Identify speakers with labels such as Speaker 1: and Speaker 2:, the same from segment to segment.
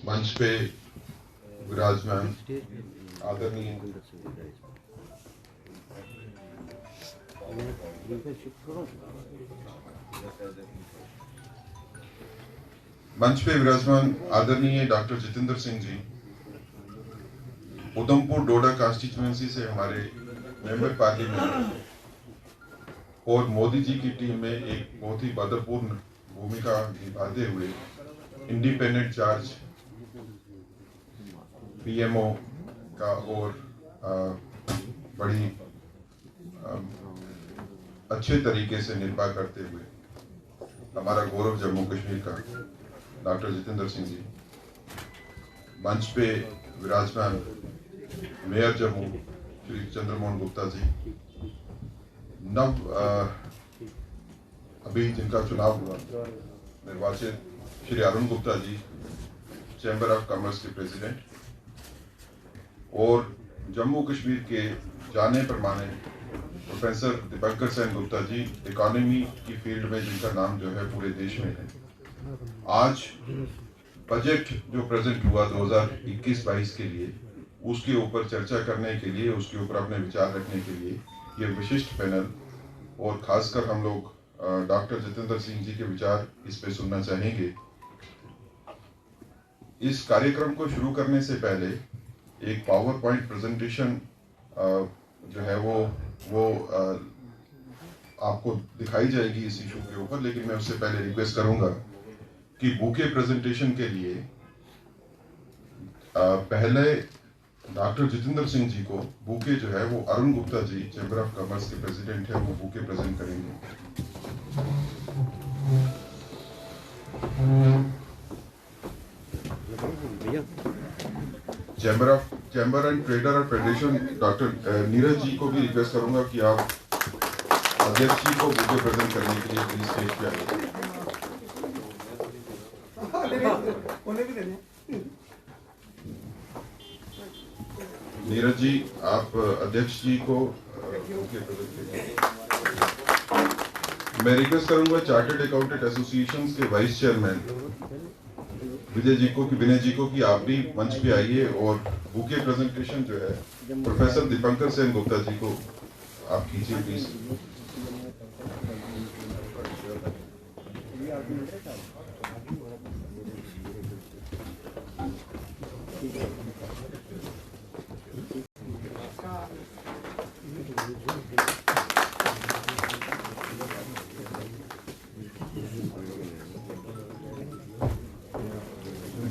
Speaker 1: मंच पे विराजमान आदरणीय डॉक्टर जितेंद्र सिंह जी, उधमपुर डोडा कॉन्स्टिट्यूएंसी से हमारे मेंबर पार्लियामेंट और मोदी जी की टीम में एक बहुत ही महत्वपूर्ण भूमिका निभाते हुए इंडिपेंडेंट चार्ज पीएमओ का और बड़ी अच्छे तरीके से निर्वाह करते हुए हमारा गौरव जम्मू कश्मीर का डॉक्टर जितेंद्र सिंह जी, मंच पे विराजमान मेयर जम्मू श्री चंद्रमोहन गुप्ता जी, अभी जिनका चुनाव हुआ निर्वाचित Shri Arun Gupta ji, chamber of commerce के प्रेसिडेंट, और जम्मू कश्मीर के जाने परमाने प्रोफेसर दीपंकर सेन गुप्ता जी, इकोनॉमी की फील्ड में जिनका नाम जो है पूरे देश में है। आज बजट जो प्रेजेंट हुआ 2021-22 के लिए, उसके ऊपर चर्चा करने के लिए, उसके ऊपर अपने विचार रखने के लिए ये विशिष्ट पैनल, और खासकर हम लोग डॉक्टर जितेंद्र सिंह जी के विचार इस पे सुनना चाहेंगे। इस कार्यक्रम को शुरू करने से पहले एक पावर पॉइंट प्रेजेंटेशन जो है वो आपको दिखाई जाएगी इस इशू के ऊपर, लेकिन मैं उससे पहले रिक्वेस्ट करूंगा कि बुके प्रेजेंटेशन के लिए पहले डॉक्टर जितेंद्र सिंह जी को बुके जो है वो Arun Gupta ji, chamber of commerce के प्रेसिडेंट है, वो बुके प्रेजेंट करेंगे। चैम्बर एंड ट्रेडर और फेडरेशन डॉक्टर नीरज जी को भी रिक्वेस्ट करूंगा कि आप अध्यक्ष जी को बुके प्रेजेंट करने के लिए प्लीज स्टेज पे आइए। नीरज जी, आप अध्यक्ष जी को बुके प्रेजेंट करिए। मैं रिक्वेस्ट करूंगा चार्टर्ड अकाउंटेंट एसोसिएशन के वाइस चेयरमैन विनय जी को कि आप भी मंच पे आइए और बुके प्रेजेंटेशन जो है प्रोफेसर दीपंकर सेन गुप्ता जी को आप कीजिए प्लीज।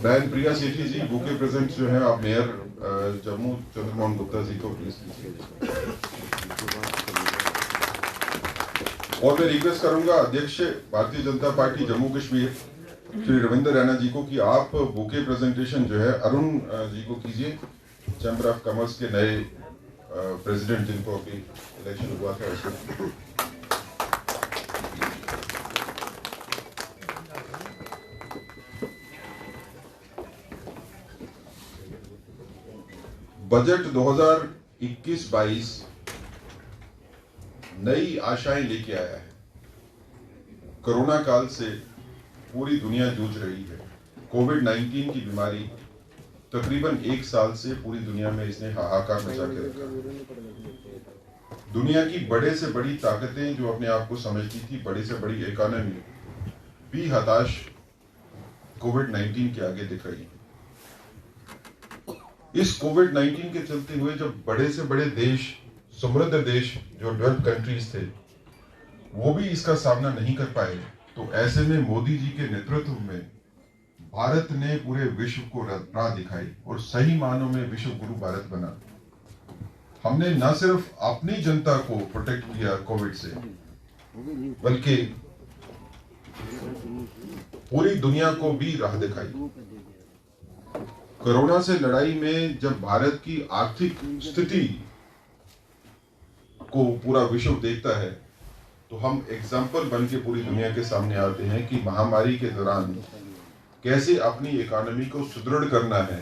Speaker 1: बहन प्रिया सेठी जी, बुके प्रेजेंट जो है आप मेयर जम्मू चंद्रमोहन गुप्ता जी को प्लीज कीजिए। और मैं रिक्वेस्ट करूंगा अध्यक्ष भारतीय जनता पार्टी जम्मू कश्मीर श्री रविंद्र रैना जी को कि आप बुके प्रेजेंटेशन जो है अरुण जी को कीजिए, चैम्बर ऑफ कॉमर्स के नए प्रेसिडेंट जिनको अभी इलेक्शन हुआ था उसमें। बजट 2021-22 नई आशाएं लेके आया है। कोरोना काल से पूरी दुनिया जूझ रही है। कोविड-19 की बीमारी तकरीबन 1 साल से पूरी दुनिया में इसने हाहाकार मचा के रखा। दुनिया की बड़े से बड़ी ताकतें जो अपने आप को समझती थी, बड़ी से बड़ी इकोनॉमी भी हताश कोविड-19 के आगे दिख रही है। इस कोविड-19 के चलते हुए जब बड़े से बड़े देश, समृद्ध देश जो डेवलप्ड कंट्रीज थे, वो भी इसका सामना नहीं कर पाए, तो ऐसे में मोदी जी के नेतृत्व में भारत ने पूरे विश्व को राह दिखाई और सही मानों में विश्व गुरु भारत बना। हमने न सिर्फ अपनी जनता को प्रोटेक्ट किया कोविड से, बल्कि पूरी दुनिया को भी राह दिखाई। कोरोना से लड़ाई में जब भारत की आर्थिक स्थिति को पूरा विश्व देखता है, तो हम एग्जाम्पल बन के पूरी दुनिया के सामने आते हैं कि महामारी के दौरान कैसे अपनी इकोनॉमी को सुदृढ़ करना है,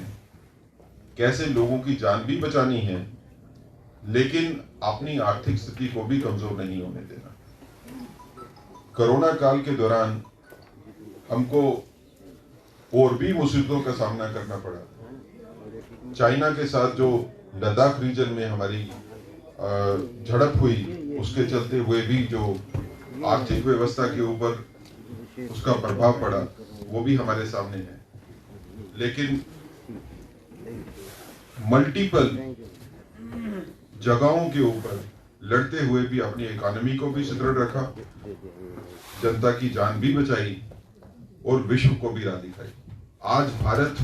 Speaker 1: कैसे लोगों की जान भी बचानी है, लेकिन अपनी आर्थिक स्थिति को भी कमजोर नहीं होने देना। कोरोना काल के दौरान हमको और भी मुसीबतों का सामना करना पड़ा। चाइना के साथ जो लद्दाख रीजन में हमारी झड़प हुई, उसके चलते हुए भी जो आर्थिक व्यवस्था के ऊपर उसका प्रभाव पड़ा, वो भी हमारे सामने है। लेकिन मल्टीपल जगहों के ऊपर लड़ते हुए भी अपनी इकोनॉमी को भी सुदृढ़ रखा, जनता की जान भी बचाई और विश्व को भी राह दिखाई। आज भारत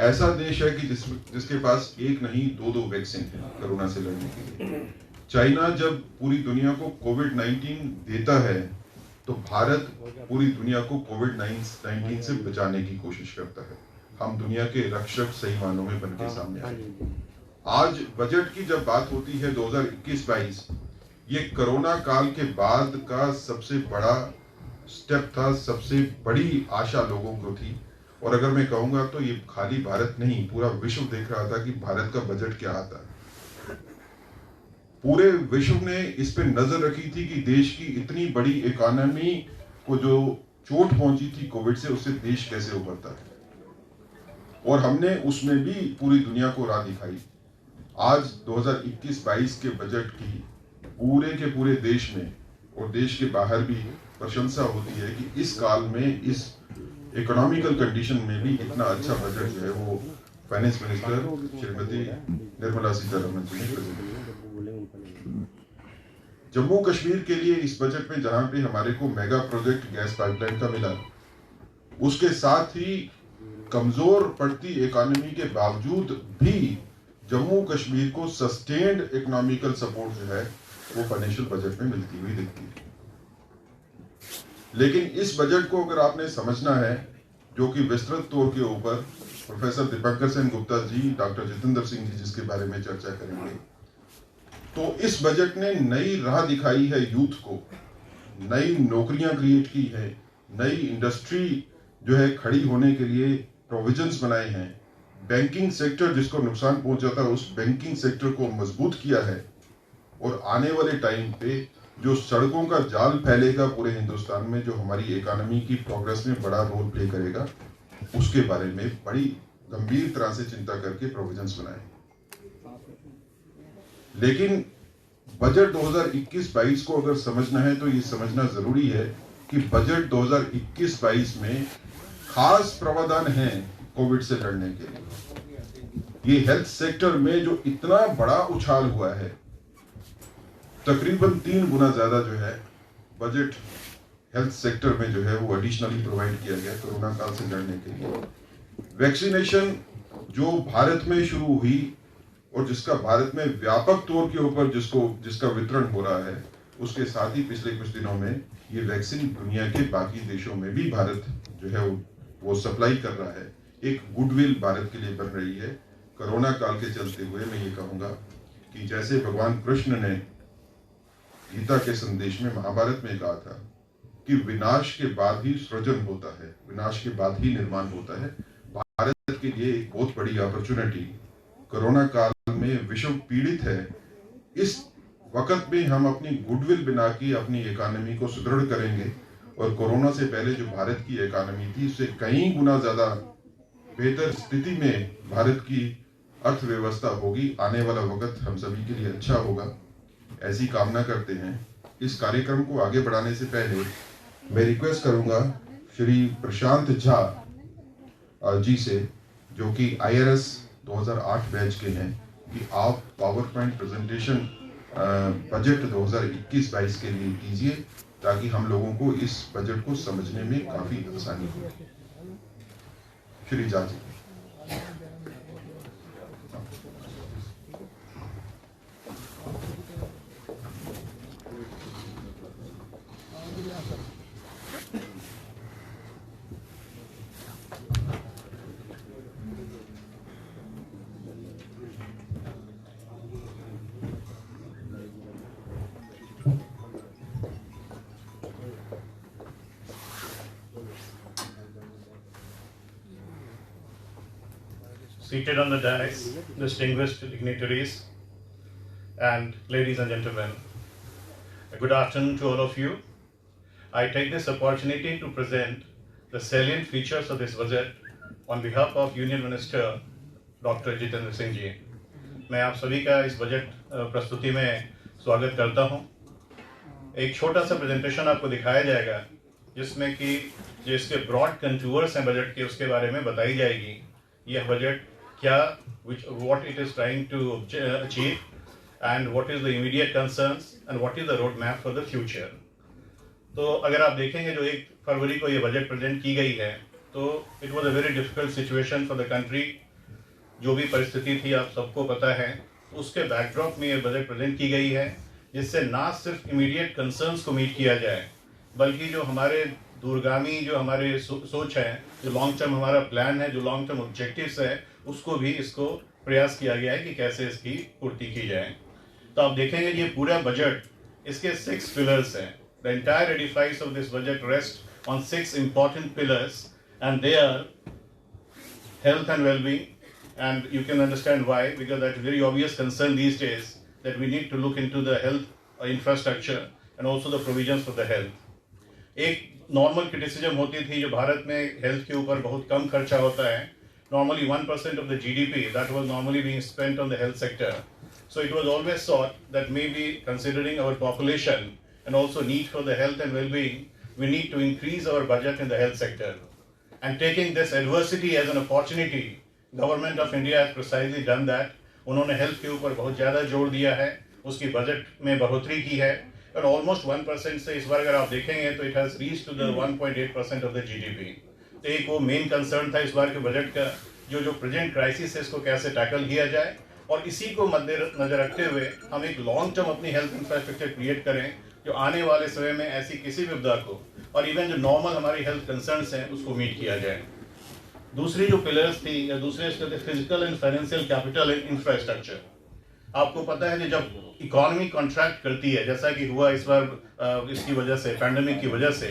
Speaker 1: ऐसा देश है कि जिसके पास एक नहीं दो वैक्सीन है कोरोना से लड़ने के लिए। चाइना जब पूरी दुनिया को कोविड-19 देता है, तो भारत पूरी दुनिया को कोविड-19 से बचाने की कोशिश करता है। हम दुनिया के रक्षक सही मानों में बन के सामने आए। आज बजट की जब बात होती है 2021-22, ये कोरोना काल के बाद का सबसे बड़ा स्टेप था, सबसे बड़ी आशा लोगों को थी। और अगर मैं कहूंगा तो ये खाली भारत नहीं, पूरा विश्व देख रहा था कि भारत का बजट क्या आता है। पूरे विश्व ने इस पे नजर रखी थी कि देश की इतनी बड़ी इकोनॉमी को जो चोट पहुंची थी कोविड से, उससे देश कैसे उभरता है। और हमने उसमें भी पूरी दुनिया को राह दिखाई। आज 2021-22 के बजट की पूरे के पूरे देश में और देश के बाहर भी प्रशंसा होती है कि इस काल में, इस इकोनॉमिकल कंडीशन में भी इतना अच्छा बजट जो है वो फाइनेंस मिनिस्टर श्रीमती निर्मला सीतारमण जी ने प्रेजेंट किया। जम्मू कश्मीर के लिए इस बजट में जहां पे हमारे को मेगा प्रोजेक्ट गैस पाइपलाइन का मिला, उसके साथ ही कमजोर पड़ती इकोनॉमी के बावजूद भी जम्मू कश्मीर को सस्टेन्ड इकोनॉमिकल सपोर्ट जो है वो फाइनेंशियल बजट में मिलती हुई दिखती है। लेकिन इस बजट को अगर आपने समझना है, जो कि विस्तृत तौर के ऊपर प्रोफेसर दीपंकर सेन गुप्ता जी, डॉक्टर जितेंद्र सिंह जी जिसके बारे में चर्चा करेंगे, तो इस बजट ने नई राह दिखाई है यूथ को, नई नौकरियां क्रिएट की है, नई इंडस्ट्री जो है खड़ी होने के लिए प्रोविजंस बनाए हैं, बैंकिंग सेक्टर जिसको नुकसान पहुंचा था उस बैंकिंग सेक्टर को मजबूत किया है। और आने वाले टाइम पे जो सड़कों का जाल फैलेगा पूरे हिंदुस्तान में, जो हमारी इकोनॉमी की प्रोग्रेस में बड़ा रोल प्ले करेगा, उसके बारे में बड़ी गंभीर तरह से चिंता करके प्रोविजंस बनाए। लेकिन बजट 2021-22 को अगर समझना है तो ये समझना जरूरी है कि बजट 2021-22 में खास प्रावधान है कोविड से लड़ने के लिए। ये हेल्थ सेक्टर में जो इतना बड़ा उछाल हुआ है, तकरीबन 3 गुना ज्यादा जो है बजट हेल्थ सेक्टर में जो है वो एडिशनली प्रोवाइड किया गया कोरोना काल से लड़ने के लिए। वैक्सीनेशन जो भारत में शुरू हुई और जिसका भारत में व्यापक तौर के ऊपर जिसका वितरण हो रहा है, उसके साथ ही पिछले कुछ दिनों में ये वैक्सीन दुनिया के बाकी देशों में भी भारत जो है वो सप्लाई कर रहा है। एक गुडविल भारत के लिए बन रही है। कोरोना काल के चलते हुए मैं ये कहूंगा कि जैसे भगवान कृष्ण ने गीता के संदेश में, महाभारत में कहा था कि विनाश के बाद ही सृजन होता है, विनाश के बाद ही निर्माण होता है। भारत के लिए एक बहुत बड़ी अपॉर्चुनिटी, कोरोना काल में विश्व पीड़ित है, इस वक्त में हम अपनी गुडविल बना के अपनी इकोनॉमी को सुदृढ़ करेंगे और कोरोना से पहले जो भारत की इकोनॉमी थी उससे कई गुना ज्यादा बेहतर स्थिति में भारत की अर्थव्यवस्था होगी। आने वाला वक्त हम सभी के लिए अच्छा होगा, ऐसी कामना करते हैं। इस कार्यक्रम को आगे बढ़ाने से पहले मैं रिक्वेस्ट करूंगा श्री प्रशांत झा जी से, जो कि IRS 2008 बैच के हैं, कि आप पावर पॉइंट प्रेजेंटेशन बजट 2021-22 के लिए कीजिए, ताकि हम लोगों को इस बजट को समझने में काफी आसानी हो। Shri Jha ji.
Speaker 2: Seated on the dais, distinguished dignitaries, and ladies and gentlemen, good afternoon to all of you. I take this opportunity to present the salient features of this budget on behalf of Union Minister Dr. Jitendra Singh जी। मैं आप सभी का इस budget प्रस्तुति में स्वागत करता हूं। एक छोटा सा प्रेजेंटेशन आपको दिखाया जाएगा जिसमें कि जो इसके ब्रॉड कंटूर्स हैं बजट के उसके बारे में बताई जाएगी। यह बजट क्या what it is trying to achieve and what is the immediate concerns and what is the road map for the future. तो अगर आप देखेंगे जो 1 फरवरी को ये बजट प्रेजेंट की गई है तो it was a very difficult situation for the country. जो भी परिस्थिति थी आप सबको पता है, उसके बैकड्रॉप में ये बजट प्रेजेंट की गई है जिससे ना सिर्फ इमीडिएट कंसर्न्स को मीट किया जाए बल्कि जो हमारे दूरगामी जो हमारे सोच है, जो लॉन्ग टर्म हमारा प्लान है, जो लॉन्ग टर्म ऑब्जेक्टिव्स है, उसको भी इसको प्रयास किया गया है कि कैसे इसकी पूर्ति की जाए। तो आप देखेंगे ये पूरा बजट इसके 6 पिलर्स हैं। The entire edifice of this budget rest on 6 important pillars and they are health and well-being, and you can understand why, because that's a very obvious concern these days that we need to look into the health infrastructure and also the provisions for the health. एक normal criticism होती थी जो भारत में health के ऊपर बहुत कम खर्चा होता है। Normally 1% of the GDP that was normally being spent on the health sector. So it was always thought that maybe considering our population and also need for the health and well-being, we need to increase our budget in the health sector. And taking this adversity as an opportunity, Government of India has precisely done that. उन्होंने health के ऊपर बहुत ज़्यादा जोर दिया है, उसकी budget में बढ़ोतरी की है और ऑलमोस्ट 1% से इस बार अगर आप देखेंगे तो it has reach to the 1.8% of the GDP। तो एक वो मेन कंसर्न था इस बार के बजट का, जो प्रेजेंट क्राइसिस है इसको कैसे टैकल किया जाए और इसी को मद्देनजर रखते हुए हम एक लॉन्ग टर्म अपनी हेल्थ इंफ्रास्ट्रक्चर क्रिएट करें जो आने वाले समय में ऐसी किसी विपदा को और इवन जो नॉर्मल हमारी हेल्थ कंसर्न्स हैं उसको मीट किया जाए। दूसरी जो पिलर्स थी या दूसरे इसके थे physical and financial capital and infrastructure. आपको पता है कि जब इकोनॉमी कॉन्ट्रैक्ट करती है जैसा कि हुआ इस बार इसकी वजह से, पैंडेमिक की वजह से,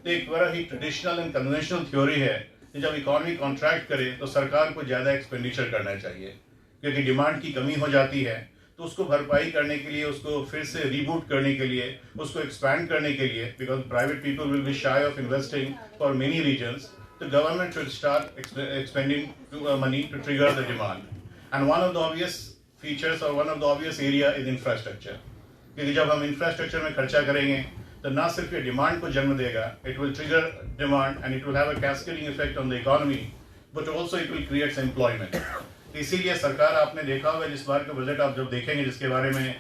Speaker 2: तो एक बड़ा ही ट्रेडिशनल एंड कन्वेंशनल थ्योरी है कि जब इकोनॉमी कॉन्ट्रैक्ट करे तो सरकार को ज़्यादा एक्सपेंडिचर करना चाहिए क्योंकि डिमांड की कमी हो जाती है। तो उसको भरपाई करने के लिए, उसको फिर से रीबूट करने के लिए, उसको एक्सपैंड करने के लिए, because private people will be shy of investing for many reasons, the government should start expending money to trigger the demand. And one of the obvious features or one of the obvious area is infrastructure. क्योंकि जब हम infrastructure में खर्चा करेंगे तो ना सिर्फ ये डिमांड को जन्म देगा, it will trigger demand and it will have a cascading effect on the economy, but also it will create employment. इसीलिए सरकार, आपने देखा होगा जिस बार का बजट आप जब देखेंगे जिसके बारे में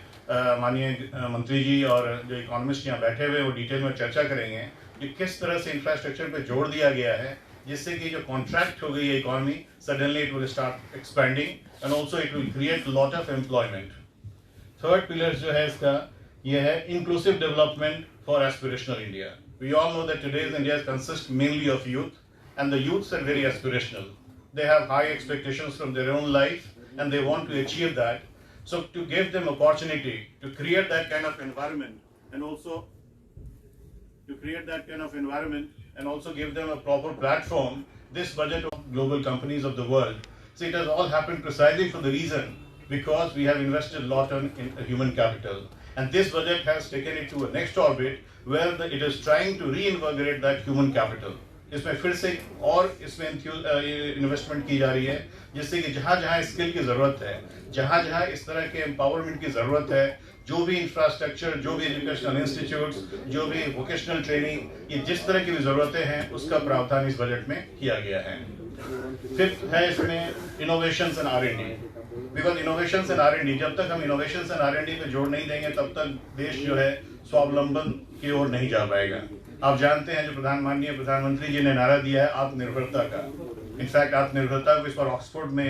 Speaker 2: माननीय मंत्री जी और जो इकोनॉमिस्ट यहाँ बैठे हुए वो डिटेल में चर्चा करेंगे कि किस तरह से इंफ्रास्ट्रक्चर पे जोर दिया गया है जिससे कि जो कॉन्ट्रैक्ट हो गई है economy, suddenly it will start expanding and also it will create lot of employment. Third pillar जो है इसका ये है inclusive development for aspirational India. We all know that today's India consist mainly of youth and the youths are very aspirational. They have high expectations from their own life and they want to achieve that. So to give them opportunity to create that kind of environment and also give them a proper platform, this budget of global companies of the world. So it has all happened precisely for the reason because we have invested a lot in human capital. And this budget has taken it to a next orbit where it is trying to reinvigorate that human capital. इसमें फिर से और इसमें investment की जा रही है जिससे कि जहाँ जहाँ स्किल की ज़रूरत है, जहाँ जहाँ इस तरह के एम्पावरमेंट की ज़रूरत है, जो भी इंफ्रास्ट्रक्चर, जो भी एजुकेशनल इंस्टीट्यूट्स, जो भी वोकेशनल ट्रेनिंग, ये जिस तरह की भी ज़रूरतें हैं उसका प्रावधान इस बजट में किया गया है। फिफ्थ है इसमें innovations and R&D। Because innovations and R&D, जब तक हम इनोवेशंस एंड R&D पे जोर नहीं देंगे तब तक देश जो है स्वावलंबन की ओर नहीं जा पाएगा। आप जानते हैं जो माननीय प्रधानमंत्री जी ने नारा दिया है आत्मनिर्भरता का। इनफैक्ट आत्मनिर्भरता को इस बार ऑक्सफोर्ड में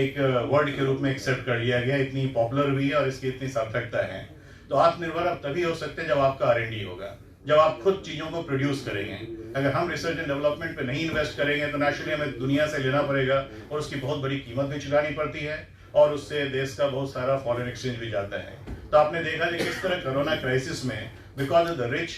Speaker 2: एक वर्ड के रूप में एक्सेप्ट कर लिया गया, इतनी पॉपुलर हुई है और इसकी इतनी सार्थकता है। तो आत्मनिर्भर आप तभी हो सकते हैं जब आपका R&D होगा, जब आप खुद चीज़ों को प्रोड्यूस करेंगे। अगर हम रिसर्च एंड डेवलपमेंट पे नहीं इन्वेस्ट करेंगे तो नेचुरली हमें दुनिया से लेना पड़ेगा और उसकी बहुत बड़ी कीमत भी चुकानी पड़ती है और उससे देश का बहुत सारा फॉरेन एक्सचेंज भी जाता है। तो आपने देखा कि किस तरह कोरोना क्राइसिस में because of the rich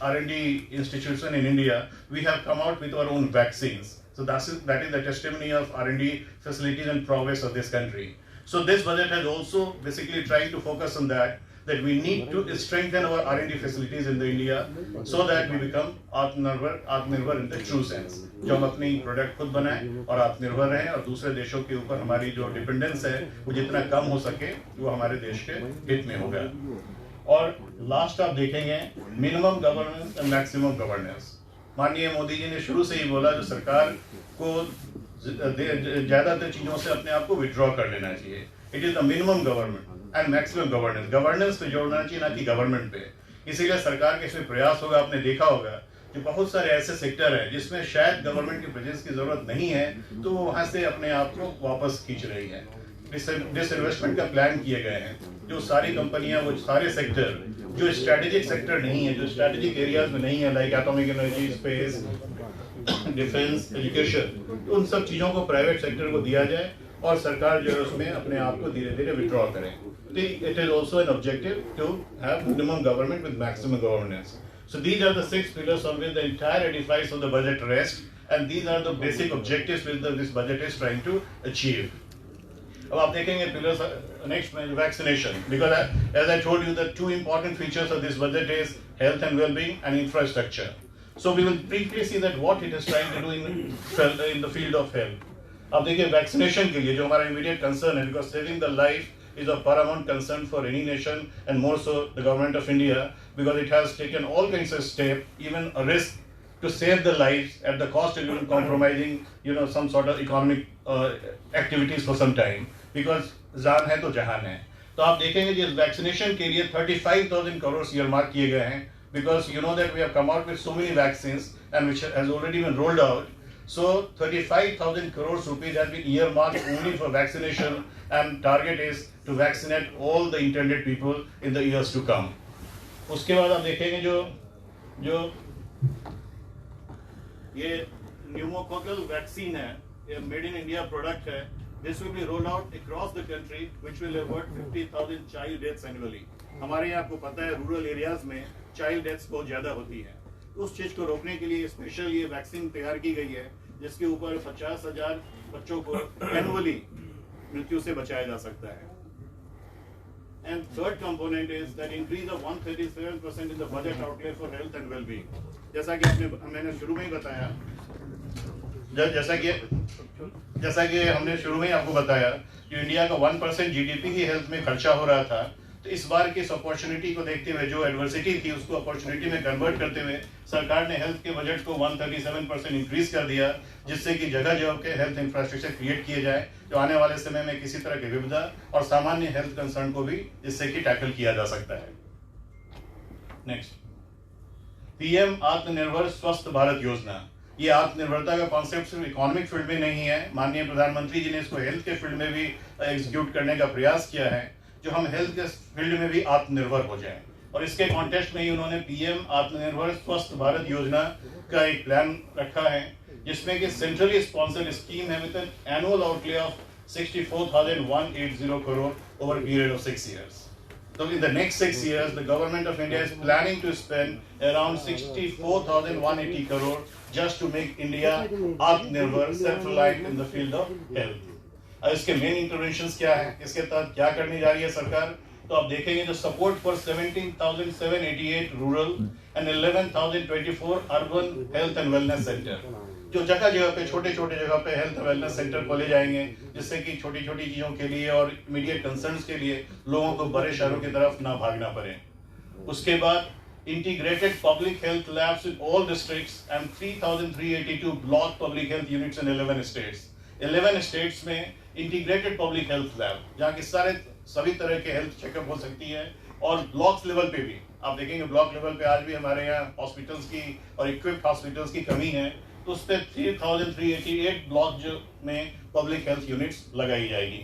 Speaker 2: R&D institution in India, we have come out with our own vaccines. So that is the testimony of R&D facilities and progress of this country. So this budget has also basically trying to focus on that that we need to strengthen our R&D facilities in the India so that we become आत्मनिर्भर in the true sense. जो हम अपनी product खुद बनाएं और आत्मनिर्भर रहें और दूसरे देशों के ऊपर हमारी जो डिपेंडेंस है वो जितना कम हो सके वो हमारे देश के हित में होगा. और लास्ट आप देखेंगे minimum governance and maximum governance. माननीय मोदी जी ने शुरू से ही बोला जो सरकार को ज्यादातर चीजों से अपने आप को विड्रॉ कर लेना चाहिए. It is the minimum government and maximum governance. Governance पे जोड़ना चाहिए ना कि गवर्नमेंट पे. इसीलिए सरकार के इसमें प्रयास होगा. आपने देखा होगा कि बहुत सारे ऐसे सेक्टर हैं जिसमें शायद गवर्नमेंट की प्रेजेंस की जरूरत नहीं है तो वो वहां से अपने आप को वापस खींच रही है. डिसइन्वेस्टमेंट का प्लान किए गए हैं. जो सारी कंपनियां वो सारे सेक्टर जो स्ट्रेटेजिक सेक्टर नहीं है, जो स्ट्रेटेजिक एरियाज में नहीं है, like atomic energy, space, defence, education, उन सब चीजों को प्राइवेट सेक्टर को दिया जाए और सरकार जो है उसमें अपने आप को धीरे धीरे विड्रॉ करे. It is also an objective to have minimum government with maximum governance. So these are the 6 pillars on which the entire edifice of the budget rests, and these are the basic objectives which this budget is trying to achieve. अब आप देखेंगे pillars next vaccination, because as I told you the 2 important features of this budget is health and well-being and infrastructure. So we will briefly see that what it is trying to do in the field of health. अब देखिए vaccination के लिए जो हमारा immediate concern है, because saving the life is of paramount concern for any nation and more so the government of India, because it has taken all kinds of steps, even a risk to save the lives at the cost of even compromising, some sort of economic activities for some time, because जान है तो जहान है. तो आप देखेंगे जिस vaccination के लिए 35,000 crores earmark किए गए हैं, because you know that we have come out with so many vaccines and which has already been rolled out. So 35,000 crores rupees has been earmarked only for vaccination, and target is to vaccinate all the intended people in the years to come. उसके बाद आप देखेंगे जो ये pneumococcal vaccine है, ये made in India product है. This will be rolled out across the country, which will avert 50,000 child deaths annually. हमारे यहाँ आपको पता है रूरल एरियाज में चाइल्ड डेथ्स बहुत ज्यादा होती है. उस चीज को रोकने के लिए स्पेशल ये वैक्सीन तैयार की गई है जिसके ऊपर 50,000 बच्चों को एनुअली मृत्यु से बचाया जा सकता है. And third component is that increase of 137% in the budget outlay for health and wellbeing. जैसा कि मैंने शुरू में ही बताया, जैसा कि हमने शुरू में ही आपको बताया कि इंडिया का 1% जीडीपी ही हेल्थ में खर्चा हो रहा था. तो इस बार की इस अपॉर्चुनिटी को देखते हुए जो एडवर्सिटी थी उसको अपॉर्चुनिटी में कन्वर्ट करते हुए सरकार ने हेल्थ के बजट को 137% इंक्रीज कर दिया, जिससे कि जगह जगह के हेल्थ इंफ्रास्ट्रक्चर क्रिएट किए जाए जो आने वाले समय में किसी तरह की विपदा और सामान्य हेल्थ कंसर्न को भी इससे कि टैकल किया जा सकता है. नेक्स्ट, पीएम आत्मनिर्भर स्वस्थ भारत योजना. ये आत्मनिर्भरता का कॉन्सेप्ट सिर्फ इकोनॉमिक फील्ड में नहीं है. माननीय प्रधानमंत्री जी ने इसको हेल्थ के फील्ड में भी एग्जीक्यूट करने का प्रयास किया है, जो हम हेल्थ के फील्ड में भी आत्मनिर्भर हो जाएं. और इसके कॉन्टेक्स्ट में ही उन्होंने पीएम आत्मनिर्भर स्वस्थ भारत योजना का एक प्लान रखा है, जिसमें कि सेंट्रली स्पॉन्सर्ड स्कीम है with an annual outlay of 64,180 crore over a period of 6 years. So in the next 6 years, the government of India is planning to spend around 64,180 crore just to make India आत्मनिर्भर, self-reliant in the field of health. इसके main interventions क्या है, इसके तहत क्या करने जा रही है सरकार. तो आप देखेंगे जो support for 17,788 rural and 11,024 urban health and wellness centre, जो जगह जगह पे छोटे छोटे जगह पे हेल्थ वेलनेस सेंटर खोले जाएंगे, जिससे कि छोटी छोटी चीजों के लिए और इमीडिएट कंसर्न्स के लिए लोगों को बड़े शहरों की तरफ ना भागना पड़े. उसके बाद integrated public health labs in all districts and 3,382 block public health units in 11 states. 11 states में इंटीग्रेटेड पब्लिक हेल्थ लैब, जहाँ की सभी तरह के हेल्थ चेकअप हो सकती है. और ब्लॉक लेवल पे भी आप देखेंगे, ब्लॉक लेवल पे आज भी हमारे यहाँ हॉस्पिटल्स की और इक्विप्ड हॉस्पिटल्स की कमी है. तो उस पर 3,388 ब्लॉक जो में पब्लिक हेल्थ यूनिट्स लगाई जाएगी.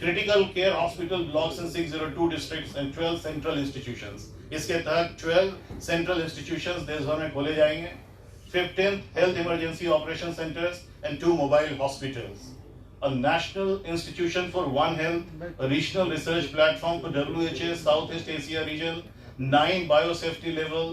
Speaker 2: Critical care hospital blocks in 602 districts and 12 central institutions. इसके तहत 12 सेंट्रल इंस्टीट्यूशंस देश भर में खोले जाएंगे. 15 health emergency operation centres and 2 mobile hospitals. A national institution for One Health, a regional research platform for WHA Southeast Asia region, 9 biosafety level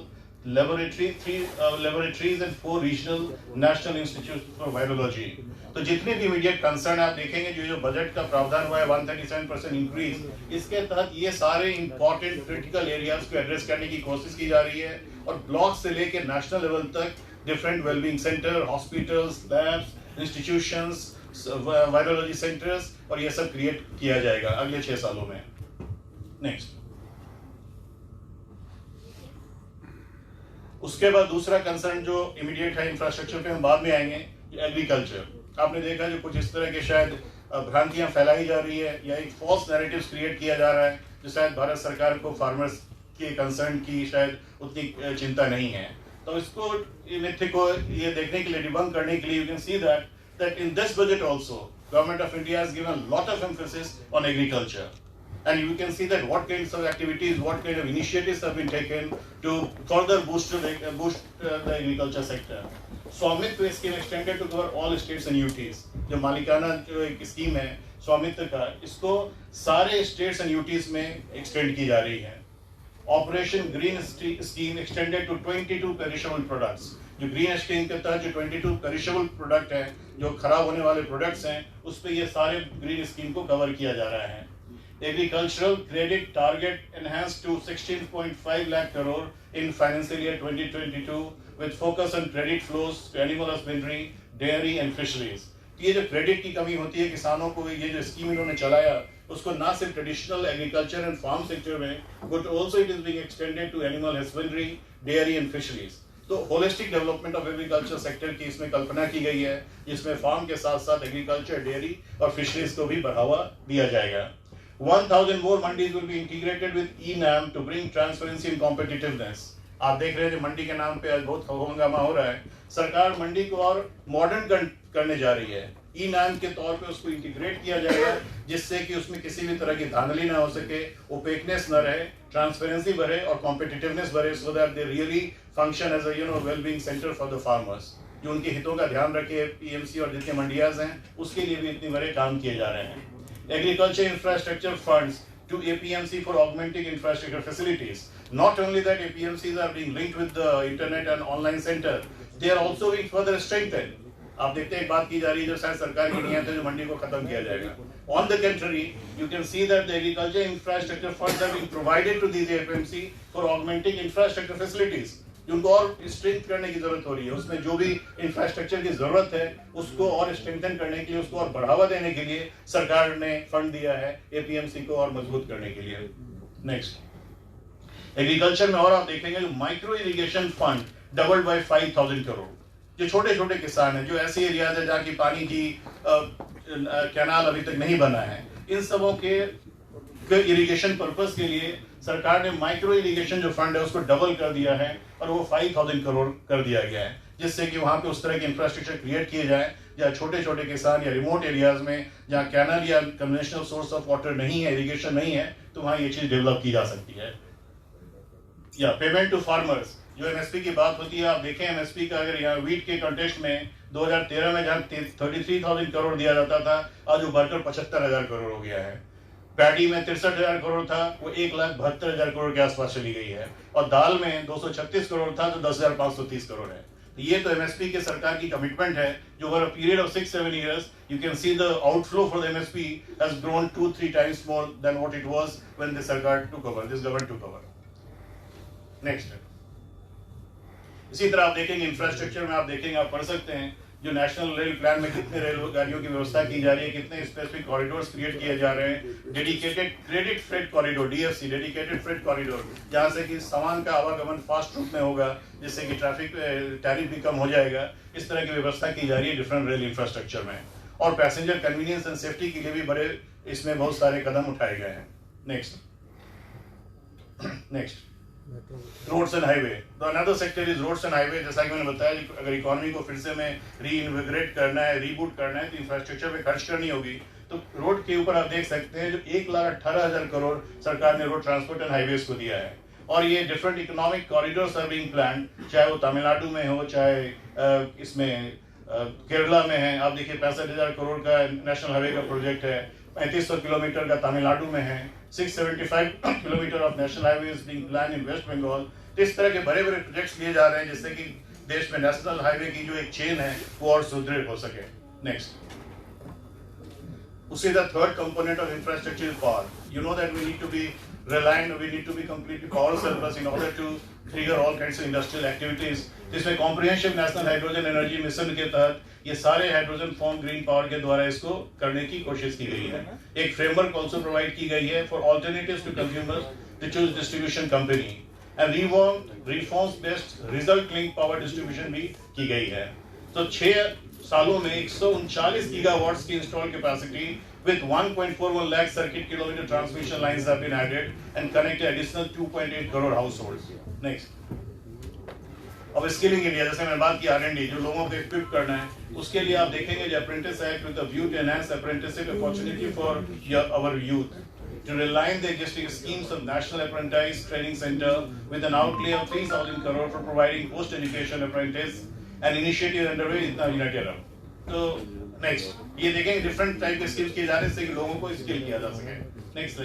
Speaker 2: laboratories and 4 regional national institutes for virology. तो जितने भी immediate concern आप देखेंगे जो budget का प्रावधान हुआ है 137% इंक्रीज, इसके तहत ये सारे इंपॉर्टेंट क्रिटिकल एरियाज को एड्रेस करने की कोशिश की जा रही है और ब्लॉक से लेकर नेशनल लेवल तक different wellbeing centre, hospitals, labs, institutions, virology centres और ये सब क्रिएट किया जाएगा अगले 6 सालों में। नेक्स्ट, उसके बाद दूसरा कंसर्न जो इमीडिएट है इंफ्रास्ट्रक्चर पे हम बाद में आएंगे, एग्रीकल्चर। आपने देखा जो कुछ इस तरह के शायद भ्रांतियां फैलाई जा रही है या एक फॉल्स नैरेटिव्स क्रिएट किया जा रहा है जो शायद भारत सरकार को फार्मर्स के कंसर्न की शायद उतनी चिंता नहीं है। तो इसको मिथ्य को ये देखने के लिए, डिबंक करने के लिए, you can see that in this budget also government of India has given lot of emphasis on agriculture, and you can see that what kinds of activities, what kind of initiatives have been taken to further boost the agriculture sector. स्वामित्व scheme extended to cover all states and UTs, जो मालिकाना जो एक scheme है स्वामित्व का, इसको सारे स्टेट्स एंड यूटीज में एक्सटेंड की जा रही है। Operation green scheme extended to 22 perishable products, जो ग्रीन स्कीम के तहत जो 22 पेरिशेबल प्रोडक्ट हैं, जो खराब होने वाले प्रोडक्ट्स हैं, उस पर ये सारे ग्रीन स्कीम को कवर किया जा रहा है। Agricultural credit target enhanced to 16.5 lakh crore in financial year 2022 with focus on credit flows to animal husbandry, dairy and fisheries. ये जो क्रेडिट की कमी होती है किसानों को, ये जो स्कीम इन्होंने चलाया उसको ना सिर्फ traditional agriculture and farm sector में but also it is being extended to animal husbandry, dairy and fisheries. तो holistic development of agriculture sector की इसमें कल्पना की गई है, जिसमें फार्म के साथ साथ एग्रीकल्चर, डेयरी और फिशरीज को भी बढ़ावा दिया जाएगा। 1000 more mandis will be integrated with e-NAM to bring transparency and competitiveness. आप देख रहे हैं मंडी के नाम पे आज बहुत हंगामा हो रहा है। सरकार मंडी को और मॉडर्न करने जा रही है, ई-नाम के तौर पे उसको इंटीग्रेट किया जाएगा जिससे कि उसमें किसी भी तरह की धांधली ना हो सके, ओपेकनेस न रहे, ट्रांसपेरेंसी बढ़े और कॉम्पिटिटिवनेस बढ़े, so that they really function as a wellbeing centre for the farmers, जो उनके हितों का ध्यान रखे। पीएमसी और जितने मंडियाज हैं उसके लिए भी इतने बड़े काम किए जा रहे हैं। Agriculture infrastructure funds to APMC for augmenting infrastructure facilities. Not only that APMCs are being linked with the internet and online center, they are also being further strengthened. आप देखते हैं एक बात की जा रही है जो शायद सरकार की नियत है जो मंडी को खत्म किया जाएगा। On the contrary, you can see that the agriculture infrastructure funds are being provided to these APMC for augmenting infrastructure facilities. उनको और स्ट्रेंथ करने की जरूरत हो रही है, उसमें जो भी इंफ्रास्ट्रक्चर की जरूरत है उसको और स्ट्रेंथन करने के लिए, उसको और बढ़ावा देने के लिए सरकार ने फंड दिया है एपीएमसी को और मजबूत करने के लिए। नेक्स्ट, एग्रीकल्चर में और आप देखेंगे जो micro irrigation fund doubled by 5000 crore. जो छोटे छोटे किसान हैं, जो ऐसे एरियाज है जहाँ की पानी की कैनाल अभी तक नहीं बना है, इन सबों के इरिगेशन पर्पस के लिए सरकार ने माइक्रो इरिगेशन जो फंड है उसको डबल कर दिया है और वो 5000 करोड़ कर दिया गया है, जिससे कि वहां पे उस तरह के इंफ्रास्ट्रक्चर क्रिएट किए जाए जहाँ छोटे छोटे किसान या रिमोट एरियाज में जहाँ कैनल या कन्वेंशनल सोर्स ऑफ वाटर नहीं है, इरिगेशन नहीं है, तो वहां ये चीज डेवलप की जा सकती है। या पेमेंट टू फार्मर्स, जो एमएसपी की बात होती है, आप देखें एमएसपी का अगर यहाँ वीट के कंटेस्ट में 2013 में जहाँ 33,000 करोड़ दिया जाता था, आज वो बढ़कर 75,000 करोड़ हो गया है। पैडी में 63,000 करोड़ था, वो 1,72,000 करोड़ के आसपास चली गई है, और दाल में 236 करोड़ था तो 10,530 करोड़ है। तो ये तो एमएसपी के सरकार की कमिटमेंट है जो over a period of 6-7 years you can see the outflow for the MSP has grown 2-3 times more than what it was when the सरकार took over, this government took over. Next, इसी तरह आप देखेंगे infrastructure में, आप देखेंगे, आप पढ़ सकते हैं जो नेशनल रेल प्लान में कितने रेलगाड़ियों की व्यवस्था की जा रही है, कितने स्पेसिफिक कॉरिडोर्स क्रिएट किए जा रहे हैं। Dedicated credit freight corridor, DFC, dedicated freight corridor, जहां से कि सामान का आवागमन फास्ट रूप में होगा, जिससे कि ट्रैफिक टैरिफ भी कम हो जाएगा। इस तरह की व्यवस्था की जा रही है डिफरेंट रेल इंफ्रास्ट्रक्चर में, और पैसेंजर कन्वीनियंस एंड सेफ्टी के लिए भी बड़े इसमें बहुत सारे कदम उठाए गए हैं। Next, roads and highway. तो another sector is roads and highway. जैसा कि मैंने बताया, अगर इकोनॉमी को फिर से में रीइन्विगरेट करना है, रीबूट करना है, तो इंफ्रास्ट्रक्चर पे खर्च करनी होगी। तो रोड के ऊपर आप देख सकते हैं जो 1,18,000 करोड़ सरकार ने रोड ट्रांसपोर्ट एंड हाईवेज को दिया है, और ये different economic corridors are being planned, चाहे वो तमिलनाडु में हो, चाहे इसमें केरला में है। आप देखिए 65,000 करोड़ का नेशनल हाईवे का प्रोजेक्ट है, 3500 किलोमीटर का तमिलनाडु में है, 675 kilometre of national highway is being plan in West Bengal. तो इस तरह के बड़े बड़े प्रोजेक्ट्स लिए जा रहे हैं जिससे कि देश में नेशनल हाईवे की जो एक चेन है वो और सुदृढ़ हो सके। नेक्स्ट, उसी the third component of infrastructure is power. You know that we need to be reliant, we need to be completely power surplus in order to trigger all kinds of industrial activities. जिसमें comprehensive national hydrogen energy mission के तहत ये सारे hydrogen form green power के द्वारा इसको करने की कोशिश की गई है। एक फ्रेमवर्क ऑल्सो प्रोवाइड की गई है for alternatives to consumers to choose distribution company and reforms based result link power distribution भी की गई है। तो 6 सालों में 139 गीगावाट्स की install capacity with 1.41 lakh circuit kilometer transmission lines have been added and connected additional 2.8 crore households. Next. अब skilling India, जैसे मैंने बात की R&D, जो लोगों को इक्विप करना है, उसके लिए आप देखेंगे जो apprentice act with the view to enhance apprenticeship opportunity for our youth to realign the existing schemes of National Apprentice Training Center with an outlay of 3,000 crore for providing post-education apprentice and initiative underway in the United Arab. तो next, ये देखेंगे different type के skills किए जा रहे हैं जिससे कि लोगों को स्किल किया जा सके। नेक्स्ट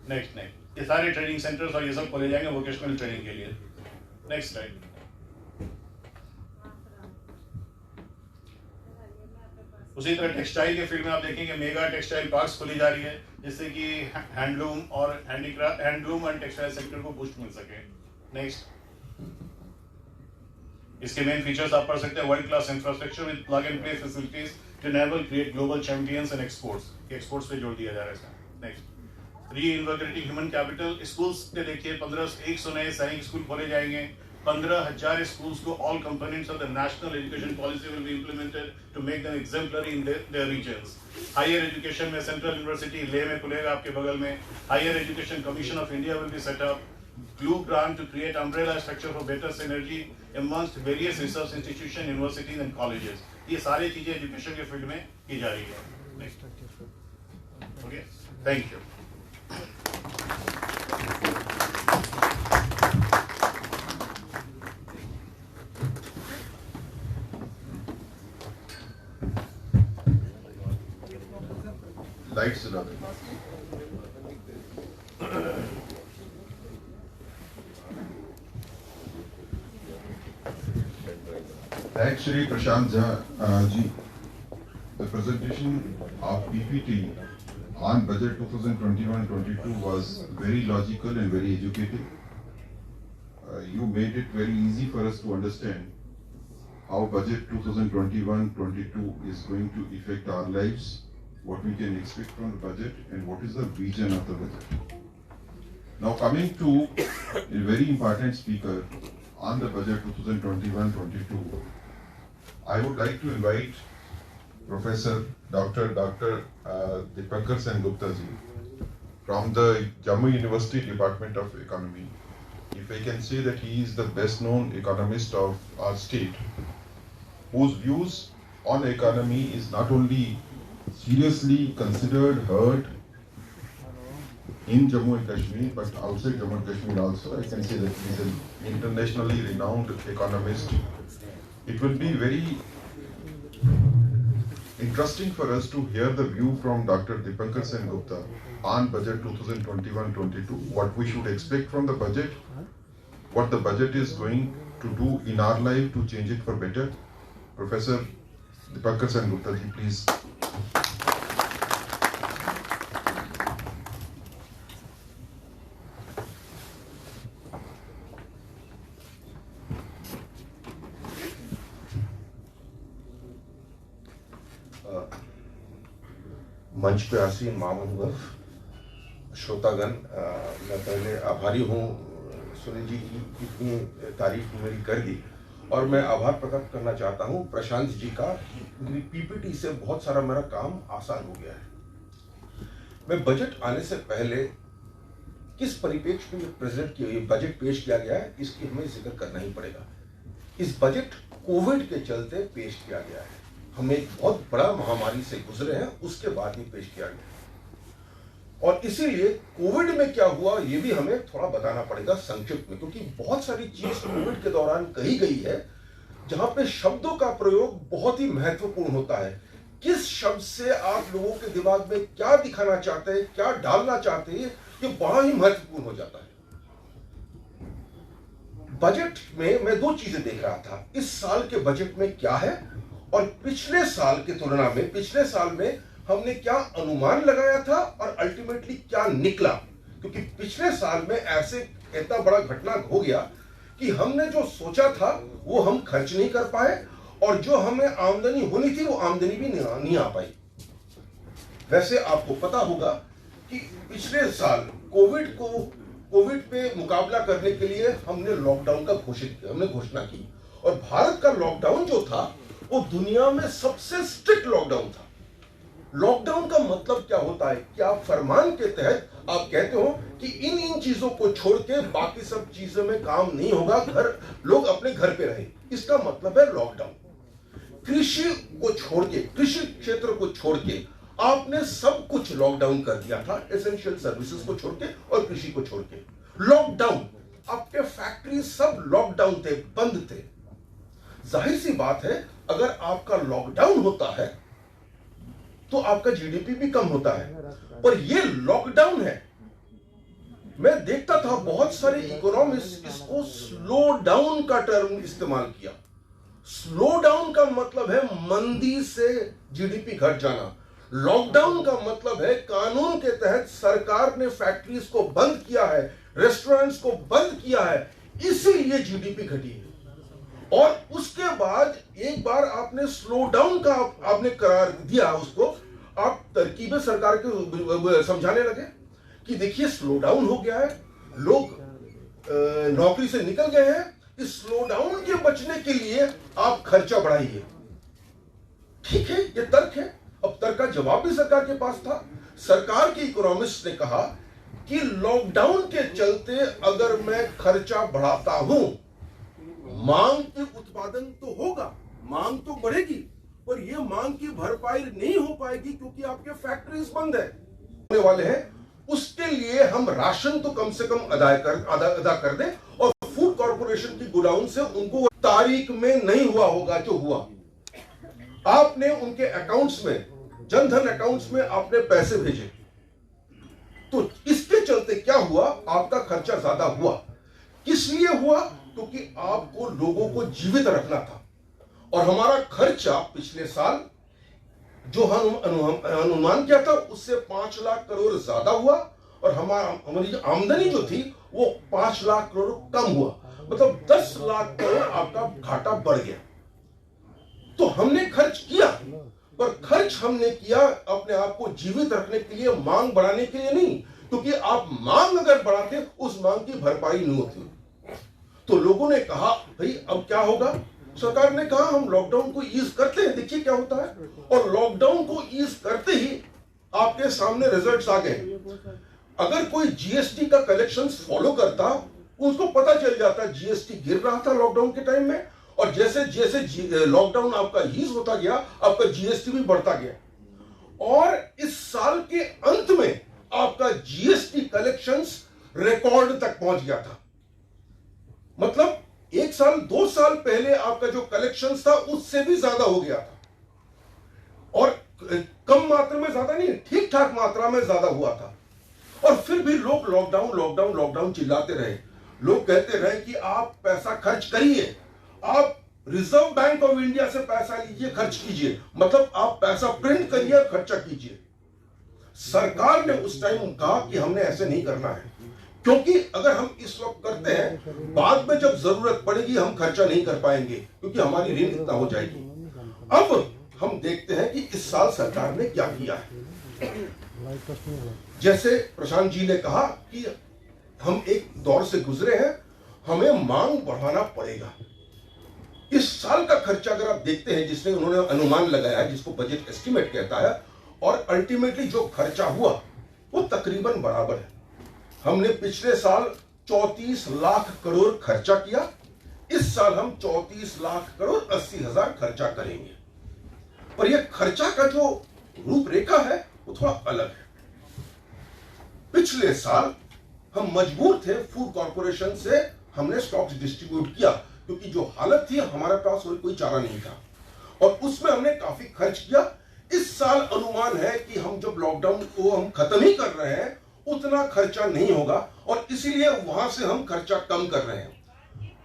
Speaker 2: नेक्स्ट ये सारे ट्रेनिंग सेंटर्स और ये सब खोले जाएंगे वोकेशनल ट्रेनिंग के लिए। Next slide. उसी तरह टेक्सटाइल के फील्ड में आप देखेंगे मेगा टेक्सटाइल पार्क्स खोली जा रही है जिससे कि हैंडलूम और handicraft, handloom and textile sector को बूस्ट मिल सके। नेक्स्ट, इसके मेन फीचर्स आप पढ़ सकते हैं। World class infrastructure with plug and play facilities to enable create global champions and exports पे जोड़ दिया जा रहा है इसमें। Next, reinvigorating human capital. Schools पे देखिए 100 नए सैनिक स्कूल खोले जाएंगे। 15,000 स्कूल्स को all components of the national education policy will be implemented to make them exemplary in their regions. Higher education में सेंट्रल यूनिवर्सिटी लेह में खुलेगा आपके बगल में। Higher education commission of India will be set up. Glue grant to create umbrella structure for better synergy amongst various research institutions, universities and colleges. ये सारी चीजें education के फील्ड में की जा रही है। Next, okay, thank you.
Speaker 1: Lights जला दें। Thanks, Shri Prashant ji. The presentation of PPT on budget 2021-22 was very logical and very educative. You made it very easy for us to understand how budget 2021-22 is going to affect our lives, what we can expect from the budget, and what is the vision of the budget. Now coming to a very important speaker on the budget 2021-22, I would like to invite Professor Dr. Dipankar Sen Gupta ji from the Jammu University Department of Economy. If I can say that he is the best known economist of our state, whose views on economy is not only seriously considered, heard in Jammu and Kashmir, but outside Jammu and Kashmir also. I can say that he is an internationally renowned economist. It will be very interesting for us to hear the view from Dr. Dipankar Sen Gupta on budget 2021-22, what we should expect from the budget, what the budget is going to do in our life to change it for better. Professor Dipankar Sen Gupta ji, please.
Speaker 3: मंच पे आसीन मामून श्रोतागण, मैं पहले आभारी हूँ सुनील जी की इतनी तारीफ मेरी कर दी, और मैं आभार प्रकट करना चाहता हूँ प्रशांत जी का। मेरी पीपीटी से बहुत सारा मेरा काम आसान हो गया है। मैं बजट आने से पहले किस परिप्रेक्ष्य में बजट पेश किया गया है इसकी हमें जिक्र करना ही पड़ेगा। इस बजट कोविड के चलते पेश किया गया है। हम एक बहुत बड़ा महामारी से गुजरे हैं, उसके बाद ही पेश किया गया, और इसीलिए कोविड में क्या हुआ ये भी हमें थोड़ा बताना पड़ेगा संक्षिप्त में, क्योंकि बहुत सारी चीज कोविड के दौरान कही गई है जहां पे शब्दों का प्रयोग बहुत ही महत्वपूर्ण होता है। किस शब्द से आप लोगों के दिमाग में क्या दिखाना चाहते हैं, क्या डालना चाहते हैं, ये बड़ा ही महत्वपूर्ण हो जाता है। बजट में मैं दो चीजें देख रहा था, इस साल के बजट में क्या है और पिछले साल की तुलना में पिछले साल में हमने क्या अनुमान लगाया था और अल्टीमेटली क्या निकला। क्योंकि पिछले साल में ऐसे इतना बड़ा घटना हो गया कि हमने जो सोचा था वो हम खर्च नहीं कर पाए और जो हमें आमदनी होनी थी वो आमदनी भी नहीं आ पाई। वैसे आपको पता होगा कि पिछले साल कोविड पे मुकाबला करने के लिए हमने लॉकडाउन का घोषणा की और भारत का लॉकडाउन जो था वो दुनिया में सबसे स्ट्रिक्ट लॉकडाउन था। लॉकडाउन का मतलब क्या होता है कि आप फरमान के तहत आप कहते हो कि इन चीजों को छोड़ के बाकी सब चीजों में काम नहीं होगा, लोग अपने घर पे रहे, इसका मतलब है लॉकडाउन। कृषि को छोड़ के, कृषि क्षेत्र को छोड़ के आपने सब कुछ लॉकडाउन कर दिया था, एसेंशियल सर्विसेज को छोड़ के और कृषि को छोड़ के लॉकडाउन। आपके फैक्ट्री सब लॉकडाउन थे, बंद थे। जाहिर सी बात है अगर आपका लॉकडाउन होता है तो आपका जीडीपी भी कम होता है, और ये लॉकडाउन है। मैं देखता था बहुत सारे इकोनॉमिस्ट इसको स्लो डाउन का टर्म इस्तेमाल किया। स्लो डाउन का मतलब है मंदी से जीडीपी घट जाना, लॉकडाउन का मतलब है कानून के तहत सरकार ने फैक्ट्रीज को बंद किया है, रेस्टोरेंट्स को बंद किया है, इसीलिए जीडीपी घटी है। और उसके बाद एक बार आपने स्लो डाउन का आपने करार दिया, उसको आप तरकीबें सरकार के समझाने लगे कि देखिए स्लो डाउन हो गया है, लोग नौकरी से निकल गए हैं, इस स्लो डाउन के बचने के लिए आप खर्चा बढ़ाइए। ठीक है, ये तर्क है। अब तर्क का जवाब भी सरकार के पास था। सरकार के इकोनॉमिस्ट ने कहा कि लॉकडाउन के चलते अगर मैं खर्चा बढ़ाता हूं, मांग की उत्पादन तो होगा, मांग तो बढ़ेगी, पर यह मांग की भरपाई नहीं हो पाएगी क्योंकि आपके फैक्ट्रीज बंद है होने वाले हैं। उसके लिए हम राशन तो कम से कम अदा कर दें और फूड कॉर्पोरेशन की गोडाउन से उनको तारीख में नहीं हुआ होगा जो हुआ, आपने उनके अकाउंट्स में, जनधन अकाउंट्स में आपने पैसे भेजे, तो इसके चलते क्या हुआ, आपका खर्चा ज्यादा हुआ। किस लिए हुआ? क्योंकि आपको लोगों को जीवित रखना था। और हमारा खर्चा पिछले साल जो हम अनुमान किया था उससे 5 लाख करोड़ ज्यादा हुआ और हमारी आमदनी जो थी वो 5 लाख करोड़ कम हुआ, मतलब 10 लाख करोड़ आपका घाटा बढ़ गया। तो हमने खर्च किया, पर खर्च हमने किया अपने आप को जीवित रखने के लिए, मांग बढ़ाने के लिए नहीं, क्योंकि आप मांग अगर बढ़ाते उस मांग की भरपाई नहीं होती। तो लोगों ने कहा भाई अब क्या होगा? सरकार ने कहा हम लॉकडाउन को ईज करते हैं, देखिए क्या होता है। और लॉकडाउन को ईज करते ही आपके सामने रिजल्ट्स आ गए। अगर कोई जीएसटी का कलेक्शंस फॉलो करता, उसको पता चल जाता जीएसटी गिर रहा था लॉकडाउन के टाइम में, और जैसे जैसे लॉकडाउन आपका ईज होता गया आपका जीएसटी भी बढ़ता गया। और इस साल के अंत में आपका जीएसटी कलेक्शंस रिकॉर्ड तक पहुंच गया था। मतलब 1 साल 2 साल पहले आपका जो कलेक्शंस था उससे भी ज्यादा हो गया था, और कम मात्रा में ज्यादा नहीं, ठीक ठाक मात्रा में ज्यादा हुआ था। और फिर भी लोग लॉकडाउन लॉकडाउन लॉकडाउन चिल्लाते रहे। लोग कहते रहे कि आप पैसा खर्च करिए, आप रिजर्व बैंक ऑफ इंडिया से पैसा लीजिए, खर्च कीजिए, मतलब आप पैसा प्रिंट करिए और खर्चा कीजिए। सरकार ने उस टाइम कहा कि हमने ऐसे नहीं करना है, क्योंकि अगर हम इस वक्त करते हैं बाद में जब जरूरत पड़ेगी हम खर्चा नहीं कर पाएंगे, क्योंकि हमारी ऋण इतना हो जाएगी। अब हम देखते हैं कि इस साल सरकार ने क्या किया है। जैसे प्रशांत जी ने कहा कि हम एक दौर से गुजरे हैं, हमें मांग बढ़ाना पड़ेगा। इस साल का खर्चा अगर आप देखते हैं, जिसने उन्होंने अनुमान लगाया, जिसको बजट एस्टिमेट कहता है, और अल्टीमेटली जो खर्चा हुआ वो तकरीबन बराबर है। हमने पिछले साल 34 लाख करोड़ खर्चा किया, इस साल हम 34 लाख करोड़ 80 हजार खर्चा करेंगे। पर यह खर्चा का जो रूपरेखा है वो थोड़ा अलग है। पिछले साल हम मजबूर थे, फूड कॉर्पोरेशन से हमने स्टॉक्स डिस्ट्रीब्यूट किया, क्योंकि जो हालत थी हमारे पास कोई चारा नहीं था, और उसमें हमने काफी खर्च किया। इस साल अनुमान है कि हम जब लॉकडाउन को हम खत्म ही कर रहे हैं उतना खर्चा नहीं होगा और इसीलिए वहां से हम खर्चा कम कर रहे हैं।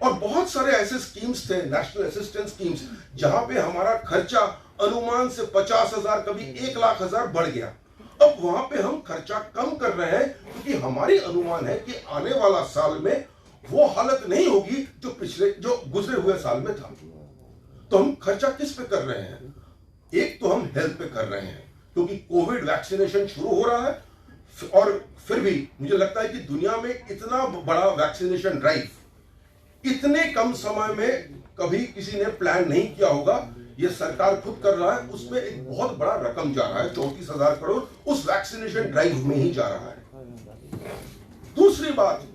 Speaker 3: और बहुत सारे ऐसे स्कीम्स थे, नेशनल असिस्टेंस स्कीम्स, जहां पे हमारा खर्चा अनुमान से 50,000 कभी 1,00,000 बढ़ गया। अब वहां पे हम खर्चा कम कर रहे हैं क्योंकि हमारी अनुमान है कि आने वाला साल में वो हालत नहीं होगी जो गुजरे हुए साल में था। तो हम खर्चा किस पे कर रहे हैं? एक तो हम हेल्थ पे कर रहे हैं क्योंकि कोविड वैक्सीनेशन शुरू हो रहा है और फिर भी मुझे लगता है कि दुनिया में इतना बड़ा वैक्सीनेशन ड्राइव इतने कम समय में कभी किसी ने प्लान नहीं किया होगा। ये सरकार खुद कर रहा है, उसमें एक बहुत बड़ा रकम जा रहा है, 34,000 करोड़ उस वैक्सीनेशन ड्राइव में ही जा रहा है। दूसरी बात,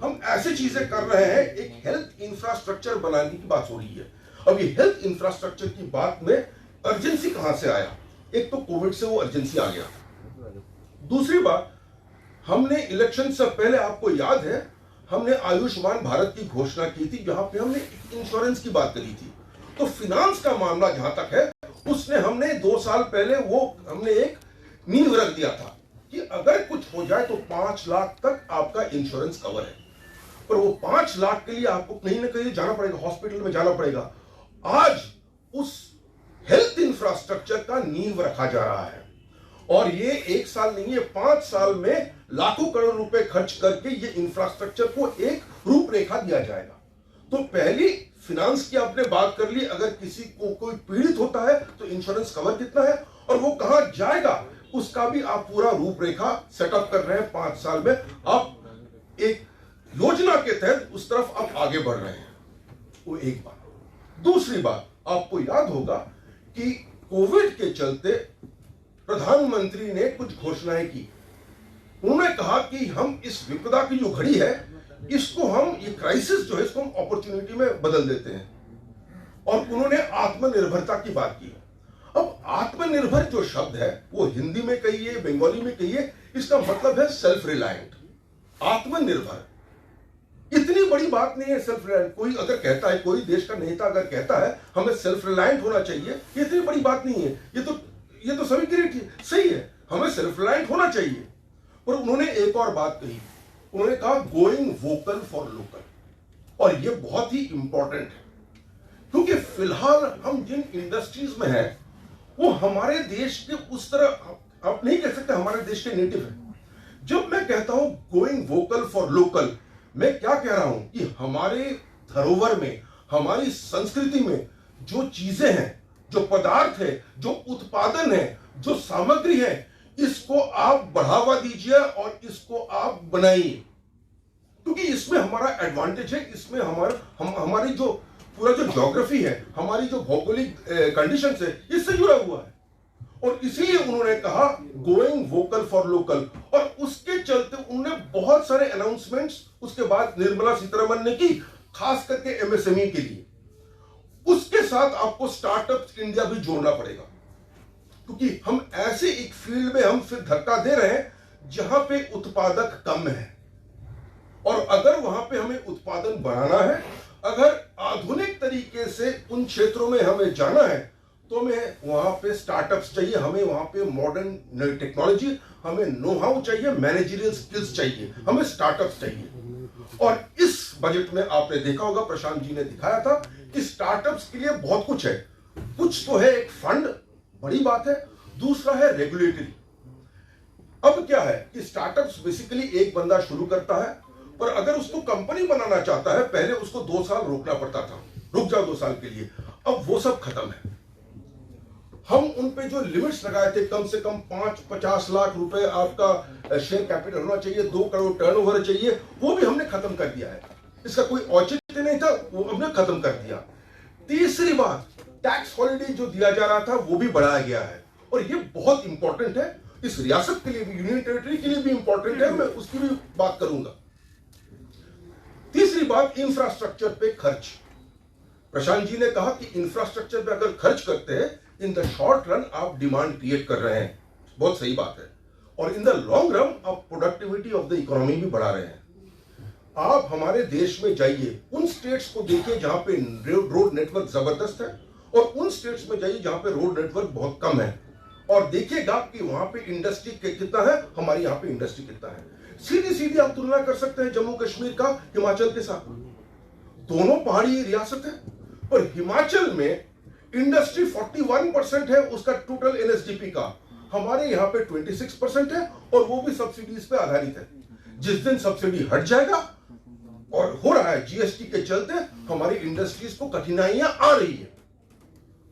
Speaker 3: हम ऐसी चीजें कर रहे हैं, एक हेल्थ इंफ्रास्ट्रक्चर बनाने की बात हो रही है। अब ये हेल्थ इंफ्रास्ट्रक्चर की बात में अर्जेंसी कहां से आया? एक तो कोविड से वो अर्जेंसी आ गया। दूसरी बात, हमने इलेक्शन से पहले, आपको याद है, हमने आयुष्मान भारत की घोषणा की थी जहां पे हमने इंश्योरेंस की बात करी थी। तो फिनांस का मामला जहां तक है, उसने हमने 2 साल पहले हमने एक नींव रख दिया था कि अगर कुछ हो जाए तो 5 लाख तक आपका इंश्योरेंस कवर है। पर वो 5 लाख के लिए आपको कहीं ना कहीं जाना पड़ेगा, हॉस्पिटल में जाना पड़ेगा। आज उस हेल्थ इंफ्रास्ट्रक्चर का नींव रखा जा रहा है और ये 1 साल नहीं है, 5 साल में लाखों करोड़ रुपए खर्च करके ये इंफ्रास्ट्रक्चर को एक रूपरेखा दिया जाएगा। तो पहली फिनांस की आपने बात कर ली, अगर किसी को कोई पीड़ित होता है तो इंश्योरेंस कवर कितना है और वो कहां जाएगा उसका भी आप पूरा रूपरेखा सेटअप कर रहे हैं। 5 साल में आप एक योजना के तहत उस तरफ आप आगे बढ़ रहे हैं। वो एक बात। दूसरी बात, आपको याद होगा कि कोविड के चलते प्रधानमंत्री ने कुछ घोषणाएं की। उन्होंने कहा कि हम इस विपदा की जो घड़ी है इसको हम, ये क्राइसिस जो है, इसको हम अपॉर्चुनिटी में बदल देते हैं और उन्होंने आत्मनिर्भरता की बात की। अब आत्मनिर्भर जो शब्द है वो हिंदी में कहिए, बंगाली में कहिए, इसका मतलब है सेल्फ रिलायंट, आत्मनिर्भर। इतनी बड़ी बात नहीं है सेल्फ रिलायंट। कोई अगर कहता है, कोई देश का नेता अगर कहता है हमें सेल्फ रिलायंट होना चाहिए, ये इतनी बड़ी बात नहीं है। ये तो सभी के लिए सही है, हमें सेल्फ रिलायंट होना चाहिए। पर उन्होंने एक और बात कही, उन्होंने कहा गोइंग वोकल फॉर लोकल, और ये बहुत ही इंपॉर्टेंट है क्योंकि फिलहाल हम जिन इंडस्ट्रीज में हैं वो हमारे देश के उस तरह आप नहीं कह सकते हमारे देश के नेटिव है। जब मैं कहता हूं गोइंग वोकल फॉर लोकल, मैं क्या कह रहा हूं कि हमारे धरोहर में, हमारी संस्कृति में जो चीजें हैं, जो पदार्थ है, जो उत्पादन है, जो सामग्री है, इसको आप बढ़ावा दीजिए और इसको आप बनाइए क्योंकि इसमें हमारा एडवांटेज है। इसमें हमारी जो पूरा जो ज्योग्राफी है, हमारी जो भौगोलिक कंडीशंस है, इससे जुड़ा हुआ है। और इसीलिए उन्होंने कहा गोइंग वोकल फॉर लोकल, और उसके चलते उन्होंने बहुत सारे अनाउंसमेंट्स उसके बाद निर्मला सीतारमण ने की, खास करके एमएसएमई के लिए। उसके साथ आपको स्टार्टअप इंडिया भी जोड़ना पड़ेगा क्योंकि हम ऐसे एक फील्ड में हम फिर धक्का दे रहे हैं जहां पे उत्पादक कम है और अगर वहां पे हमें उत्पादन बढ़ाना है, अगर आधुनिक तरीके से उन क्षेत्रों में हमें जाना है तो हमें वहां पे स्टार्टअप्स चाहिए, हमें वहां पे मॉडर्न टेक्नोलॉजी, हमें नो हाउ चाहिए, मैनेजरियल स्किल्स चाहिए, हमें स्टार्टअप्स चाहिए। और इस बजट में आपने देखा होगा, प्रशांत जी ने दिखाया था कि स्टार्टअप्स के लिए बहुत कुछ है। कुछ तो है एक फंड, बड़ी बात है, दूसरा है रेगुलेटरी। अब क्या है कि स्टार्टअप्स बेसिकली एक बंदा शुरू करता है, पर अगर उसको कंपनी बनाना चाहता है, पहले उसको 2 साल रोकना पड़ता था, रुक जाओ 2 साल के लिए, अब वो सब खत्म है। हम उन पे जो लिमिट्स लगाए थे, कम से कम 50 लाख रुपए आपका शेयर कैपिटल होना चाहिए, 2 करोड़ टर्नओवर चाहिए, वो भी हमने खत्म कर दिया है। इसका कोई औचित्य नहीं था, वो हमने खत्म कर दिया। तीसरी बात, टैक्स हॉलिडे जो दिया जा रहा था वो भी बढ़ाया गया है और ये बहुत इंपॉर्टेंट है, इस रियासत के लिए भी, यूनियन टेरिटरी के लिए भी इंपॉर्टेंट है, मैं उसकी भी बात करूंगा। तीसरी बात, इंफ्रास्ट्रक्चर पे खर्च। प्रशांत जी ने कहा कि इंफ्रास्ट्रक्चर पे अगर खर्च करते हैं, इन द शॉर्ट रन आप डिमांड क्रिएट कर रहे हैं, बहुत सही बात है, और इन द लॉन्ग रन आप प्रोडक्टिविटी ऑफ द इकोनॉमी भी बढ़ा रहे हैं। आप हमारे देश में जाइए, उन स्टेट्स को देखिए जहां पे रोड नेटवर्क जबरदस्त है और उन स्टेट्स में जाइए जहां पे रोड नेटवर्क बहुत कम है। और देखिएगा कि वहां पे इंडस्ट्री कितना है, हमारे यहाँ पे इंडस्ट्री कितना है। सीधी सीधी आप तुलना कर सकते हैं जम्मू कश्मीर का हिमाचल के साथ। दोनों पहाड़ी रियासत है, पर हिमाचल में इंडस्ट्री 41% है उसका टोटल एनएसडीपी का, हमारे यहाँ पे 26% है, और वो भी सब्सिडीज पे आधारित है। जिस दिन सब्सिडी हट जाएगा, और हो रहा है जीएसटी के चलते हमारी इंडस्ट्रीज को कठिनाइयां आ रही है।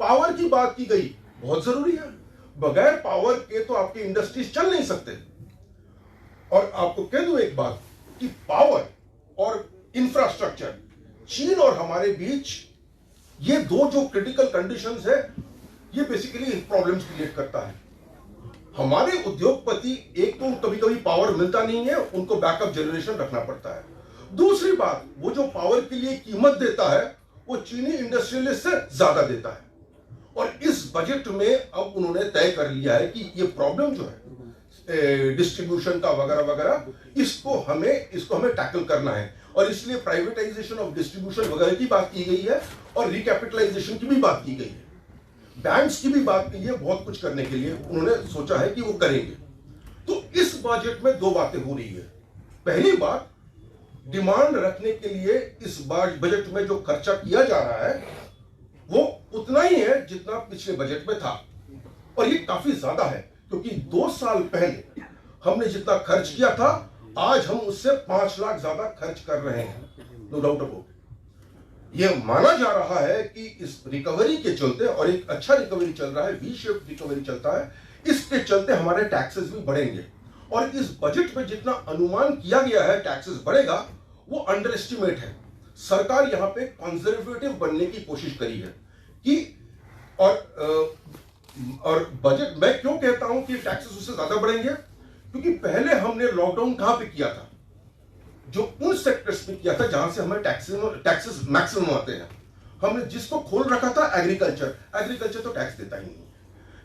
Speaker 3: पावर की बात की गई, बहुत जरूरी है, बगैर पावर के तो आपकी इंडस्ट्रीज चल नहीं सकते। और आपको कह दूं एक बात कि पावर और इंफ्रास्ट्रक्चर, चीन और हमारे बीच ये दो जो क्रिटिकल कंडीशंस है, ये बेसिकली प्रॉब्लम्स क्रिएट करता है। हमारे उद्योगपति, एक तो कभी कभी पावर मिलता नहीं है, उनको बैकअप जनरेशन रखना पड़ता है। दूसरी बात, वो जो पावर के लिए कीमत देता है वो चीनी इंडस्ट्रियलिस्ट से ज्यादा देता है। और इस बजट में अब उन्होंने तय कर लिया है कि ये प्रॉब्लम जो है डिस्ट्रीब्यूशन का वगैरह वगैरह, इसको हमें टैकल करना है। और इसलिए प्राइवेटाइजेशन ऑफ डिस्ट्रीब्यूशन वगैरह की बात की गई है, और रिकैपिटलाइजेशन की भी बात की गई है, बैंक्स की भी बात की है। बहुत कुछ करने के लिए उन्होंने सोचा है कि वो करेंगे। तो इस बजट में दो बातें हो रही है। पहली बात, डिमांड रखने के लिए इस बजट में जो खर्चा किया जा रहा है वो उतना ही है जितना पिछले बजट में था, और ये काफी ज्यादा है, क्योंकि 2 साल पहले हमने जितना खर्च किया था, आज हम उससे 5 लाख ज्यादा खर्च कर रहे हैं, नो डाउट अबाउट। यह माना जा रहा है कि इस रिकवरी के चलते, और एक अच्छा रिकवरी चल रहा है, वी शेप रिकवरी चलता है, इसके चलते हमारे टैक्सेस भी बढ़ेंगे। और इस बजट में जितना अनुमान किया गया है टैक्सेस बढ़ेगा, वो अंडर एस्टिमेट है। सरकार यहां पे कंजर्वेटिव बनने की कोशिश करी है कि और बजट, मैं क्यों कहता हूं कि टैक्सेस उससे ज्यादा बढ़ेंगे, क्योंकि पहले हमने लॉकडाउन कहां पे किया था, जो उन सेक्टर्स में किया था जहां से हमें टैक्सेस मैक्सिमम आते हैं। हमने जिसको खोल रखा था एग्रीकल्चर तो टैक्स देता ही नहीं।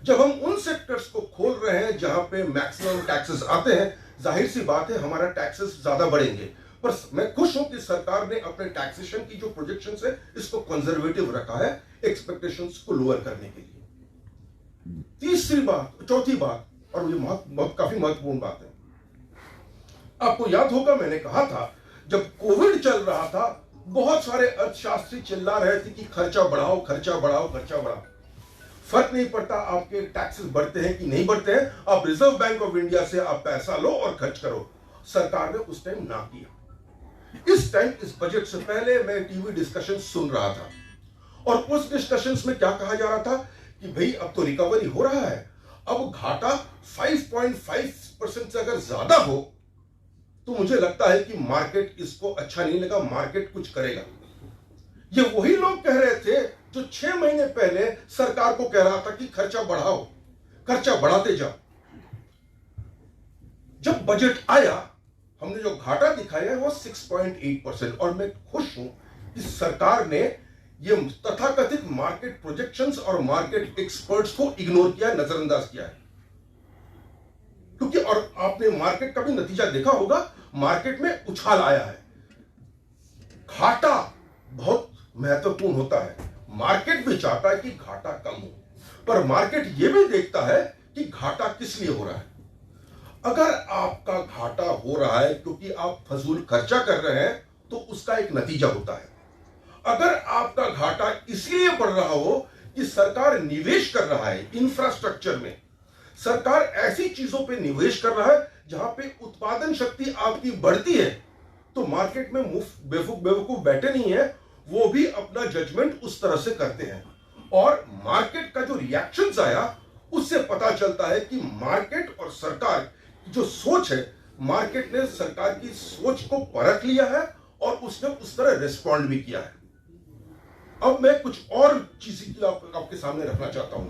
Speaker 3: जब हम उन सेक्टर्स को खोल रहे हैं जहां पे मैक्सिमम टैक्सेस आते हैं, जाहिर सी बात है हमारा टैक्सेस ज्यादा बढ़ेंगे। पर मैं खुश हूं कि सरकार ने अपने टैक्सेशन की जो प्रोजेक्शंस है इसको कंजर्वेटिव रखा है, एक्सपेक्टेशंस को लोअर करने के लिए। चौथी बात, और ये काफी महत्वपूर्ण बात है, आपको याद होगा मैंने कहा था जब कोविड चल रहा था, बहुत सारे अर्थशास्त्री चिल्ला रहे थे कि खर्चा बढ़ाओ, खर्चा बढ़ाओ, खर्चा बढ़ाओ। फर्क नहीं पड़ता आपके टैक्सेस बढ़ते हैं कि नहीं बढ़ते हैं, आप रिजर्व बैंक ऑफ इंडिया से आप पैसा लो और खर्च करो। सरकार ने उस टाइम ना किया। इस टाइम, इस बजट से पहले मैं टीवी डिस्कशन सुन रहा था, और उस डिस्कशंस में क्या कहा जा रहा था कि भाई अब तो रिकवरी हो रहा है, अब घाटा 5.5% से अगर ज्यादा हो तो मुझे लगता है कि मार्केट इसको अच्छा नहीं लगा, मार्केट कुछ करेगा। ये वही लोग कह रहे थे जो 6 महीने पहले सरकार को कह रहा था कि खर्चा बढ़ाओ, खर्चा बढ़ाते जाओ। जब बजट आया, हमने जो घाटा दिखाया है वो 6.8%, और मैं खुश हूं कि सरकार ने ये तथाकथित मार्केट प्रोजेक्शंस और मार्केट एक्सपर्ट्स को इग्नोर किया, नजरअंदाज किया है। क्योंकि और आपने मार्केट का भी नतीजा देखा होगा, मार्केट में उछाल आया है। घाटा बहुत महत्वपूर्ण होता है, मार्केट भी चाहता है कि घाटा कम हो, पर मार्केट यह भी देखता है कि घाटा किस लिए हो रहा है। अगर आपका घाटा हो रहा है क्योंकि आप फजूल खर्चा कर रहे हैं तो उसका एक नतीजा होता है। अगर आपका घाटा इसलिए बढ़ रहा हो कि सरकार निवेश कर रहा है इंफ्रास्ट्रक्चर में, सरकार ऐसी चीजों पे निवेश कर रहा है जहां पे उत्पादन शक्ति आपकी बढ़ती है, तो मार्केट में मुफ्त बेवकूफ बैठे नहीं है, वो भी अपना जजमेंट उस तरह से करते हैं। और मार्केट का जो रिएक्शंस आया उससे पता चलता है कि मार्केट और सरकार की जो सोच है, मार्केट ने सरकार की सोच को परख लिया है और उसने उस तरह रिस्पॉन्ड भी किया है। अब मैं कुछ और चीजें की आपके सामने रखना चाहता हूं।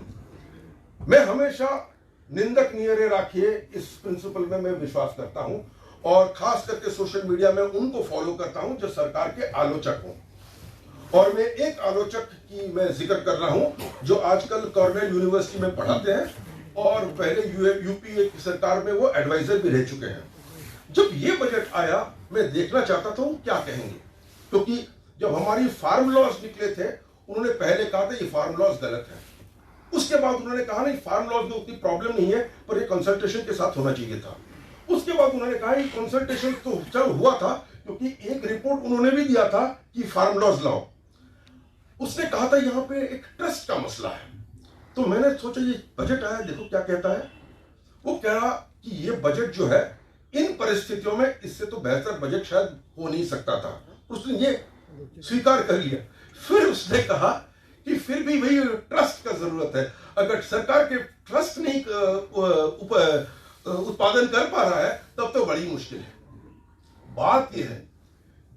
Speaker 3: मैं हमेशा निंदक नियरे राखिए, इस प्रिंसिपल में मैं विश्वास करता हूं, और खास करके सोशल मीडिया में उनको फॉलो करता हूं जो सरकार के आलोचक हों। और मैं एक आलोचक की मैं जिक्र कर रहा हूं जो आजकल कॉर्नेल यूनिवर्सिटी में पढ़ाते हैं, और पहले यूपी सरकार में वो एडवाइजर भी रह चुके हैं। जब ये बजट आया, मैं देखना चाहता था वो क्या कहेंगे, क्योंकि जब हमारी फार्म लॉज निकले थे, उन्होंने पहले कहा था ये फार्म लॉज गलत है, उसके बाद उन्होंने कहा नहीं, फार्म लॉज में उतनी प्रॉब्लम नहीं है, पर ये कंसल्टेशन के साथ होना चाहिए था। उसके बाद उन्होंने कहा ये कंसल्टेशन तो चल हुआ था, क्योंकि एक रिपोर्ट उन्होंने भी दिया था कि फार्म लॉज लाओ। उसने कहा था यहाँ पे एक ट्रस्ट का मसला है। तो मैंने सोचा ये बजट आया, देखो क्या कहता है। वो कह रहा कि ये बजट जो है इन परिस्थितियों में इससे तो बेहतर बजट शायद हो नहीं सकता था। उसने ये स्वीकार कर लिया। फिर उसने कहा कि फिर भी वही ट्रस्ट का जरूरत है। अगर सरकार के ट्रस्ट नहीं उत्पादन कर पा रहा है तब तो बड़ी मुश्किल है। बात यह है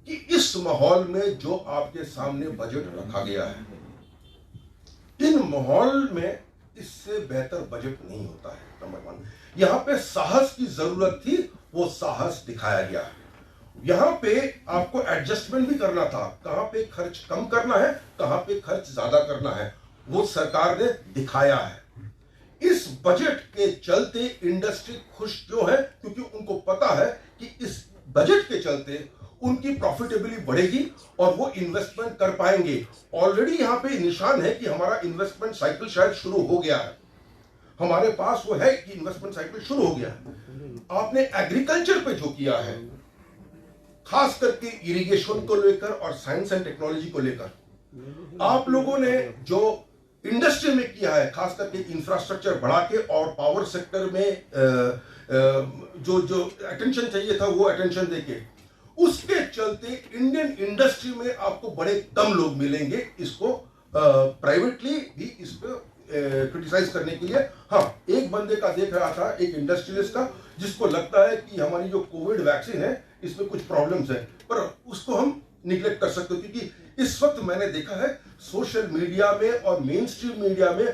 Speaker 3: कि इस माहौल में जो आपके सामने बजट रखा गया है, इन माहौल में इससे बेहतर बजट नहीं होता है। नंबर 1, यहां पे साहस की जरूरत थी, वो साहस दिखाया गया है। यहां पे आपको एडजस्टमेंट भी करना था, कहां पे खर्च कम करना है, कहां पे खर्च ज्यादा करना है, वो सरकार ने दिखाया है। इस बजट के चलते इंडस्ट्री खुश क्यों है? क्योंकि उनको पता है कि इस बजट के चलते उनकी प्रॉफिटेबिलिटी बढ़ेगी और वो इन्वेस्टमेंट कर पाएंगे। ऑलरेडी यहां पे निशान है कि हमारा इन्वेस्टमेंट साइकिल शायद शुरू हो गया है। हमारे पास वो है कि इन्वेस्टमेंट साइकिल शुरू हो गया है। आपने एग्रीकल्चर पे जो किया है, खास करके इरिगेशन को लेकर और साइंस एंड टेक्नोलॉजी को लेकर, आप लोगों ने जो इंडस्ट्री में किया है, खास करके इंफ्रास्ट्रक्चर बढ़ा के और पावर सेक्टर में जो अटेंशन चाहिए था वो अटेंशन देके, उसके चलते इंडियन इंडस्ट्री में आपको बड़े कम लोग मिलेंगे इसको प्राइवेटली भी इस पे क्रिटिसाइज करने के लिए। हाँ, एक बंदे का देख रहा था, एक इंडस्ट्रियलिस्ट का, जिसको लगता है कि हमारी जो कोविड वैक्सीन है इसमें कुछ प्रॉब्लम्स है, पर उसको हम निगलेक्ट कर सकते हो। क्योंकि इस वक्त मैंने देखा है सोशल मीडिया में और मेन स्ट्रीम मीडिया में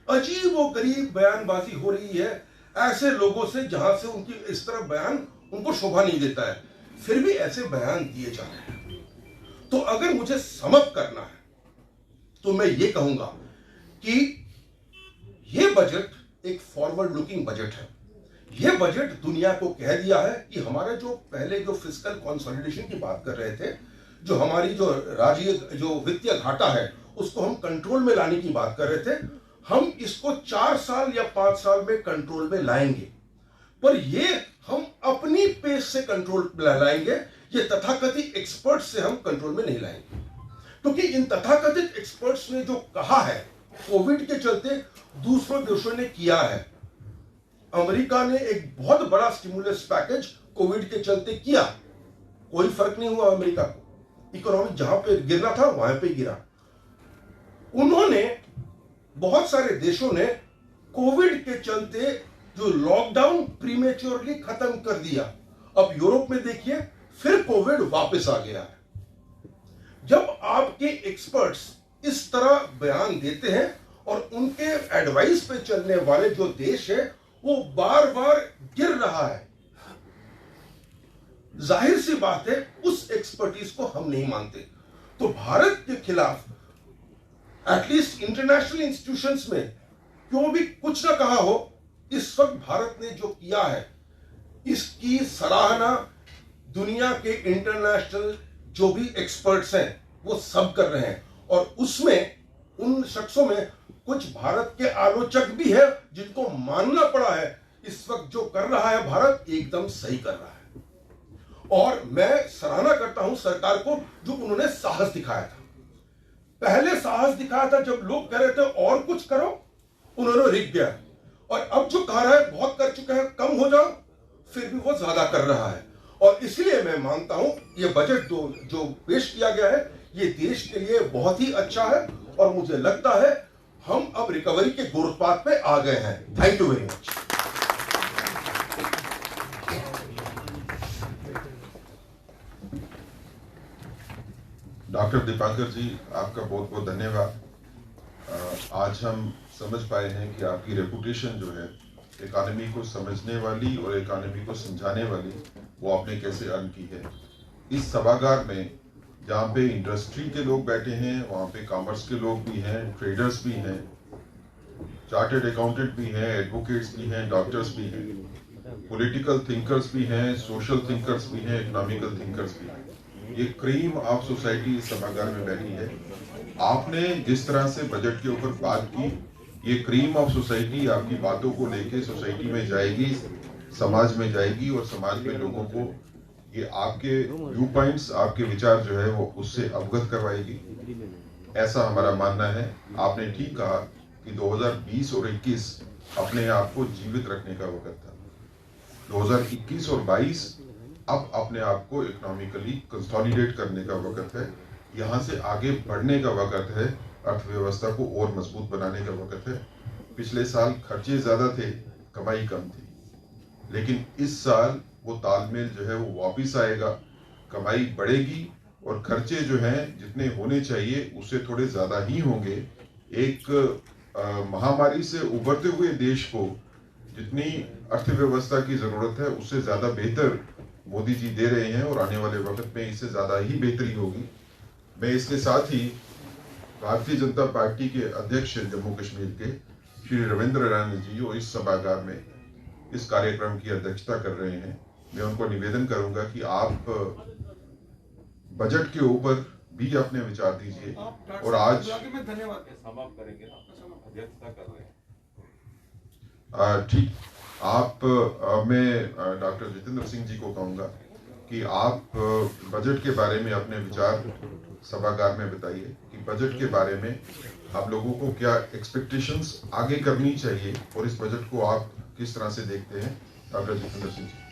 Speaker 3: अजीबोगरीब बयानबाजी हो रही है ऐसे लोगों से जहां से उनकी इस तरह बयान उनको शोभा नहीं देता है, फिर भी ऐसे बयान दिए जा रहे हैं। तो अगर मुझे समअप करना है तो मैं ये कहूंगा कि यह बजट एक फॉरवर्ड लुकिंग बजट है। यह बजट दुनिया को कह दिया है कि हमारे जो पहले जो फिस्कल कंसोलिडेशन की बात कर रहे थे, जो हमारी जो राज्य जो वित्तीय घाटा है उसको हम कंट्रोल में लाने की बात कर रहे थे, हम इसको 4 साल या 5 साल में कंट्रोल में लाएंगे। पर ये हम अपनी पेस से कंट्रोल में लाएंगे, ये तथाकथित एक्सपर्ट से हम कंट्रोल में नहीं लाएंगे। क्योंकि इन तथाकथित एक्सपर्ट्स ने जो कहा है कोविड के चलते दूसरों देशों ने किया है। अमेरिका ने एक बहुत बड़ा स्टिमुलस पैकेज कोविड के चलते किया, कोई फर्क नहीं हुआ अमेरिका को, इकोनॉमी जहां पे गिरना था वहां पे गिरा। उन्होंने बहुत सारे देशों ने कोविड के चलते जो लॉकडाउन प्रीमेच्योरली खत्म कर दिया। अब यूरोप में देखिए फिर कोविड वापस आ गया है। जब आपके एक्सपर्ट्स इस तरह बयान देते हैं और उनके एडवाइस पे चलने वाले जो देश है वो बार बार गिर रहा है, जाहिर सी बात है उस एक्सपर्टीज को हम नहीं मानते। तो भारत के खिलाफ एटलीस्ट इंटरनेशनल इंस्टीट्यूशंस में क्यों भी कुछ ना कहा हो, इस वक्त भारत ने जो किया है इसकी सराहना दुनिया के इंटरनेशनल जो भी एक्सपर्ट्स हैं वो सब कर रहे हैं। और उसमें उन शख्सों में कुछ भारत के आलोचक भी है जिनको मानना पड़ा है इस वक्त जो कर रहा है भारत एकदम सही कर रहा है। और मैं सराहना करता हूं सरकार को जो उन्होंने साहस दिखाया था। पहले साहस दिखाया था जब लोग कह रहे थे और कुछ करो, उन्होंने रिक गया। और अब जो कह रहा है बहुत कर चुका है, कम हो जाओ, फिर भी वो ज्यादा कर रहा है। और इसलिए मैं मानता हूं ये बजट जो पेश किया गया है ये देश के लिए बहुत ही अच्छा है। और मुझे लगता है हम अब रिकवरी के गोरपाथ पे आ गए हैं। Thank you very much.
Speaker 1: Doctor Dipankar ji, आपका बहुत बहुत धन्यवाद। आज हम समझ पाए हैं कि आपकी रेपुटेशन जो है इकोनॉमी को समझने वाली और इकोनॉमी को समझाने वाली, वो आपने कैसे अर्न की है। इस सभागार में जहाँ पे इंडस्ट्री के लोग बैठे हैं, वहाँ पे कॉमर्स के लोग भी हैं, ट्रेडर्स भी हैं, चार्टर्ड अकाउंटेंट भी हैं, एडवोकेट्स भी हैं, डॉक्टर्स भी हैं, पॉलिटिकल थिंकर्स भी हैं, सोशल थिंकर्स भी हैं, इकोनॉमिकल थिंकर्स भी हैं। ये क्रीम ऑफ सोसाइटी इस सभागार में बैठी है। आपने जिस तरह से बजट के ऊपर बात की, ये क्रीम ऑफ सोसाइटी आपकी बातों को लेके सोसाइटी में जाएगी, समाज में जाएगी और समाज में लोगों को ये आपके व्यू पॉइंट्स, आपके विचार जो है वो उससे अवगत करवाएगी, ऐसा हमारा मानना है। आपने ठीक कहा कि 2020 और 21 अपने आप को जीवित रखने का वक्त था। 2021 और 22 अब अपने आप को इकोनॉमिकली कंसोलिडेट करने का वक्त है, यहाँ से आगे बढ़ने का वक्त है, अर्थव्यवस्था को और मजबूत बनाने का वक्त है। पिछले साल खर्चे ज्यादा थे, कमाई कम थी, लेकिन इस साल वो तालमेल जो है वो वापिस आएगा, कमाई बढ़ेगी और खर्चे जो हैं जितने होने चाहिए उससे थोड़े ज्यादा ही होंगे। एक महामारी से उभरते हुए देश को जितनी अर्थव्यवस्था की जरूरत है उससे ज्यादा बेहतर मोदी जी दे रहे हैं और आने वाले वक्त में इससे ज्यादा ही बेहतरी होगी। मैं इसके साथ ही भारतीय जनता पार्टी के अध्यक्ष जम्मू कश्मीर के श्री रविंद्र रैना जी जो इस सभागार में इस कार्यक्रम की अध्यक्षता कर रहे हैं, मैं उनको निवेदन करूंगा कि आप बजट के ऊपर भी अपने विचार दीजिए। और आज ठीक आप मैं डॉक्टर जितेंद्र सिंह जी को कहूंगा कि आप बजट के बारे में अपने विचार सभागार में बताइए कि बजट के बारे में आप लोगों को क्या एक्सपेक्टेशंस आगे करनी चाहिए और इस बजट को आप किस तरह से देखते हैं। डॉक्टर जितेंद्र सिंह जी।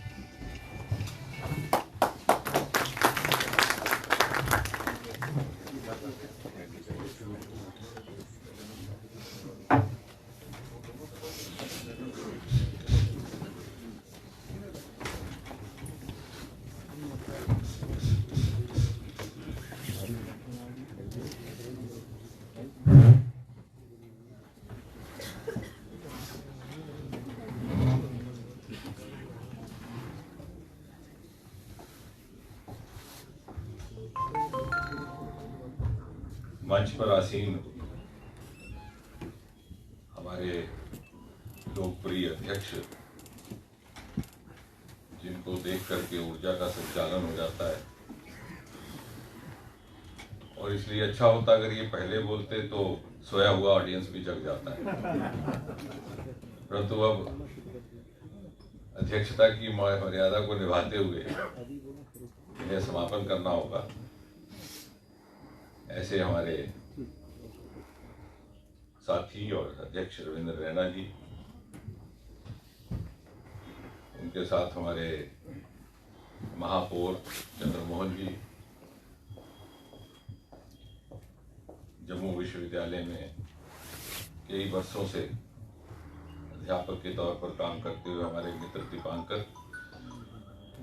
Speaker 4: मंच पर आसीन हमारे लोकप्रिय अध्यक्ष, जिनको देख करके ऊर्जा का संचालन हो जाता है और इसलिए अच्छा होता अगर ये पहले बोलते तो सोया हुआ ऑडियंस भी जग जाता है, परंतु अब अध्यक्षता की मर्यादा को निभाते हुए इन्हें समापन करना होगा। ऐसे हमारे साथी और अध्यक्ष रविंद्र रैना जी, उनके साथ हमारे महापौर चंद्रमोहन जी, जम्मू विश्वविद्यालय में कई वर्षों से अध्यापक के तौर पर काम करते हुए हमारे मित्र दीपांकर,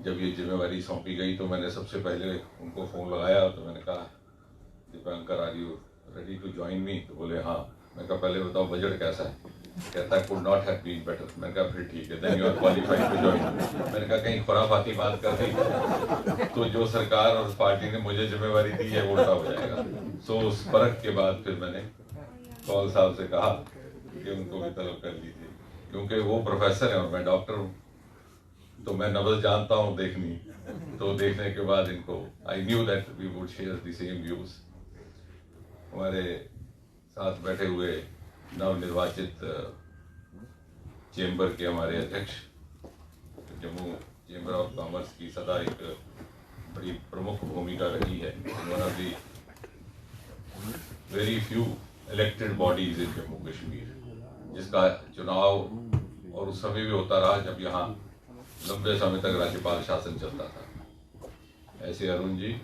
Speaker 4: जब ये जिम्मेवारी सौंपी गई तो मैंने सबसे पहले उनको फ़ोन लगाया तो मैंने कहा Dipankar are you ready to join me? तो बोले हाँ। मैं कहा पहले बताओ बजट कैसा है? कहता है could not have been better. मैंने कहा फिर ठीक है, then you are qualified to join. मैंने कहा कहीं खुराफाती बात कर दी तो जो सरकार और पार्टी ने मुझे जिम्मेवारी दी है वो उल्टा हो जाएगा। सो उस परख के बाद फिर मैंने कौल साहब से कहा कि उनको भी तलब कर लीजिए, क्योंकि वो प्रोफेसर हैं और मैं डॉक्टर हूँ, तो मैं नब्ज जानता हूँ देखनी। तो देखने के बाद इनको I knew that we would share the same views. हमारे साथ बैठे हुए नवनिर्वाचित चेंबर के हमारे अध्यक्ष, जम्मू चेंबर ऑफ कॉमर्स की सदा एक बड़ी प्रमुख भूमिका रही है, one of the very few elected bodies in Jammu Kashmir, जिसका चुनाव और उस समय भी होता रहा जब यहाँ लंबे समय तक राज्यपाल शासन चलता था। ऐसे अरुण जी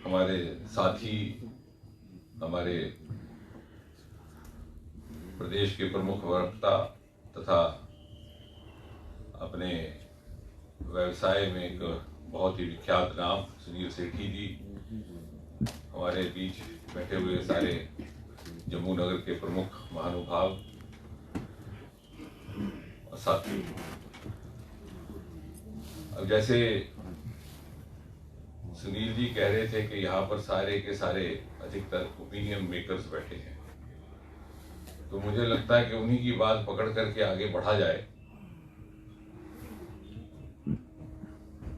Speaker 4: हमारे साथी, हमारे प्रदेश के प्रमुख वक्ता तथा अपने व्यवसाय में एक बहुत ही विख्यात नाम सुनील सेठी जी, हमारे बीच बैठे हुए सारे जम्मू नगर के प्रमुख महानुभाव और साथी। अब जैसे सुनील जी कह रहे थे कि यहाँ पर सारे के सारे अधिकतर ओपिनियन मेकर्स बैठे हैं, तो मुझे लगता है कि उन्हीं की बात पकड़ करके आगे बढ़ा जाए।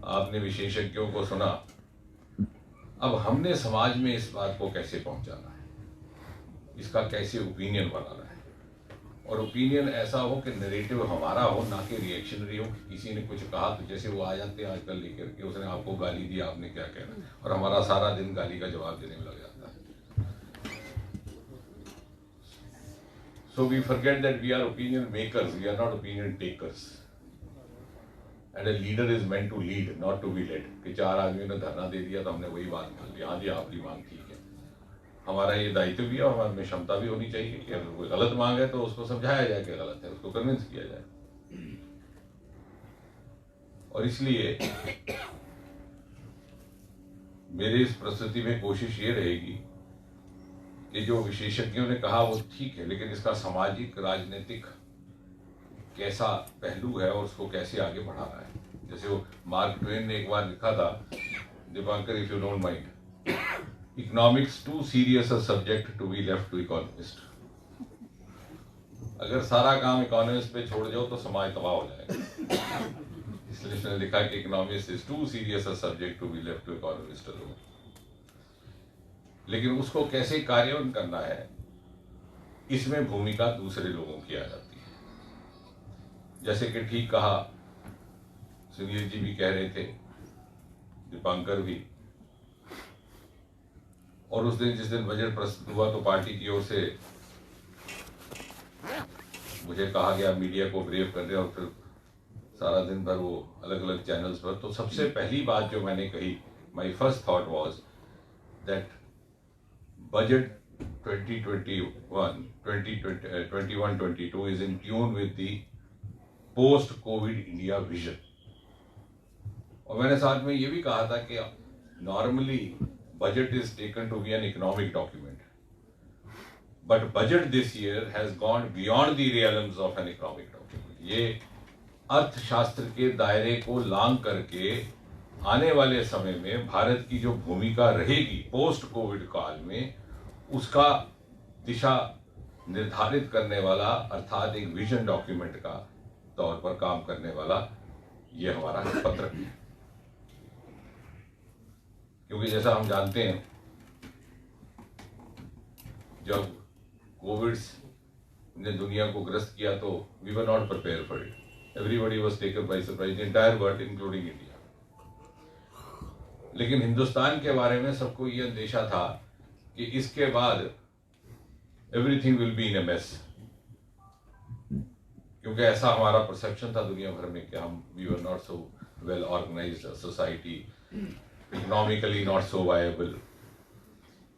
Speaker 4: आपने विशेषज्ञों को सुना, अब हमने समाज में इस बात को कैसे पहुंचाना है, इसका कैसे ओपिनियन बनाना है, और ओपिनियन ऐसा हो कि नरेटिव हमारा हो, ना कि रिएक्शनरी हो। किसी ने कुछ कहा तो जैसे वो आ जाते हैं आजकल लेकर के, उसने आपको गाली दी, आपने क्या कहना, और हमारा सारा दिन गाली का जवाब देने में लग जाता है। So we forget that we are opinion makers, we are not opinion takers. And a leader is meant to lead, not to be led. कि 4 आदमियों ने धरना दे दिया तो हमने वही बात मान ली, हाँ जी आपकी मांग ठीक है। हमारा ये दायित्व भी है और हमारे में क्षमता भी होनी चाहिए कि अगर कोई गलत मांग है तो उसको समझाया जाए कि गलत है, उसको कन्विंस किया जाए। और इसलिए मेरी इस प्रस्तुति में कोशिश ये रहेगी कि जो विशेषज्ञों ने कहा वो ठीक है, लेकिन इसका सामाजिक राजनीतिक कैसा पहलू है और उसको कैसे आगे बढ़ाना है। जैसे वो मार्क ट्वेन ने एक बार लिखा था, Dipankar if you don't mind, economics too serious a subject to be left to economist. अगर सारा काम इकोनॉमिस्ट पे छोड़ जाओ तो समाज तबाह हो जाएगा। इसलिए उसने लिखा कि economics is too serious a subject to be left to economist alone. लेकिन उसको कैसे कार्यान्वयन करना है, इसमें भूमिका दूसरे लोगों की आ जाती है। जैसे कि ठीक कहा, सुनील जी भी कह रहे थे, दीपांकर भी, और उस दिन जिस दिन बजट प्रस्तुत हुआ तो पार्टी की ओर से मुझे कहा गया मीडिया को ब्रीफ करने, और फिर सारा दिन भर वो अलग अलग चैनल्स पर। तो सबसे पहली बात जो मैंने कही, my first thought was that budget 2021-22 is in tune with the post-COVID India vision. और मैंने साथ में ये भी कहा था कि normally budget is taken to be an economic document, but budget this year has gone beyond the realms of an economic document. ये अर्थशास्त्र के दायरे को लांग करके आने वाले समय में भारत की जो भूमिका रहेगी पोस्ट कोविड काल में, उसका दिशा निर्धारित करने वाला, अर्थात एक विजन डॉक्यूमेंट का तौर पर काम करने वाला ये हमारा पत्रक है। क्योंकि जैसा हम जानते हैं, जब कोविड ने दुनिया को ग्रस्त किया तो we were not prepare for it, everybody was taken by surprise, the entire world including India. लेकिन हिंदुस्तान के बारे में सबको ये अंदेशा था कि इसके बाद everything will be in a mess, क्योंकि ऐसा हमारा परसेप्शन था दुनिया भर में कि हम we were not so well organised society, economically not so viable.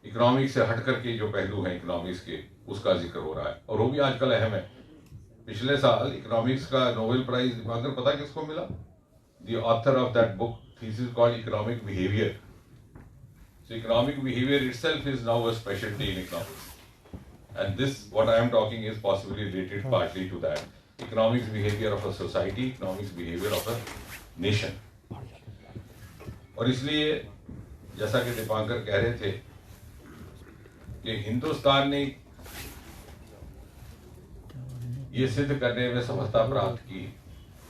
Speaker 4: Economics से हट करके जो पहलू हैं इकोनॉमिक्स के, उसका जिक्र हो रहा है, और वो भी आजकल अहम है। पिछले साल इकोनॉमिक्स का नोबेल प्राइज दीपांकर पता किसको मिला? The author of that book thesis called economic behavior. So economic behavior itself is now a specialty in economics, and this what I am talking is possibly related partly to that. Economics behavior of a society, economics behavior of a nation. और इसलिए जैसा कि दीपांकर कह रहे थे कि हिंदुस्तान ने ये सिद्ध करने में सफलता प्राप्त की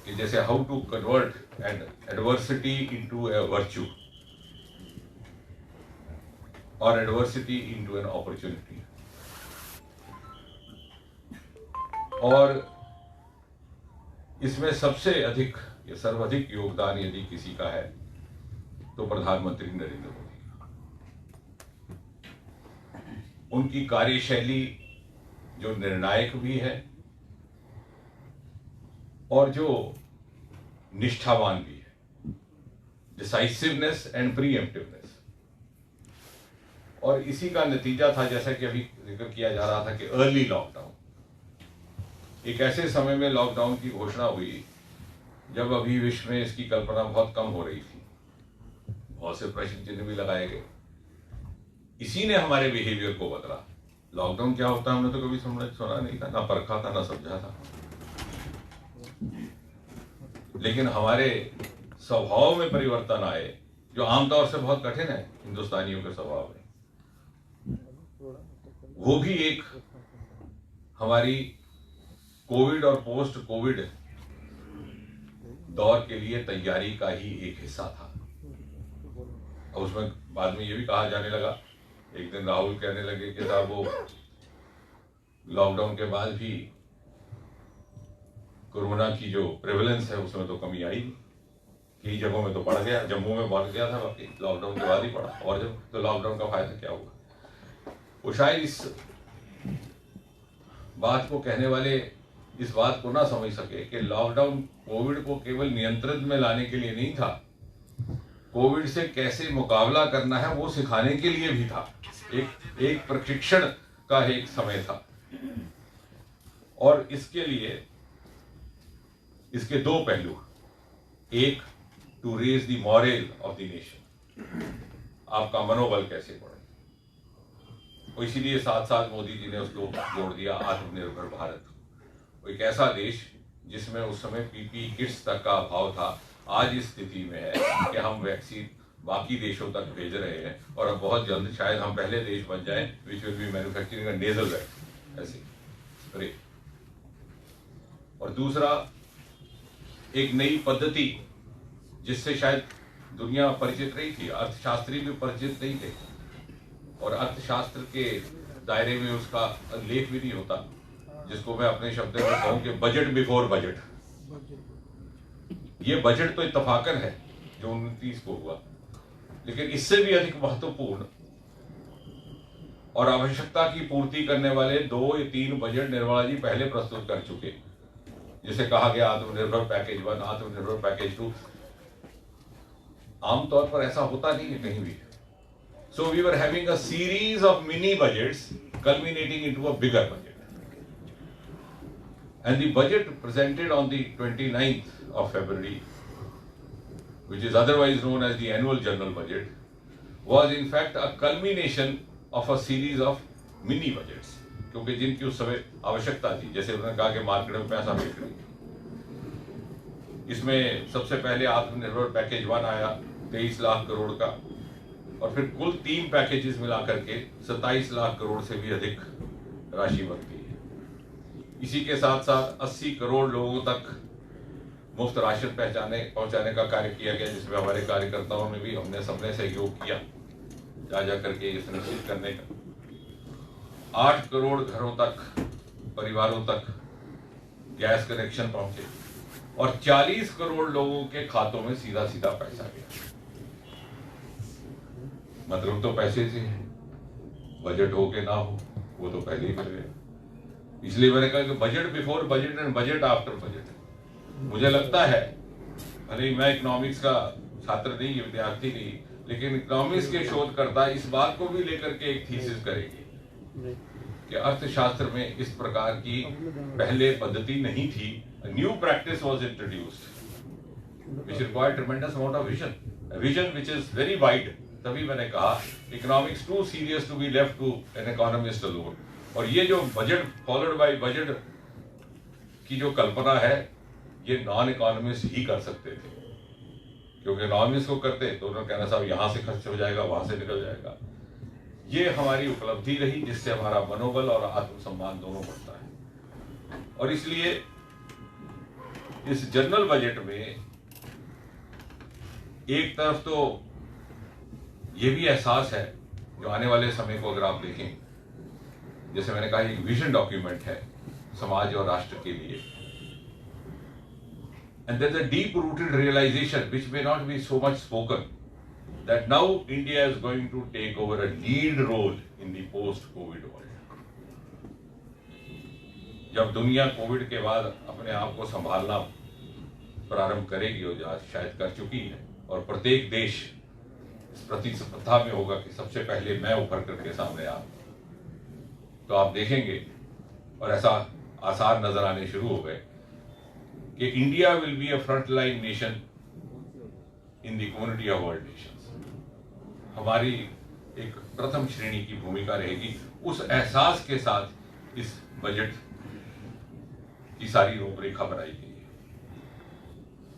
Speaker 4: कि जैसे how to convert and adversity into a virtue और एडवर्सिटी इनटू एन अपॉर्चुनिटी। और इसमें सबसे अधिक या सर्वाधिक योगदान यदि किसी का है तो प्रधानमंत्री नरेंद्र मोदी का। उनकी कार्यशैली जो निर्णायक भी है और जो निष्ठावान भी है, डिसाइसिवनेस एंड प्रीएम्प्टिवनेस। और इसी का नतीजा था, जैसा कि अभी जिक्र किया जा रहा था, कि अर्ली लॉकडाउन। एक ऐसे समय में लॉकडाउन की घोषणा हुई जब अभी विश्व में इसकी कल्पना बहुत कम हो रही थी, बहुत से प्रश्न चिन्ह भी लगाए गए। इसी ने हमारे बिहेवियर को बदला। लॉकडाउन क्या होता है हमने तो कभी सुना नहीं था, ना परखा था, ना समझा था। लेकिन हमारे स्वभाव में परिवर्तन आए, जो आमतौर से बहुत कठिन है हिंदुस्तानियों के स्वभाव में। वो भी एक हमारी कोविड और पोस्ट कोविड दौर के लिए तैयारी का ही एक हिस्सा था। और उसमें बाद में ये भी कहा जाने लगा, एक दिन राहुल कहने लगे कि साहब वो लॉकडाउन के बाद भी कोरोना की जो प्रेवलेंस है उसमें तो कमी आई नहीं। कई जगहों में तो बढ़ गया, जम्मू में बढ़ गया था, बाकी लॉकडाउन के बाद ही बढ़ा। और जब तो लॉकडाउन का फायदा क्या हुआ? वो शायद इस बात को कहने वाले इस बात को ना समझ सके कि लॉकडाउन कोविड को केवल नियंत्रण में लाने के लिए नहीं था, कोविड से कैसे मुकाबला करना है वो सिखाने के लिए भी था। एक प्रशिक्षण का एक समय था। और इसके लिए इसके दो पहलू, एक to raise the moral of the nation, आपका मनोबल कैसे बढ़े, और इसीलिए साथ साथ मोदी जी ने उसको जोड़ दिया आत्मनिर्भर भारत। एक ऐसा देश जिसमें उस समय पीपी किट्स तक का अभाव था, आज इस स्थिति में है कि हम वैक्सीन बाकी देशों तक भेज रहे हैं, और अब बहुत जल्द शायद हम पहले देश बन जाएं which will be manufacturing a nasal vaccine ऐसे। अरे, और दूसरा एक नई पद्धति जिससे शायद दुनिया परिचित नहीं थी, अर्थशास्त्री भी परिचित नहीं थे, और अर्थशास्त्र के दायरे में उसका लेख भी नहीं होता, जिसको मैं अपने शब्दों में कहूं कि बजट बिफोर बजट। ये बजट तो इत्तफाकन है जो 29 को हुआ, लेकिन इससे भी अधिक महत्वपूर्ण और आवश्यकता की पूर्ति करने वाले 2 या 3 बजट निर्मला जी पहले प्रस्तुत कर चुके, जिसे कहा गया आत्मनिर्भर पैकेज 1, आत्मनिर्भर पैकेज 2। आमतौर पर ऐसा होता नहीं है कहीं भी। So we were having a series of mini budgets culminating into a bigger budget. And the budget presented on the 29th of February, which is otherwise known as the annual general budget, was in fact a culmination of a series of mini budgets. क्योंकि जिनकी उस समय आवश्यकता थी, जैसे उन्होंने कहा कि मार्केट में पैसा फेंक रही थी। इसमें सबसे पहले आत्मनिर्भर पैकेज 1 आया 23 लाख करोड़ का, और फिर कुल 3 पैकेजेस मिलाकर के 27 लाख करोड़ से भी अधिक राशि बनती है। इसी के साथ साथ 80 करोड़ लोगों तक मुफ्त राशन पहुंचाने का कार्य किया गया, जिसमें हमारे कार्यकर्ताओं ने भी हमने सबने सहयोग किया जा करके ये सुनिश्चित करने का। 8 करोड़ घरों तक, परिवारों तक गैस कनेक्शन पहुंचे, और 40 करोड़ लोगों के खातों में सीधा सीधा पैसा गया। मतलब तो पैसे से है, बजट हो के ना हो, वो तो पहले ही मिल गया। इसलिए मैंने कहा कि budget before budget and budget after budget. मुझे लगता है, भले ही मैं इकोनॉमिक्स का छात्र नहीं, विद्यार्थी नहीं, लेकिन इकोनॉमिक्स के शोधकर्ता इस बात को भी लेकर के एक थीसिस करेंगे कि अर्थशास्त्र में इस प्रकार की पहले पद्धति नहीं थी। New practice was introduced which required tremendous amount of vision which is very wide. तभी मैंने कहा economics too serious to be left to an economist alone. और ये जो बजट फॉलोड बाय बजट की जो कल्पना है, ये नॉन इकोनॉमिस्ट ही कर सकते थे, क्योंकि इकोनॉमिस्ट को करते तो उन्होंने कहना साहब यहां से खर्च हो जाएगा, वहां से निकल जाएगा। ये हमारी उपलब्धि रही, जिससे हमारा मनोबल और आत्मसम्मान दोनों बढ़ता है। और इसलिए इस जनरल बजट में एक तरफ तो ये भी एहसास है, जो आने वाले समय को अगर आप देखें, जैसे मैंने कहा एक विजन डॉक्यूमेंट है समाज और राष्ट्र के लिए, and there is a deep rooted realisation which may not be so much spoken that now India is going to take over a lead role in the post-COVID world. जब दुनिया Covid के बाद अपने आप को संभालना प्रारंभ करेगी, और शायद कर चुकी है, और प्रत्येक देश इस प्रतिस्पर्धा में होगा कि सबसे पहले मैं उभर करके सामने आऊं, तो आप देखेंगे, और ऐसा आसार नजर आने शुरू हो गए कि India will be a frontline nation in the community of world Nations. हमारी एक प्रथम श्रेणी की भूमिका रहेगी। उस एहसास के साथ इस बजट की सारी रूपरेखा बनाई गई है।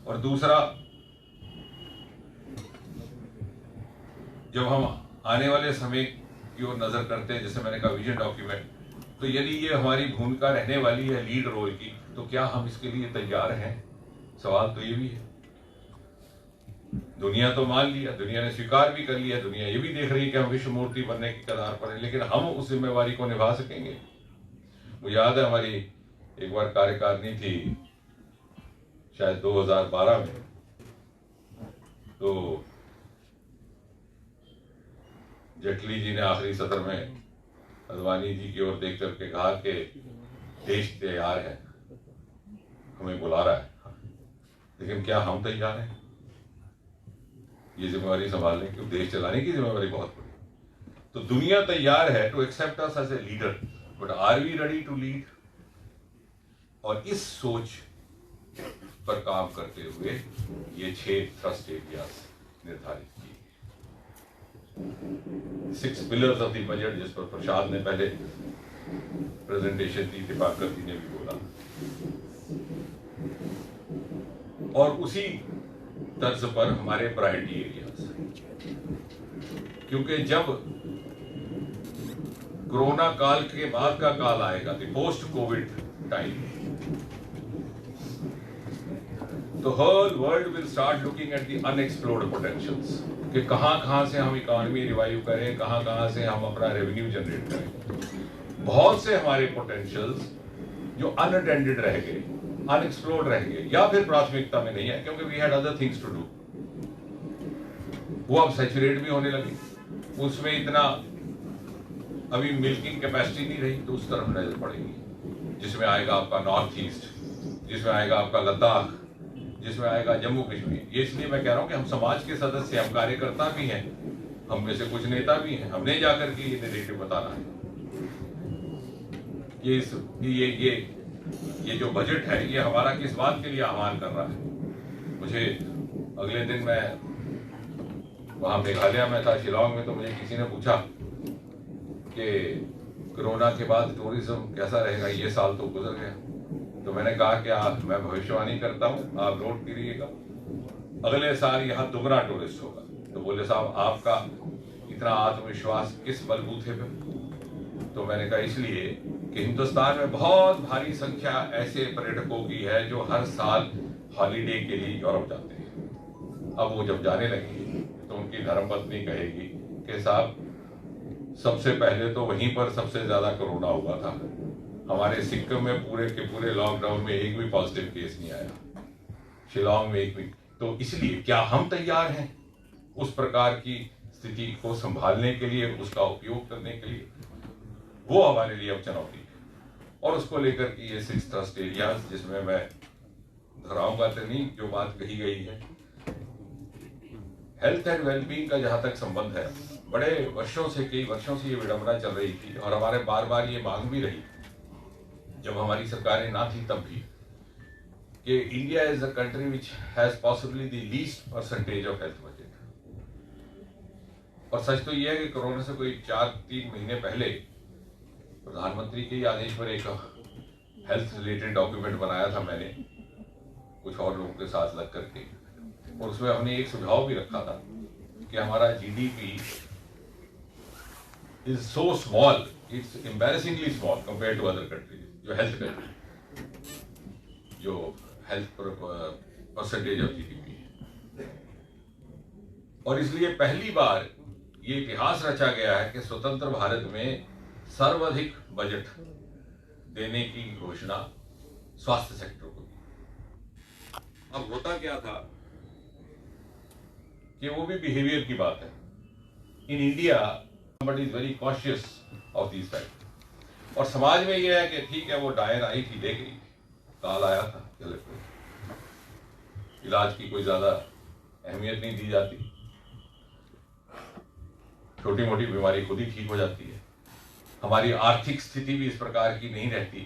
Speaker 4: और दूसरा, जब हम आने वाले समय की ओर नजर करते हैं, जैसे मैंने कहा विजन डॉक्यूमेंट, तो यदि ये हमारी भूमिका रहने वाली है लीड रोल की, तो क्या हम इसके लिए तैयार हैं? सवाल तो ये भी है। दुनिया तो मान लिया, दुनिया ने स्वीकार भी कर लिया, दुनिया ये भी देख रही है कि हम विश्व मूर्ति बनने की कगार पर हैं, लेकिन हम उस जिम्मेवारी को निभा सकेंगे? मुझे याद है हमारी एक बार कार्यकारिणी थी शायद 2012 में, तो जेटली जी ने आखिरी सत्र में अडवाणी जी की ओर देख करके कहा कि देश तैयार है, हमें बुला रहा है, लेकिन क्या हम तैयार हैं ये जिम्मेवारी संभालने की? देश चलाने की जिम्मेवारी बहुत बड़ी। तो दुनिया तैयार है to accept us as a leader, but are we ready to lead? और इस सोच पर काम करते हुए ये 6 थ्रस्ट एरियाज निर्धारित किए। 6 पिलर्स ऑफ द बजट, जिस पर प्रसाद ने पहले प्रेजेंटेशन दी, दिपाकर जी ने भी बोला, और उसी तर्ज पर हमारे प्रायोरिटी एरियाज। क्योंकि जब कोरोना काल के बाद का काल आएगा, द पोस्ट कोविड टाइम, तो whole world will start looking at the unexplored potentials कि कहां से हम इकोनॉमी रिवाइव करें, कहां से हम अपना रेवेन्यू जनरेट करें। बहुत से हमारे पोटेंशियल्स जो अनअटेंडेड रह गए, अनएक्सप्लोर्ड रह गए, या फिर प्राथमिकता में नहीं है क्योंकि we had other things to do, वो अब सैचुरेट भी होने लगे, उसमें इतना अभी मिल्किंग कैपेसिटी नहीं रही, तो उस तरफ नजर पड़ेगी, जिसमें आएगा आपका नॉर्थ ईस्ट, जिसमें आएगा आपका लद्दाख, जिसमें आएगा जम्मू कश्मीर। ये इसलिए मैं कह रहा हूं कि हम समाज के सदस्य, हम कार्यकर्ता भी हैं, हम में से कुछ नेता भी हैं, हमने जाकर के ये नैरेटिव बताना है कि ये जो बजट है ये हमारा किस बात के लिए आह्वान कर रहा है। मुझे अगले दिन मैं वहां मेघालय में था, शिलांग में, तो मुझे किसी ने पूछा कि कोरोना के बाद टूरिज्म कैसा रहेगा, ये साल तो गुजर गया। तो मैंने कहा कि मैं भविष्यवाणी करता हूँ, आप नोट करिएगा, अगले साल यहाँ दुगना टूरिस्ट होगा। तो बोले साहब आपका इतना आत्मविश्वास किस बलबूते पे? तो मैंने कहा इसलिए कि हिंदुस्तान में बहुत भारी संख्या ऐसे पर्यटकों की है जो हर साल हॉलीडे के लिए यूरोप जाते हैं। अब वो जब जाने लगेंगे तो उनकी धर्मपत्नी कहेगी कि साहब सबसे पहले तो वहीं पर सबसे ज्यादा कोरोना हुआ था, हमारे सिक्किम में पूरे के पूरे लॉकडाउन में एक भी पॉजिटिव केस नहीं आया, शिलांग में एक भी। तो इसलिए क्या हम तैयार हैं उस प्रकार की स्थिति को संभालने के लिए, उसका उपयोग करने के लिए? वो हमारे लिए अब चुनौती है। और उसको लेकर के ये 6 ट्रस्ट एरियाज, जिसमें मैं दोहराऊंगा तो नहीं जो बात कही गई है, हेल्थ एंड वेलबींग का जहां तक संबंध है, बड़े वर्षों से, कई वर्षों से ये विडंबना चल रही थी और हमारे बार बार ये मांग भी रही जब हमारी सरकारें ना थी तब भी, कि India is a country which has possibly the least percentage of health budget. और सच तो ये है कि कोरोना से कोई 4-3 महीने पहले प्रधानमंत्री के आदेश पर एक हेल्थ रिलेटेड डॉक्यूमेंट बनाया था मैंने कुछ और लोगों के साथ लग करके, और उसमें हमने एक सुझाव भी रखा था कि हमारा GDP is so small, it's embarrassingly small compare to other countries, जो हेल्थ कंट्री, जो हेल्थ परसेंटेज ऑफ जीडीपी है। और इसलिए पहली बार ये इतिहास रचा गया है कि स्वतंत्र भारत में सर्वाधिक बजट देने की घोषणा स्वास्थ्य सेक्टर को की। अब होता क्या था कि वो भी बिहेवियर की बात है। In India somebody is very cautious of these facts। और समाज में यह है कि ठीक है वो डायर आई थी, ले गई, काल आया था, चले इलाज की कोई ज्यादा अहमियत नहीं दी जाती, छोटी मोटी बीमारी खुद ही ठीक हो जाती है। हमारी आर्थिक स्थिति भी इस प्रकार की नहीं रहती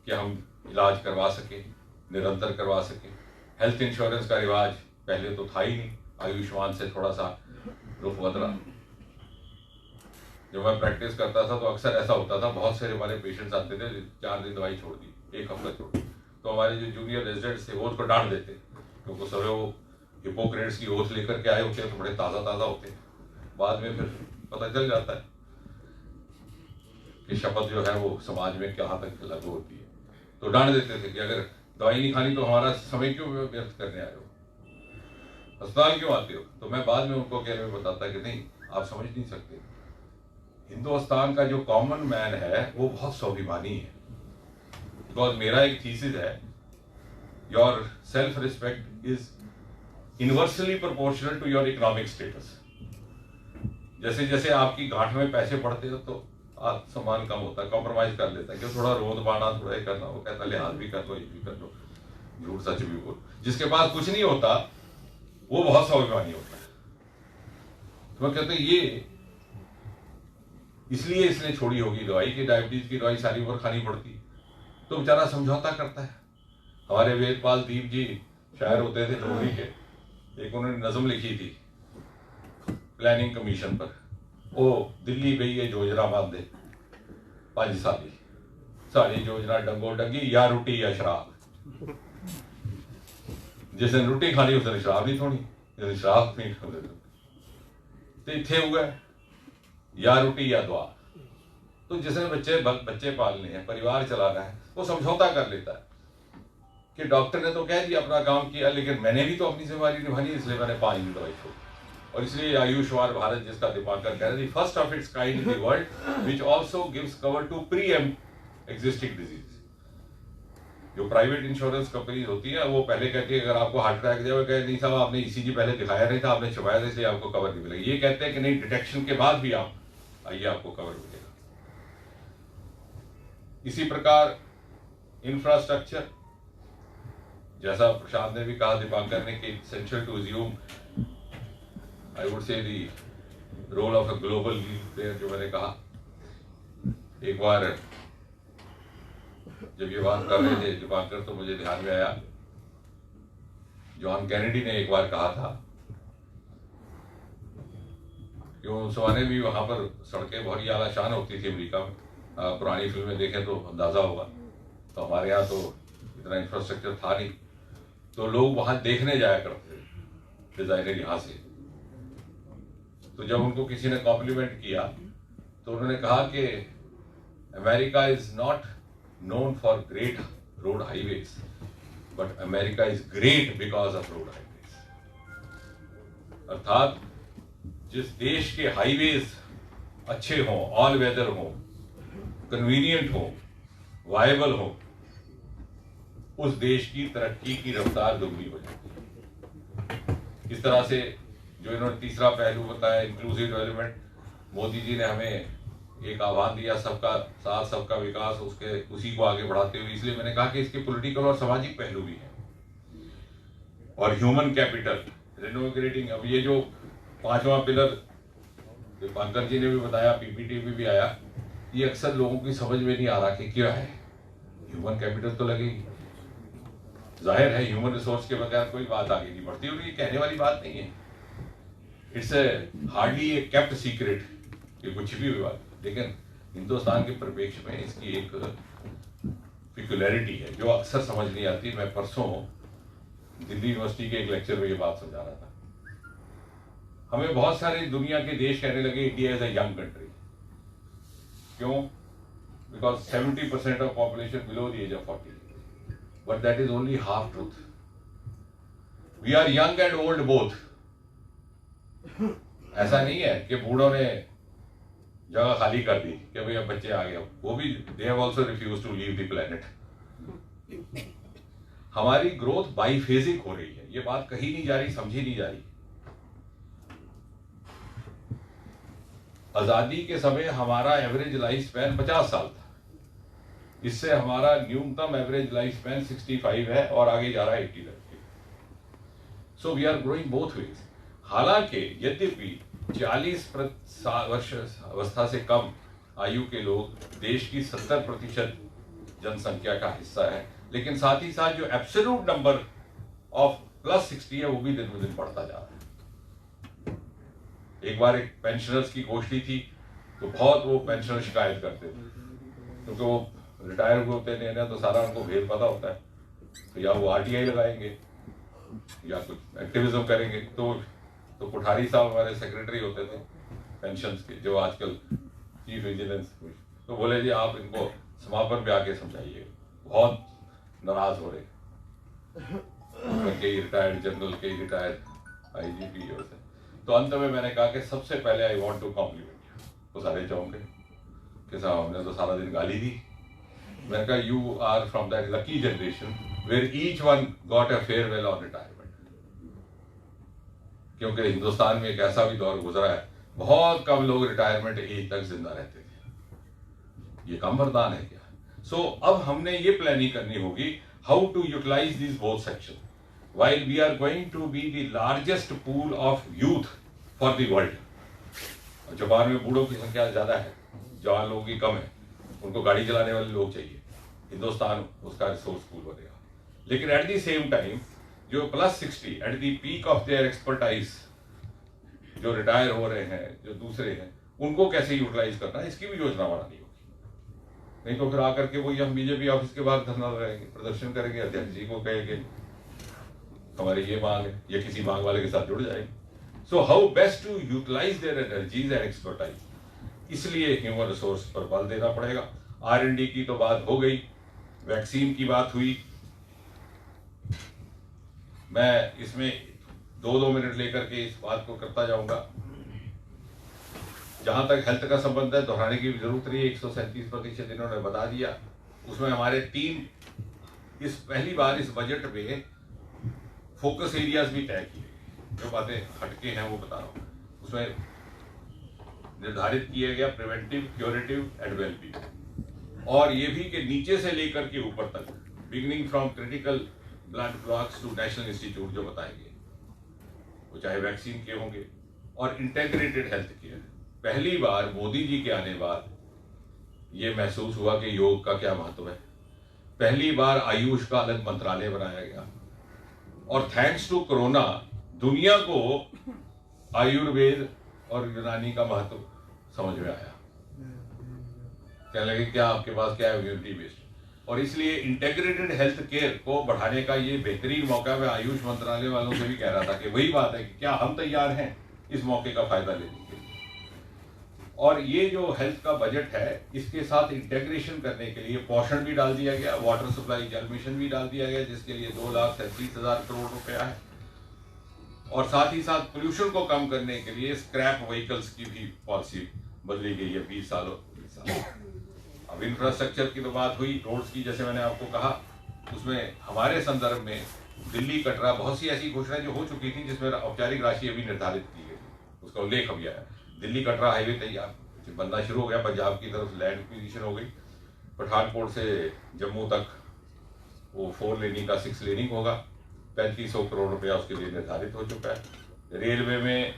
Speaker 4: कि हम इलाज करवा सके, निरंतर करवा सके। हेल्थ इंश्योरेंस का रिवाज पहले तो था ही नहीं, आयुष्मान से थोड़ा सा रुख बदला। जब मैं प्रैक्टिस करता था तो अक्सर ऐसा होता था, बहुत सारे हमारे पेशेंट्स आते थे, 4 दिन दवाई छोड़ दी, 1 हफ्ता छोड़ दी, तो हमारे जो जूनियर रेजिडेंट्स थे वो उसको डांट देते, क्योंकि सर वो हिपोक्रेट्स की ओथ लेकर के आए होते हैं तो बड़े ताज़ा होते हैं। बाद में फिर पता चल जाता है कि शपथ जो है वो समाज में कहाँ तक लागू होती है। तो डांट देते थे कि अगर दवाई नहीं खानी तो हमारा समय क्यों व्यर्थ करने आए हो, अस्पताल क्यों आते हो। तो मैं बाद में उनको कहने में बताता कि नहीं, आप समझ नहीं सकते, हिंदुस्तान का जो कॉमन मैन है वो बहुत स्वाभिमानी है। बिकॉज मेरा एक थीसिस है, your self respect is inversely proportional to your economic status. जैसे जैसे आपकी गांठ में पैसे पड़ते हो तो सम्मान कम होता है, कॉम्प्रोमाइज कर लेता है, क्यों थोड़ा रोद बाना, थोड़ा ये करना, वो कहता लिहाज भी कर लो, ये भी कर लो, झूठ सच भी बोल। जिसके पास कुछ नहीं होता वो बहुत स्वाभिमानी होता है। तो मैं कहते ये इसलिए इसने छोड़ी होगी दवाई कि डायबिटीज की दवाई सारी उम्र खानी पड़ती, तो बेचारा समझौता करता है। हमारे वेदपाल दीप जी शायर होते थे डोगरी के, एक उन्होंने नज्म लिखी थी प्लानिंग कमीशन पर, ओ दिल्ली गई है योजना बांधे 5 साली, सारी योजना डंगो डंगी, या रोटी या शराब। जिसने रोटी खानी उसने शराब नहीं थोड़ी, जिसने शराब नहीं खानी तो इतने हुआ या रोटी या दुआ। तो जिसने बच्चे पालने हैं, परिवार चलाना है, वो समझौता कर लेता है कि डॉक्टर ने तो कह दिया अपना काम किया, लेकिन मैंने भी तो अपनी जिम्मेदारी निभानी, इसलिए मैंने 5 दिन दवाई छोड़ी। और इसलिए आयुष्मान भारत, जिसका दीपांकर कह रहे थे, first of its kind in the world which also gives cover to preempt existing disease. जो प्राइवेट इंश्योरेंस कंपनी होती है वो पहले कहती है अगर आपको हार्ट अटैक जाए, कहे नहीं साहब आपने ईसीजी पहले दिखाया नहीं था, आपने छुपाया था, इसलिए आपको कवर नहीं मिलेगा। ये कहते हैं कि नहीं, डिटेक्शन के बाद भी आप आइए आपको कवर मिलेगा। इसी प्रकार इंफ्रास्ट्रक्चर, जैसा प्रशांत ने भी कहा, दीपांकर ने, कि essential to assume I would say the role of a global player. जो मैंने कहा एक बार जब ये बात कर रहे थे दीपांकर, तो मुझे ध्यान में आया जॉन कैनेडी ने एक बार कहा था कि उस जमाने भी वहां पर सड़कें बहुत ही आलीशान होती थी अमेरिका में। पुरानी फिल्में देखें तो अंदाजा होगा। तो हमारे यहाँ तो इतना इंफ्रास्ट्रक्चर था नहीं, तो लोग वहां देखने जाया करते थे डिजाइनर यहाँ से। तो जब उनको किसी ने कॉम्प्लीमेंट किया तो उन्होंने कहा कि America is not known for great road highways, but America is great because of road highways। अर्थात जिस देश के हाईवेज अच्छे हों, ऑल वेदर हों, कन्वीनियंट हों, वायबल हों, उस देश की तरक्की की रफ्तार दुगनी हो जाती है। इस तरह से जो इन्होंने तीसरा पहलू बताया, इंक्लूसिव डेवलपमेंट, मोदी जी ने हमें एक आह्वान दिया, सबका साथ सबका विकास, उसके उसी को आगे बढ़ाते हुए। इसलिए मैंने कहा कि इसके पॉलिटिकल और सामाजिक पहलू भी हैं। और ह्यूमन कैपिटल रिनोवेटिंग, अब ये जो 5वां पिलर दीपांकर जी ने भी बताया, पीपीटी में भी आया, ये अक्सर लोगों की समझ में नहीं आ रहा कि क्या है। ह्यूमन कैपिटल तो लगेगी, जाहिर है ह्यूमन रिसोर्स के बगैर कोई बात आगे नहीं बढ़ती, और ये कहने वाली बात नहीं है। It's hardly A kept secret, ये कुछ भी बात, लेकिन हिंदुस्तान के परिप्रेक्ष्य में इसकी एक पिक्युलैरिटी है जो अक्सर समझ नहीं आती। मैं परसों दिल्ली यूनिवर्सिटी के एक लेक्चर में ये बात समझा रहा था। हमें बहुत सारे दुनिया के देश कहने लगे India is a young country. क्यों? Because 70% of population below the age of 40, but that is only half truth. We are young and old both. ऐसा नहीं है कि बूढ़ों ने जगह खाली कर दी कि भाई अब बच्चे आ गए, वो भी they have also refuse to leave the planet. हमारी ग्रोथ बाईफेजिक हो रही है, ये बात कही नहीं जा रही, समझी नहीं जा रही। आजादी के समय हमारा एवरेज लाइफ स्पैन 50 साल था, इससे हमारा न्यूनतम एवरेज लाइफ स्पैन 65 है और आगे जा रहा है 80 तक। So we are growing both ways. हालांकि यद्यपि 40 वर्ष अवस्था से कम आयु के लोग देश की 70% जनसंख्या का हिस्सा है, लेकिन साथ ही साथ जो एब्सोल्यूट नंबर ऑफ +60 है वो भी दिन ब दिन बढ़ता जा रहा है। एक बार एक पेंशनर्स की गोष्ठी थी तो बहुत वो पेंशनर शिकायत करते थे, क्योंकि वो रिटायर हुए होते हैं तो सारा उनको भेद पता होता है, तो या वो RTI लगाएंगे या कुछ एक्टिविज्म करेंगे। तो कोठारी साहब हमारे सेक्रेटरी होते थे पेंशन्स के, जो आजकल चीफ विजिलेंस, तो बोले जी आप इनको समापन पे आके समझाइए, बहुत नाराज हो रहे, कई रिटायर्ड जनरल, कई रिटायर्ड IGP। तो अंत में मैंने कहा कि सबसे पहले आई वांट टू कॉम्प्लीमेंट तो सारे चौंके कि साहब हमने तो सारा दिन गाली दी। मैंने कहा you are from that lucky generation where each one got a farewell on retirement, क्योंकि हिंदुस्तान में एक ऐसा भी दौर गुजरा है, बहुत कम लोग रिटायरमेंट एज तक जिंदा रहते थे। ये कम वरदान है क्या? सो अब हमने ये प्लानिंग करनी होगी how to utilise this both section while we are going to be the largest pool of youth for the world। Japan में बूढ़ों की संख्या ज्यादा है, जवान लोगों की कम है, उनको गाड़ी चलाने वाले लोग चाहिए, हिंदुस्तान उसका रिसोर्स पूल बनेगा। लेकिन एट द सेम टाइम जो +60 at the peak of their expertise जो रिटायर हो रहे हैं, जो दूसरे हैं, उनको कैसे यूटिलाइज करना है, इसकी भी योजना बनानी होगी। नहीं तो फिर आकर के वही हम बीजेपी ऑफिस के बाहर धरना लगाएंगे, प्रदर्शन करेंगे, अध्यक्ष जी को कहेंगे हमारी ये मांग है, या किसी मांग वाले के साथ जुड़ जाएंगे। So how best to utilise their energies and expertise, इसलिए ह्यूमन रिसोर्स पर बल देना पड़ेगा। R&D की तो बात हो गई, वैक्सीन की बात हुई। मैं इसमें 2-2 मिनट लेकर के इस बात को करता जाऊंगा। जहां तक हेल्थ का संबंध है, दोहराने की जरूरत नहीं है, 137% इन्होंने बता दिया। उसमें हमारे 3 पहली बार इस बजट में फोकस एरियाज भी तय किए, जो बातें हटके हैं वो बता रहा हूं। उसमें निर्धारित किया गया प्रिवेंटिव, क्यूरेटिव एंड वेलबींग, और ये भी कि नीचे से लेकर के ऊपर तक, beginning from critical blood clots to national institute जो बताएंगे, वो चाहे वैक्सीन के होंगे, और इंटेग्रेटेड हेल्थ केयर। पहली बार मोदी जी के आने बाद ये महसूस हुआ कि योग का क्या महत्व है। पहली बार आयुष का अलग मंत्रालय बनाया गया, और थैंक्स टू कोरोना दुनिया को आयुर्वेद और यूनानी का महत्व समझ में आया। कहने लगे क्या आपके पास क्या है इम्यूनिटी बेस्ड, और इसलिए इंटेग्रेटेड हेल्थ केयर को बढ़ाने का ये बेहतरीन मौका। मैं आयुष मंत्रालय वालों से भी कह रहा था कि वही बात है कि क्या हम तैयार हैं इस मौके का फायदा लेने के लिए। और ये जो हेल्थ का बजट है, इसके साथ इंटेग्रेशन करने के लिए पोषण भी डाल दिया गया, वाटर सप्लाई जल मिशन भी डाल दिया गया, जिसके लिए 2,37,000 करोड़ रुपया है। और साथ ही साथ पोल्यूशन को कम करने के लिए स्क्रैप व्हीकल्स की भी पॉलिसी बदली गई है 20 सालों। अब इंफ्रास्ट्रक्चर की तो बात हुई, रोड्स की जैसे मैंने आपको कहा, उसमें हमारे संदर्भ में दिल्ली कटरा बहुत सी ऐसी घोषणाएं जो हो चुकी थी, जिसमें औपचारिक राशि अभी निर्धारित की गई, उसका उल्लेख अभी आया। दिल्ली कटरा हाईवे तैयार बनना शुरू हो गया, पंजाब की तरफ लैंड एक्विजिशन हो गई, पठानकोट से जम्मू तक वो 4 लेनिंग का 6 लेनिंग होगा, 3500 करोड़ रुपया उसके लिए निर्धारित हो चुका है। रेलवे में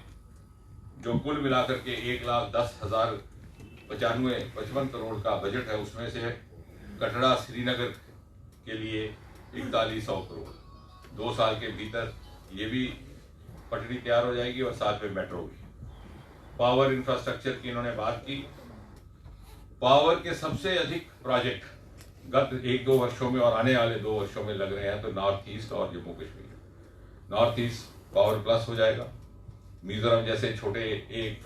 Speaker 4: जो कुल मिलाकर के 1,10,55 करोड़ का बजट है, उसमें से कटरा श्रीनगर के लिए 4100 करोड़, 2 साल के भीतर ये भी पटरी तैयार हो जाएगी, और साथ में मेट्रो भी। पावर इंफ्रास्ट्रक्चर की इन्होंने बात की। पावर के सबसे अधिक प्रोजेक्ट गत 1-2 वर्षों में और आने वाले 2 वर्षों में लग रहे हैं, तो नॉर्थ ईस्ट और Jammu Kashmir. North east power plus हो जाएगा। मिजोरम जैसे छोटे 1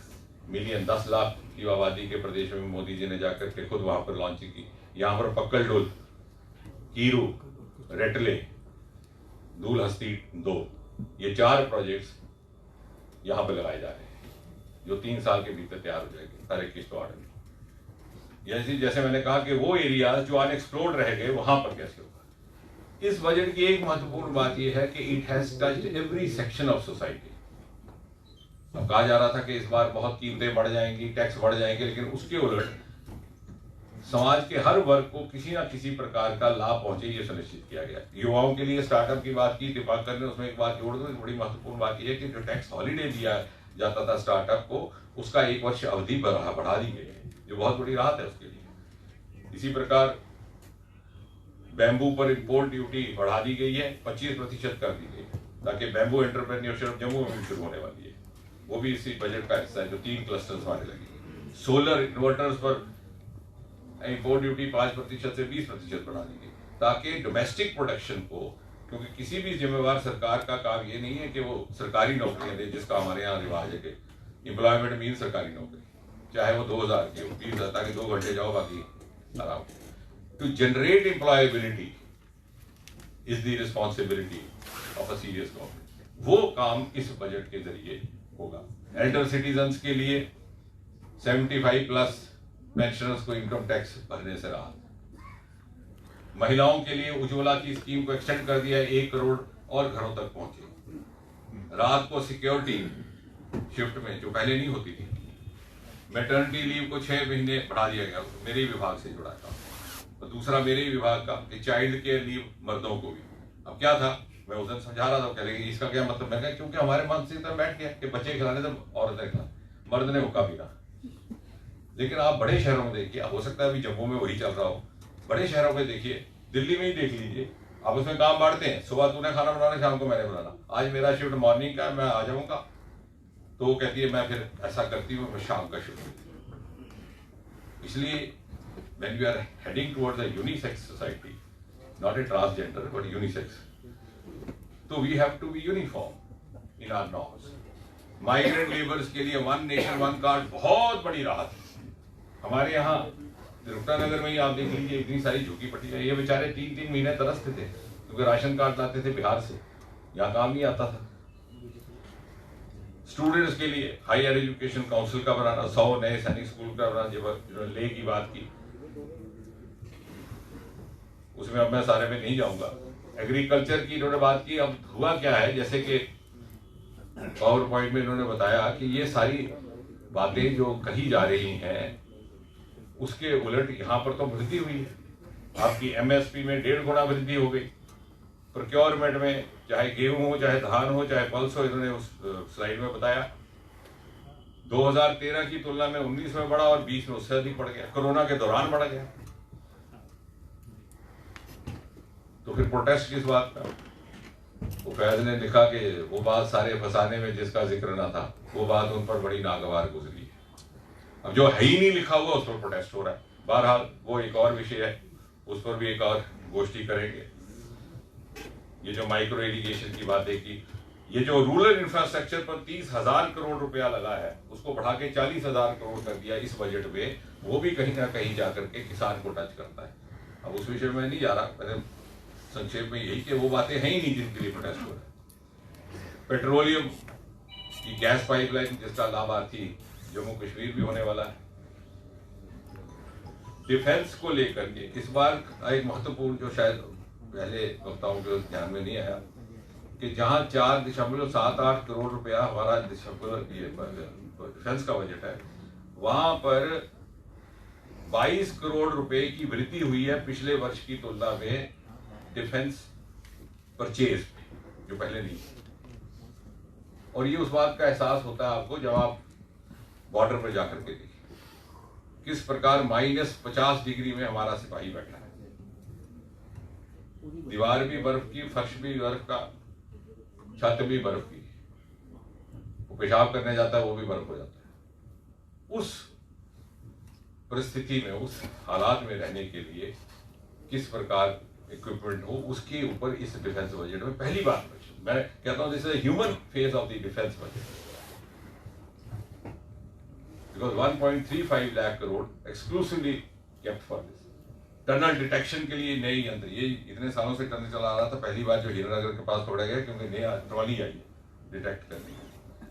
Speaker 4: मिलियन 10 लाख की आबादी के प्रदेश में मोदी जी ने जाकर के खुद वहां पर लॉन्चिंग की। यहाँ पर पक्कलडोल, कीरू, रेटले, दूलहस्ती 2, ये 4 प्रोजेक्ट्स यहाँ पर लगाए जा रहे हैं, जो 3 साल के भीतर तैयार हो जाएंगे, सारे किस्त ऑर्डर। जैसे मैंने कहा कि वो एरियाज जो अनएक्सप्लोर्ड रह गए, वहां पर कैसे होगा। इस बजट की एक महत्वपूर्ण बात यह है कि it has touched every section of society. अब कहा जा रहा था कि इस बार बहुत कीमतें बढ़ जाएंगी, टैक्स बढ़ जाएंगे, लेकिन उसके उलट समाज के हर वर्ग को किसी ना किसी प्रकार का लाभ पहुंचे, ये सुनिश्चित किया गया। युवाओं के लिए स्टार्टअप की बात की दिपाकर ने, उसमें एक बात जोड़ दो, बड़ी महत्वपूर्ण बात यह है कि जो टैक्स हॉलीडे दिया जाता था स्टार्टअप को, उसका 1 वर्ष अवधि बढ़ा दी गई है, जो बहुत बड़ी राहत है उसके लिए। इसी प्रकार बैम्बू पर इंपोर्ट ड्यूटी बढ़ा दी गई है, 25% कर दी गई है, ताकि बैम्बू एंटरप्रेन्योरशिप जम्मू में भी शुरू होने वाली है, वो भी इसी बजट का हिस्सा है, जो 3 क्लस्टर्स हमारे लगेंगे। सोलर इन्वर्टर्स पर इंपोर्ट ड्यूटी 5% से 20% बढ़ा दी गई, ताकि डोमेस्टिक प्रोडक्शन को, क्योंकि किसी भी जिम्मेवार सरकार का काम ये नहीं है कि वो सरकारी नौकरियां दे, जिसका हमारे यहाँ रिवाज है कि एम्प्लॉयमेंट मीन सरकारी नौकरी, चाहे वो 2000 की हो, 20,000, ताकि 2 घंटे जाओ बाकी आराम। To generate employability is the responsibility of a serious government. वो काम इस बजट के जरिए होगा। एल्डर सिटीजन्स के लिए 75 प्लस पेंशनर्स को इनकम टैक्स भरने से राहत, महिलाओं के लिए उज्ज्वला की स्कीम को एक्सटेंड कर दिया है, 1 करोड़ और घरों तक पहुंचे। रात को सिक्योरिटी शिफ्ट में जो पहले नहीं होती थी, मैटरनिटी लीव को 6 महीने बढ़ा दिया गया, मेरे ही विभाग से जुड़ा था। और दूसरा मेरे ही विभाग का कि चाइल्ड केयर लीव मर्दों को भी। अब क्या था, मैं उस दिन समझा रहा था, कह रहे इसका क्या मतलब, मैं कहा क्योंकि हमारे मानसिकता में बैठ गया कि बच्चे खिलाने तो औरतें खिलाए, मर्द ने हुक्का पीना। लेकिन आप बड़े शहरों में देखिए, हो सकता है अभी जम्मू में वही चल रहा हो, बड़े शहरों में देखिए, दिल्ली में ही देख लीजिए, आप उसमें काम बांटते हैं, सुबह तूने खाना बनाना, शाम को मैंने बनाना, आज मेरा शिफ्ट मॉर्निंग का है, मैं आ जाऊंगा, तो वो कहती है मैं फिर ऐसा करती हूँ, मैं शाम का शिफ्ट। इसलिए when we are heading towards a unisex society, not a transgender but unisex, so we have to be uniform in our norms. Migrant laborers के लिए one nation one card बहुत बड़ी राहत है। हमारे यहाँ रुकना नगर में ही आप देख लीजिए, इतनी सारी झुकी पट्टी है, ये बेचारे 3-3 महीने तरसते थे क्योंकि राशन कार्ड लाते थे बिहार से, यहाँ काम नहीं आता था। स्टूडेंट्स के लिए हायर एजुकेशन काउंसिल का बनाना, 100 नए सैनिक स्कूल का बनाना, जिन्होंने ले की बात की, उसमें अब मैं सारे में नहीं जाऊंगा। एग्रीकल्चर की इन्होंने बात की। अब हुआ क्या है, जैसे कि पावर पॉइंट में इन्होंने बताया कि ये सारी बातें जो कही जा रही हैं उसके उलट यहाँ पर तो वृद्धि हुई है। आपकी एमएसपी में 1.5 गुना वृद्धि हो गई। प्रोक्योरमेंट में चाहे गेहूं हो, चाहे धान हो, चाहे पल्स हो, इन्होंने उस स्लाइड में बताया 2013 की तुलना में 19 में बढ़ा और 20 में उससे अधिक बढ़ गया, कोरोना के दौरान बढ़ गया। तो फिर प्रोटेस्ट किस बात का? वो फैज ने लिखा कि वो बात सारे फसाने में जिसका जिक्र ना था, वो बात उन पर बड़ी नागवार गुजरी है। अब जो है ही नहीं लिखा हुआ उस पर प्रोटेस्ट हो रहा है। बहरहाल वो एक और विषय है, उस पर भी एक और गोष्ठी करेंगे। ये जो माइक्रो इरिगेशन की बातें की, ये जो रूरल इंफ्रास्ट्रक्चर पर 30,000 करोड़ रुपया लगा है, उसको बढ़ा के 40,000 करोड़ कर दिया इस बजट में, वो भी कहीं ना कहीं जाकर के किसान को टच करता है। अब उस विषय में नहीं जा रहा, मैंने संक्षेप में यही कि वो बातें हैं ही नहीं जिनके लिए प्रोटेस्ट हो रहा है। पेट्रोलियम की गैस पाइपलाइन जिसका लाभार्थी जम्मू कश्मीर भी होने वाला है। डिफेंस को लेकर के इस बार एक महत्वपूर्ण जो शायद पहले वक्ताओं के ध्यान में नहीं आया कि जहां 4.78 करोड़ रुपया हमारा डिफेंस का बजट है, वहां पर 22 करोड़ रुपए की वृद्धि हुई है पिछले वर्ष की तुलना में डिफेंस परचेज, जो पहले नहीं। और ये उस बात का एहसास होता है आपको जब आप बॉर्डर पर जाकर के देखिए किस प्रकार -50 डिग्री में हमारा सिपाही बैठा है। दीवार भी बर्फ की, फर्श भी बर्फ का, छत भी बर्फ की, वो पेशाब करने जाता है वो भी बर्फ हो जाता है। उस परिस्थिति में, उस हालात में रहने के लिए किस प्रकार इक्विपमेंट हो, उसके ऊपर इस डिफेंस बजट में पहली बार मैं कहता हूं this is human face of the defence budget, because 1.35 lakh crore exclusively kept for this. Tunnel detection के लिए नई यंत्र, ये इतने सालों से टनल चला रहा था, पहली बार जो हीरानगर के पास छोड़ा गया क्योंकि नया ट्रॉली आई है डिटेक्ट करने।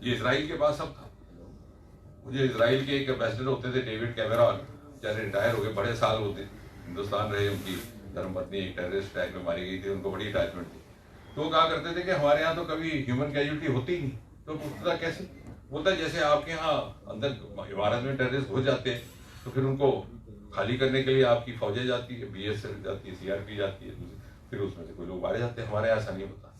Speaker 4: ये इजराइल के पास सब था। मुझे इजराइल के एक एम्बेसडर होते थे डेविड कैमेरॉन, चाहे रिटायर हो गए, बड़े साल होते हिंदुस्तान रहे, उनकी धर्मपत्नी एक टेररिस्ट अटैक में मारी गई थी, उनको बड़ी अटैचमेंट थी। तो वो कहा करते थे कि हमारे यहाँ तो कभी ह्यूमन कैजुअलिटी होती ही नहीं। तो पूछता कैसे? बोलता जैसे आपके यहाँ अंदर इमारत में टेररिस्ट घुस जाते हैं तो फिर उनको खाली करने के लिए आपकी फौजें जाती है, BSF जाती है, CRP जाती है, फिर उसमें से कोई लोग मारे जाते हैं। हमारे यहाँ ऐसा नहीं होता।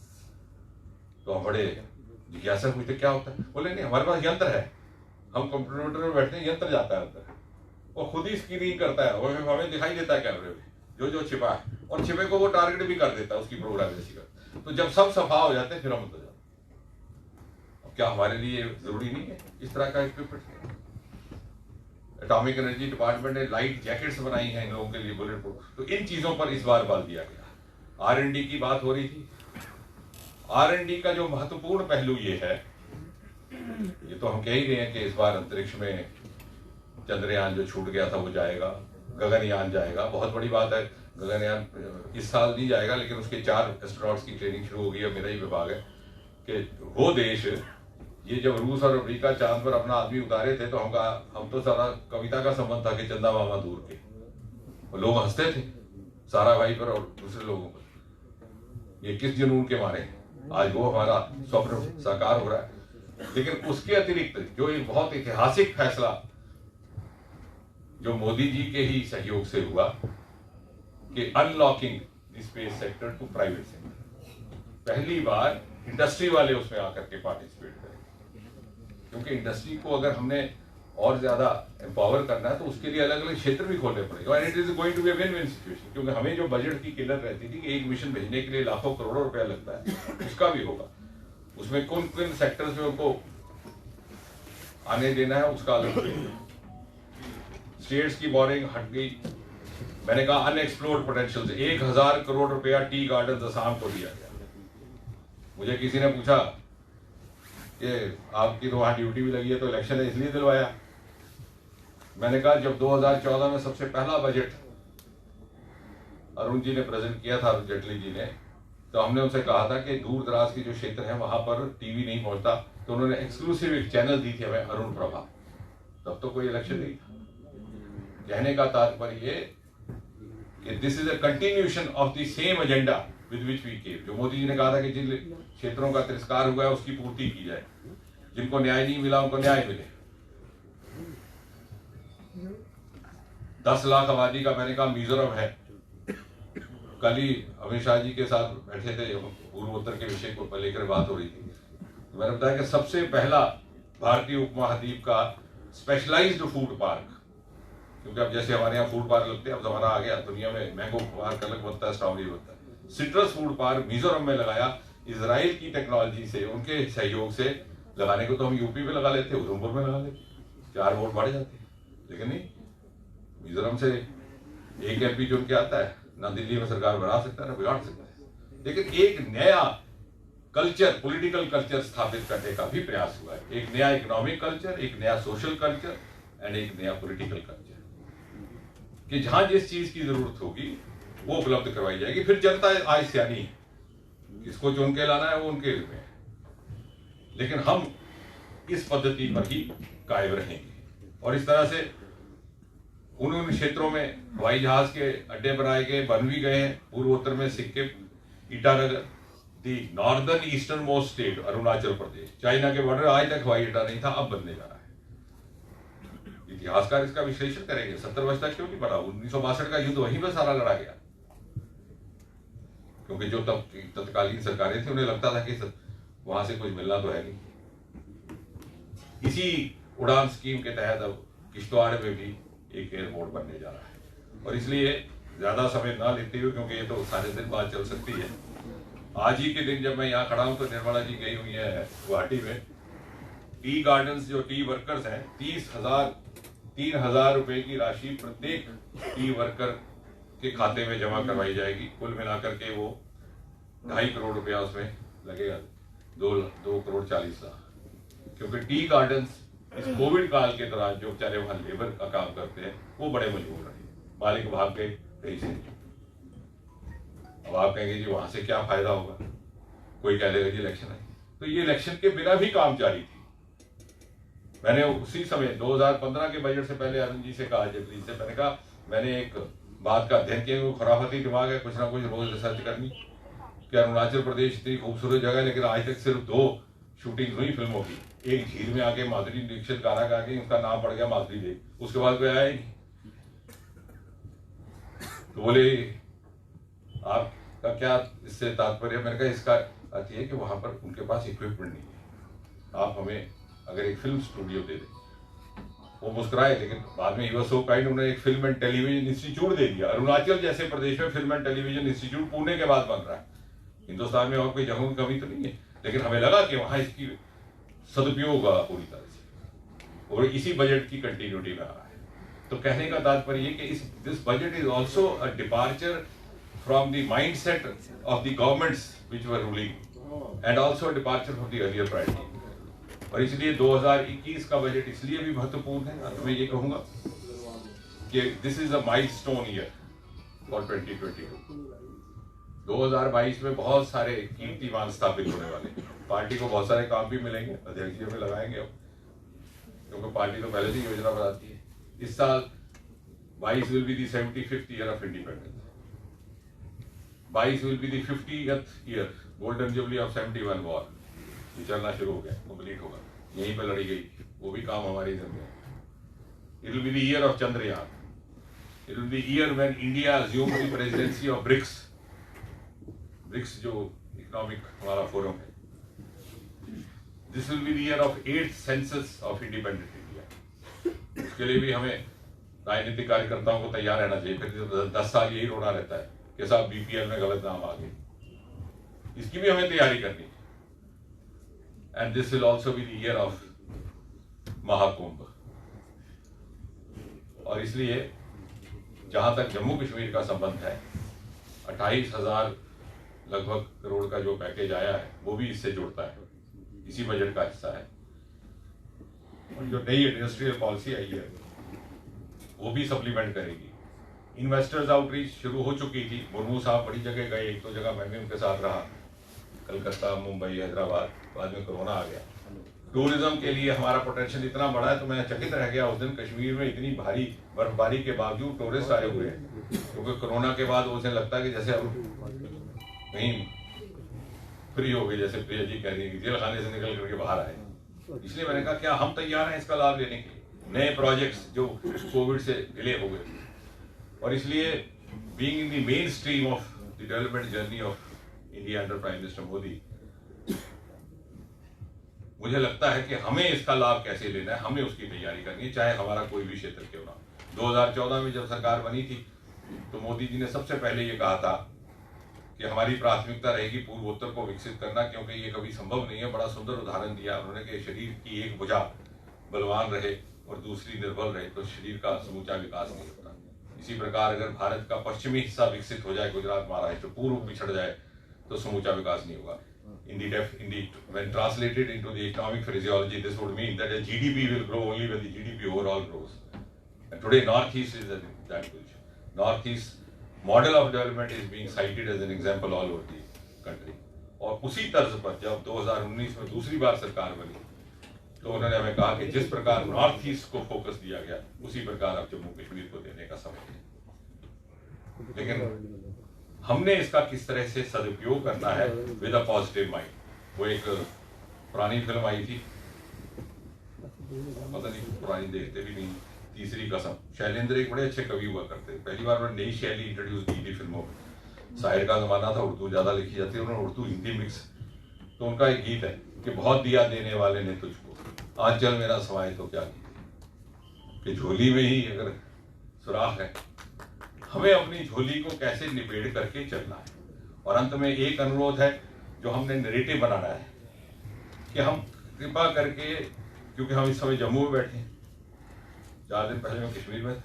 Speaker 4: तो हम बड़े जिज्ञासा पूछते क्या होता है? बोले नहीं, हमारे पास यंत्र है, हम कंप्यूटर में बैठते हैं, यंत्र जाता है अंदर, वो खुद ही स्क्रीनिंग करता है, वो हमें दिखाई देता है कैमरे में जो छिपा है, और छिपे को वो टारगेट भी कर देता है उसकी प्रोग्राम जैसी कर। तो जब सब सफा हो जाते हैं फिर हम अंदर जाते हैं। अब क्या हमारे लिए जरूरी नहीं है इस तरह का इक्विपमेंट? एटॉमिक एनर्जी डिपार्टमेंट ने लाइट जैकेट्स बनाई हैं इन लोगों के लिए, बुलेट प्रूफ। तो इन चीजों पर इस बार बल दिया गया। R&D की बात हो रही थी। R&D का जो महत्वपूर्ण पहलू ये है, ये तो हम कह ही रहे हैं कि इस बार अंतरिक्ष में चंद्रयान जो छूट गया था वो जाएगा, गगनयान जाएगा। बहुत बड़ी बात है। गगनयान इस साल नहीं जाएगा, लेकिन उसके 4 एस्ट्रोनॉट्स की ट्रेनिंग शुरू हो गई है। मेरा ही विभाग है कि वो देश ये जब रूस और अमेरिका चांद पर अपना आदमी उतारे थे तो हम तो सारा कविता का संबंध था कि चंदा मामा दूर के, और लोग हंसते थे सारा भाई पर और दूसरे लोगों पर, ये किस जुनून के मारे। आज वो हमारा स्वप्न साकार हो रहा है। लेकिन उसके अतिरिक्त जो एक बहुत ऐतिहासिक फैसला जो मोदी जी के ही सहयोग से हुआ कि unlocking the space sector to private sector, पहली बार इंडस्ट्री वाले उसमें आकर के पार्टिसिपेट करेंगे, क्योंकि इंडस्ट्री को अगर हमने और ज्यादा एम्पावर करना है तो उसके लिए अलग अलग क्षेत्र भी खोलने पड़ेगा। And it is going to be a win win situation, क्योंकि हमें जो बजट की किल्लत रहती थी कि एक मिशन भेजने के लिए लाखों करोड़ों रुपया लगता है, उसका भी होगा। उसमें कौन कौन सेक्टर्स में उनको आने देना है उसका अलग। स्टेट्स की बोरिंग हट गई। मैंने कहा अनएक्सप्लोर्ड पोटेंशियल से 1000 करोड़ रुपया टी गार्डन असम को दिया गया। मुझे किसी ने पूछा कि आपकी तो वहां ड्यूटी भी लगी है तो इलेक्शन है इसलिए दिलवाया। मैंने कहा जब 2014 में सबसे पहला बजट अरुण जी ने प्रेजेंट किया था, अरुण जेटली जी ने, तो हमने उनसे कहा था कि दूर दराज के जो क्षेत्र है वहां पर टीवी नहीं पहुंचता, तो उन्होंने एक्सक्लूसिव एक चैनल दी थी हमें, अरुण प्रभा। तब तो कोई इलेक्शन नहीं था। कहने का तात्पर्य ये कि this is a continuation of the same agenda with which we came. जो मोदी जी ने कहा था कि जिन क्षेत्रों का तिरस्कार हुआ है उसकी पूर्ति की जाए, जिनको न्याय नहीं मिला उनको न्याय मिले। 10 लाख आबादी का मैंने कहा मिजोरम है। कल ही अमित शाह जी के साथ बैठे थे, पूर्वोत्तर के विषय को लेकर बात हो रही थी, तो मैंने बताया कि सबसे पहला भारतीय उपमहाद्वीप का स्पेशलाइज्ड फूड पार्क, क्योंकि अब जैसे हमारे यहाँ फूड पार्क लगते हैं, अब जमाना आ गया, दुनिया में मैंगो पार्क अलग बनता है, स्ट्रॉबेरी बनता है। सिट्रस फूड पार्क मिजोरम में लगाया, इजराइल की टेक्नोलॉजी से, उनके सहयोग से। लगाने को तो हम यूपी में लगा लेते, उधमपुर में लगा लेते, 4 वोट बढ़ जाते, लेकिन नहीं, मिजोरम से एक एमपी चुन के आता है, ना दिल्ली में सरकार बना सकता है ना बिगाड़ सकता है। लेकिन एक नया कल्चर, पॉलिटिकल कल्चर स्थापित करने का भी प्रयास हुआ है। एक नया इकोनॉमिक कल्चर, एक नया सोशल कल्चर एंड एक नया पॉलिटिकल कल्चर, कि जहां जिस चीज की जरूरत होगी वो उपलब्ध करवाई जाएगी। फिर जनता आज सियानी है, किसको चुन के लाना है वो उनके में है, लेकिन हम इस पद्धति पर ही कायम रहेंगे। और इस तरह से उन क्षेत्रों में हवाई जहाज के अड्डे बनाए गए, बन भी गए हैं। पूर्वोत्तर में सिक्किम, ईटानगर, दी northern eastern most state Arunachal Pradesh, China के बॉर्डर, आज तक हवाई अड्डा नहीं था, अब बनने जा रहा है। इतिहासकार इसका विश्लेषण करेंगे 70 वर्ष तक क्यों नहीं बना। 1962 का युद्ध वहीं पर सारा लड़ा गया, क्योंकि जो तब तत्कालीन सरकारें थी उन्हें लगता था कि वहां से कुछ मिलना तो है नहीं। इसी उड़ान स्कीम के तहत अब किश्तवाड़ में भी एक एयरपोर्ट बनने जा रहा है। और इसलिए ज्यादा समय ना लेते हुए, क्योंकि ये तो सारे दिन बाद चल सकती है, आज ही के दिन जब मैं यहाँ खड़ा हूं तो निर्मला जी गई हुई है गुवाहाटी में। टी गार्डन्स जो टी वर्कर्स हैं, 3,000 रुपए की राशि प्रत्येक टी वर्कर के खाते में जमा करवाई जाएगी। कुल मिलाकर के वो 2.5 करोड़ रुपया उसमें लगेगा, 2 करोड़ 40 लाख। क्योंकि टी गार्डन्स इस कोविड काल के दौरान जो बेचारे वहां लेबर का काम करते हैं वो बड़े मजबूर रहे, मालिक भाग गए कहीं से। अब आप कहेंगे जी वहां से क्या फायदा होगा, कोई कह देगा जी इलेक्शन है, तो ये इलेक्शन के बिना भी काम जारी थी। मैंने उसी समय 2015 के बजट से पहले अरुण जी से कहा, जेटली से, मैंने कहा मैंने एक बात का अध्ययन किया, खुराफाती दिमाग है, कुछ ना कुछ रोज रिसर्च करनी कि अरुणाचल प्रदेश इतनी खूबसूरत जगह है, लेकिन आज तक सिर्फ 2 शूटिंग हुई फिल्मों की। एक झील में आके माधुरी दीक्षित गाना गा के उसका नाम पड़ गया माधुरी देव, उसके बाद कोई आया ही नहीं। तो बोले आपका क्या इससे तात्पर्य? मैंने कहा इसका अर्थ ये है कि वहां पर उनके पास इक्विपमेंट नहीं है। आप हमें अगर एक फिल्म स्टूडियो दे दें। वो मुस्कुराए, लेकिन बाद में ही वॉज सो काइंड, उन्होंने एक फिल्म एंड टेलीविजन इंस्टीट्यूट दे दिया। अरुणाचल जैसे प्रदेश में film and television institute Pune के बाद बन रहा है। हिंदुस्तान में और कोई जगहों की कमी तो नहीं है, लेकिन हमें लगा कि वहां इसकी सदुपयोग होगा पूरी तरह से, और इसी बजट की कंटिन्यूटी में आ रहा है। तो कहने का तात्पर्य ये कि this budget is also a departure from the mindset of the governments which were ruling and also departure from the earlier priority. और इसलिए 2021 का बजट इसलिए भी महत्वपूर्ण है। अंत में ये कहूंगा कि this is a milestone year for 2022। 2022 में बहुत सारे कीर्तिमान स्थापित होने वाले हैं। पार्टी को बहुत सारे काम भी मिलेंगे, अध्यक्ष जी में लगाएंगे अब, क्योंकि पार्टी तो पहले से ही योजना बनाती है। इस साल 22 will be the 75th year of independence, 22 will be the 50th year golden jubilee of 71 war. ये चलना शुरू हो गया, कंप्लीट होगा, यहीं पर लड़ी गई, वो भी काम हमारे इधर में। It will be the year of Chandrayaan, it will be year when India assumed the presidency of BRICS, BRICS जो इकोनॉमिक हमारा फोरम है। This will be the year of 8th census of independent India. उसके लिए भी हमें राजनीतिक कार्यकर्ताओं को तैयार रहना चाहिए, फिर 10 साल यही रोना रहता है कि साहब बीपीएल में गलत नाम आ गए, इसकी भी हमें तैयारी करनी है। And this will also be the year of Mahakumbh. और इसलिए जहां तक जम्मू कश्मीर का संबंध है, 28,000 लगभग करोड़ का जो पैकेज आया है वो भी इससे जुड़ता है, इसी बजट का हिस्सा है। और जो नई इंडस्ट्रियल पॉलिसी आई है वो भी सप्लीमेंट करेगी। इन्वेस्टर्स आउटरीच शुरू हो चुकी थी, मुर्मू साहब बड़ी जगह गए, एक दो जगह मैं भी उनके साथ रहा, कलकत्ता, मुंबई, हैदराबाद, बाद में कोरोना आ गया। टूरिज्म के लिए हमारा पोटेंशियल इतना बड़ा है, तो मैं चकित रह गया उस दिन कश्मीर में इतनी भारी बर्फबारी के बावजूद टूरिस्ट आए हुए हैं, क्योंकि कोरोना के बाद उसे लगता है कि जैसे अब कहीं फ्री हो गई, जैसे प्रिया जी कह रही है कि जेल खाने से निकल करके बाहर आए। इसलिए मैंने कहा क्या हम तैयार हैं इसका लाभ लेने के, नए प्रोजेक्ट्स जो कोविड से डिले हो गए। और इसलिए being in the main stream of the development journey of India under prime minister Modi, मुझे लगता है कि हमें इसका लाभ कैसे लेना है, हमें उसकी तैयारी करनी है, चाहे हमारा कोई भी क्षेत्र क्यों ना। 2014 में जब सरकार बनी थी तो मोदी जी ने सबसे पहले ये कहा था कि हमारी प्राथमिकता रहेगी पूर्वोत्तर को विकसित करना, क्योंकि ये कभी संभव नहीं है। बड़ा सुंदर उदाहरण दिया उन्होंने कि शरीर की एक भुजा बलवान रहे और दूसरी निर्बल रहे तो शरीर का समूचा विकास नहीं होता। इसी प्रकार अगर भारत का पश्चिमी हिस्सा विकसित हो जाए, गुजरात, महाराष्ट्र, पूर्व पिछड़ जाए तो समूचा विकास नहीं होगा। When translated into the economic phraseology, this would mean that the GDP will grow only when the GDP overall grows. And today, Northeast is in that position. Northeast model of development is being cited as an example all over the country. और उसी तर्ज पर जब 2019 में दूसरी बार सरकार बनी तो उन्होंने हमें कहा कि जिस प्रकार नॉर्थ ईस्ट को फोकस दिया गया उसी प्रकार अब जम्मू कश्मीर को देने का समय है। लेकिन हमने इसका किस तरह से सदुपयोग करना है विद अ पॉजिटिव माइंड। वो एक पुरानी फिल्म आई थी, पता नहीं पुरानी देखते भी नहीं, तीसरी कसम। शैलेंद्र एक बड़े अच्छे कवि हुआ करते, पहली बार उन्होंने नई शैली इंट्रोड्यूस की थी फिल्मों में। शायर का जमाना था, उर्दू ज्यादा लिखी जाती है, उन्होंने उर्दू हिंदी मिक्स। तो उनका एक गीत है कि बहुत दिया देने वाले ने तुझको, आज चल मेरा सवाए तो क्या कि झोली में ही अगर सुराख है। हमें अपनी झोली को कैसे निपेड़ करके चलना है। और अंत में एक अनुरोध है जो हमने नैरेटिव बनाना है कि हम कृपा करके, क्योंकि हम इस समय जम्मू में बैठे हैं, 4 दिन पहले मैं कश्मीर में था,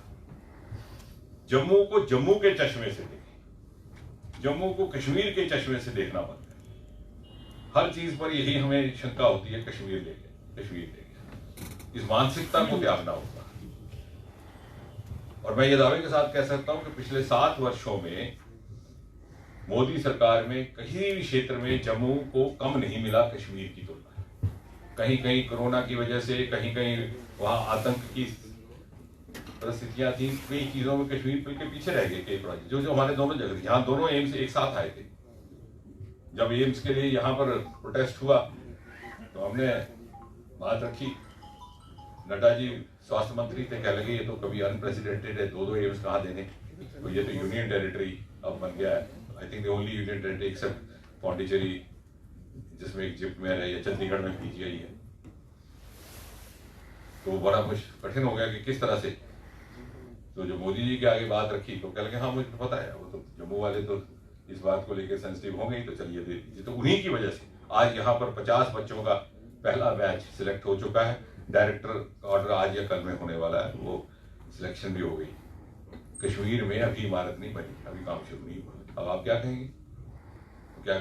Speaker 4: जम्मू को जम्मू के चश्मे से देखें, जम्मू को कश्मीर के चश्मे से देखना बंद करें। हर चीज पर यही हमें शंका होती है, कश्मीर ले गए, कश्मीर ले गए। इस मानसिकता को त्यागना होगा। और मैं ये दावे के साथ कह सकता हूं कि पिछले 7 वर्षों में मोदी सरकार में कहीं भी क्षेत्र में जम्मू को कम नहीं मिला कश्मीर की तुलना में। कहीं कहीं कोरोना की वजह से, कहीं कहीं वहां आतंक की परिस्थितियां थी, कई चीजों में कश्मीर के पीछे रह गए। कई प्रोजेक्ट जो हमारे दोनों जगह, यहाँ दोनों एम्स एक साथ आए थे। जब एम्स के लिए यहाँ पर प्रोटेस्ट हुआ तो हमने बात रखी, नड्डा जी स्वास्थ्य मंत्री थे, कह लगे ये तो कभी अनप्रेसिडेंटेड है, 2 एम्स कहाँ देने, तो ये तो यूनियन टेरिटरी अब बन गया है। I think the only union territory except Pondicherry जिसमें एक जिप में है, या चंडीगढ़ में पीजीआई है। तो बड़ा कुछ कठिन हो गया कि किस तरह से। तो जो मोदी जी के आगे बात रखी तो कह लगे हाँ मुझे पता है, वो तो जम्मू वाले तो इस बात को लेकर सेंसिटिव हो गई, तो चलिए दे दीजिए। तो उन्हीं की वजह से आज यहाँ पर 50 बच्चों का पहला बैच सिलेक्ट हो चुका है। डायरेक्टर ऑर्डर आज या कल में होने वाला है, वो सिलेक्शन भी हो गई। कश्मीर में अभी इमारत नहीं बनी, अभी काम शुरू नहीं हुआ। अब आप क्या कहेंगे? तो क्या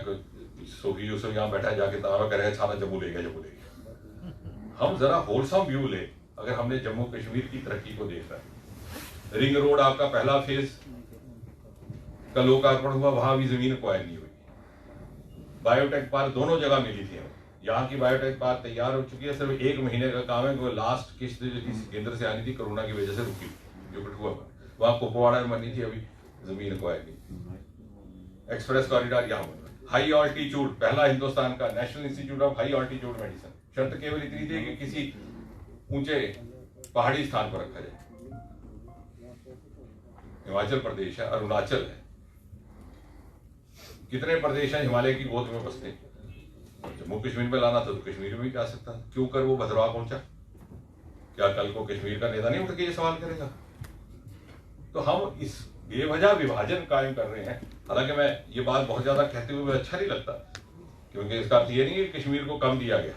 Speaker 4: सोफी यूसुफ यहाँ बैठा है, जाके दावा करेगा सारा जम्मू ले गया, जम्मू ले गया। हम जरा होलसम व्यू ले, अगर हमने जम्मू कश्मीर की तरक्की को देखना है। रिंग रोड आपका पहला फेज का लोकार्पण हुआ, वहां भी जमीन एक्वायर नहीं हुई। बायोटेक पार्क दोनों जगह मिली थी हमें, यहाँ की बायोटेक बात तैयार हो चुकी है, सिर्फ 1 महीने का काम है। वो लास्ट किस्त जो थी केंद्र से आनी थी, कोरोना की वजह से रुकी, जो कठुआ पर, वहाँ कुपवाड़ा में बनी थी, अभी जमीन को आएगी। एक्सप्रेस कॉरिडोर यहाँ बन रहा। हाई ऑल्टीट्यूड, पहला हिंदुस्तान का national institute of high altitude medicine. शर्त केवल इतनी थी कि किसी ऊंचे पहाड़ी स्थान पर रखा जाए। हिमाचल प्रदेश है, अरुणाचल है, कितने प्रदेश हैं हिमालय की गोद में बसते। जम्मू कश्मीर में लाना था तो कश्मीर में भी जा सकता था, क्यों कर वो भद्रवाह पहुंचा? क्या कल को कश्मीर का नेता नहीं उठ के ये सवाल करेगा? तो हम इस बेवजह विभाजन कायम कर रहे हैं। हालांकि मैं ये बात बहुत ज्यादा कहते हुए अच्छा नहीं लगता, क्योंकि इसका अर्थ ये नहीं है कि कश्मीर को कम दिया गया।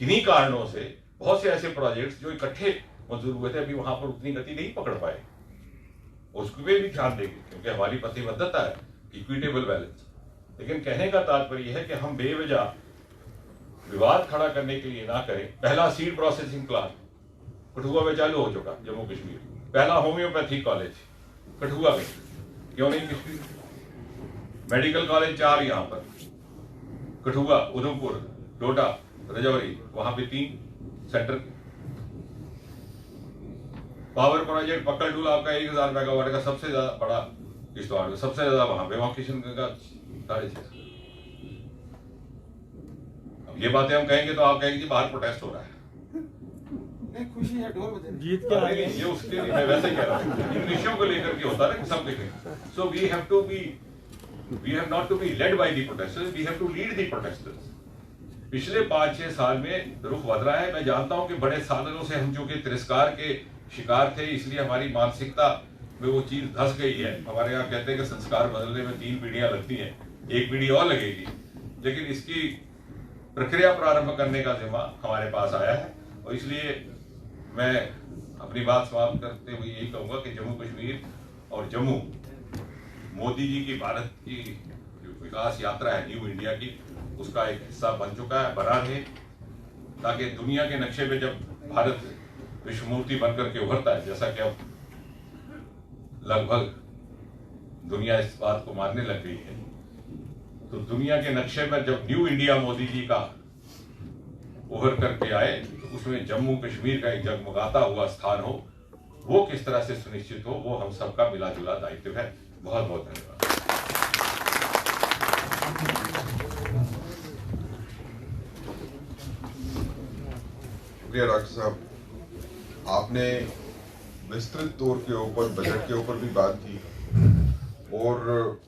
Speaker 4: किन्हीं कारणों से बहुत से ऐसे प्रोजेक्ट्स जो इकट्ठे मंजूर हुए थे, अभी वहां पर उतनी गति नहीं पकड़ पाए। उसको भी ध्यान देंगे, क्योंकि हमारी प्रतिबद्धता है इक्विटेबल बैलेंस। लेकिन कहने का तात्पर्य यह है कि हम बेवजह विवाद खड़ा करने के लिए ना करें। पहला सीड प्रोसेसिंग प्लांट कठुआ में चालू हो चुका, जम्मू कश्मीर। पहला होम्योपैथिक कॉलेज कठुआ में, क्यों नहीं कश्मीर? मेडिकल कॉलेज 4 यहाँ पर, कठुआ, उधमपुर, डोडा, राजौरी, वहां पे 3 सेंटर। पावर प्रोजेक्ट पक्कड़डूल आपका 1000 मेगावाट का सबसे ज्यादा बड़ा किश्तवाड़ में, सबसे ज्यादा वहां पे, वहां किशनगंगा 650। अब ये बातें हम कहेंगे तो आप कहेंगे कि बाहर प्रोटेस्ट हो रहा है।
Speaker 5: खुशी है, ढोल बजे
Speaker 3: जीत के आगे
Speaker 4: ये उसके लिए मैं वैसे कह रहा हूँ, इन विषयों को लेकर के होता है ना, सब देखें। So we have not to be led by the protesters, we have to lead the protesters. पिछले 5-6 साल में रुख बदला है। मैं जानता हूं कि बड़े साधनों से हम चूंकि तिरस्कार के शिकार थे, इसलिए हमारी मानसिकता में वो चीज धस गई है। हमारे यहाँ कहते हैं कि संस्कार बदलने में 3 पीढ़ियां लगती हैं, 1 पीढ़ी और लगेगी। लेकिन इसकी प्रक्रिया प्रारंभ करने का जिम्मा हमारे पास आया है, और इसलिए मैं अपनी बात समाप्त करते हुए यही कहूंगा कि जम्मू कश्मीर और जम्मू मोदी जी की भारत की जो विकास यात्रा है न्यू इंडिया की, उसका एक हिस्सा बन चुका है, बना रहे, ताकि दुनिया के नक्शे पे जब भारत विश्वमूर्ति बनकर के उभरता है, जैसा कि अब लगभग दुनिया इस बात को मानने लग गई है, तो दुनिया के नक्शे पर जब न्यू इंडिया मोदी जी का उभर करके आए, तो उसमें जम्मू कश्मीर का एक जगमगाता हुआ स्थान हो, वो किस तरह से सुनिश्चित हो, वो हम सबका मिला जुला दायित्व है। बहुत बहुत धन्यवाद।
Speaker 1: शुक्रिया डॉक्टर साहब, आपने विस्तृत तौर के ऊपर बजट के ऊपर भी बात की और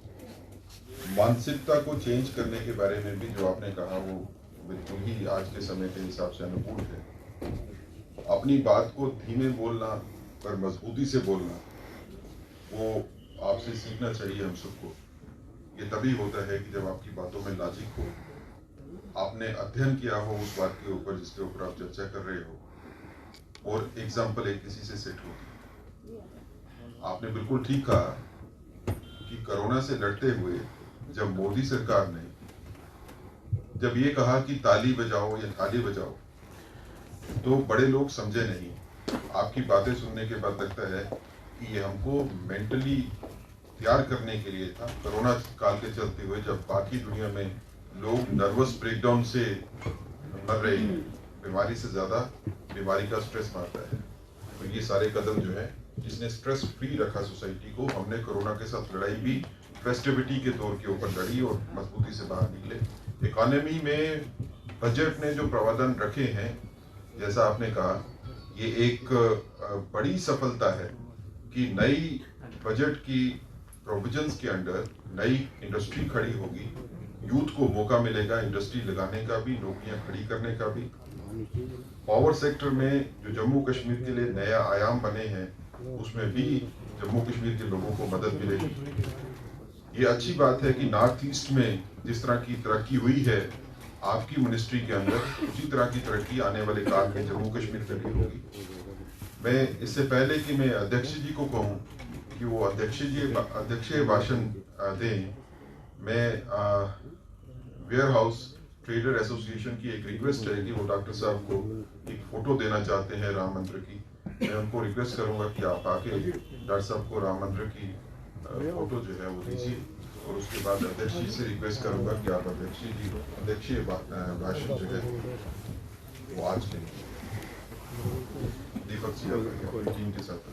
Speaker 1: मानसिकता को चेंज करने के बारे में भी जो आपने कहा वो बिल्कुल ही आज के समय के हिसाब से अनुकूल है। अपनी बात को धीमे बोलना पर मजबूती से बोलना, वो आपसे सीखना चाहिए हम सबको। ये तभी होता है कि जब आपकी बातों में लॉजिक हो, आपने अध्ययन किया हो उस बात के ऊपर जिसके ऊपर आप चर्चा कर रहे हो, और एग्जाम्पल एक किसी से सेट होगी। आपने बिल्कुल ठीक कहा कि कोरोना से लड़ते हुए जब मोदी सरकार ने जब ये कहा कि ताली बजाओ या थाली बजाओ, तो बड़े लोग समझे नहीं। आपकी बातें सुनने के बाद लगता है कि ये हमको मेंटली तैयार करने के लिए था। कोरोना काल के चलते हुए जब बाकी दुनिया में लोग नर्वस ब्रेकडाउन से मर रहे हैं, बीमारी से ज्यादा बीमारी का स्ट्रेस मारता है, तो ये सारे कदम जो है जिसने स्ट्रेस फ्री रखा सोसाइटी को, हमने कोरोना के साथ लड़ाई भी फेस्टिविटी के तौर के ऊपर लड़ी और मजबूती से बाहर निकले। इकोनॉमी में बजट ने जो प्रावधान रखे हैं, जैसा आपने कहा, ये एक बड़ी सफलता है कि नई बजट की प्रोविजंस के अंडर नई इंडस्ट्री खड़ी होगी, यूथ को मौका मिलेगा इंडस्ट्री लगाने का भी, नौकरियां खड़ी करने का भी। पावर सेक्टर में जो जम्मू कश्मीर के लिए नया आयाम बने हैं, उसमें भी जम्मू कश्मीर के लोगों को मदद मिलेगी। ये अच्छी बात है कि नॉर्थ ईस्ट में जिस तरह की तरक्की हुई है आपकी मिनिस्ट्री के अंदर, उसी तरह की तरक्की आने वाले काल में जम्मू कश्मीर में भी होगी। मैं इससे पहले कि मैं अध्यक्ष जी को कहूँ कि वो अध्यक्ष भाषण दें, मैं वेयर हाउस ट्रेडर एसोसिएशन की एक रिक्वेस्ट है कि वो डॉक्टर साहब को एक फोटो देना चाहते हैं राम मंदिर की। मैं उनको रिक्वेस्ट करूंगा कि आप आके डॉक्टर साहब को राम मंदिर की फोटो जो है वो दीजिए। और उसके बाद अध्यक्ष जी से रिक्वेस्ट करूंगा कि आप अध्यक्षीय भाषण जो है वो आज के दीपक जी अपनी टीम के साथ।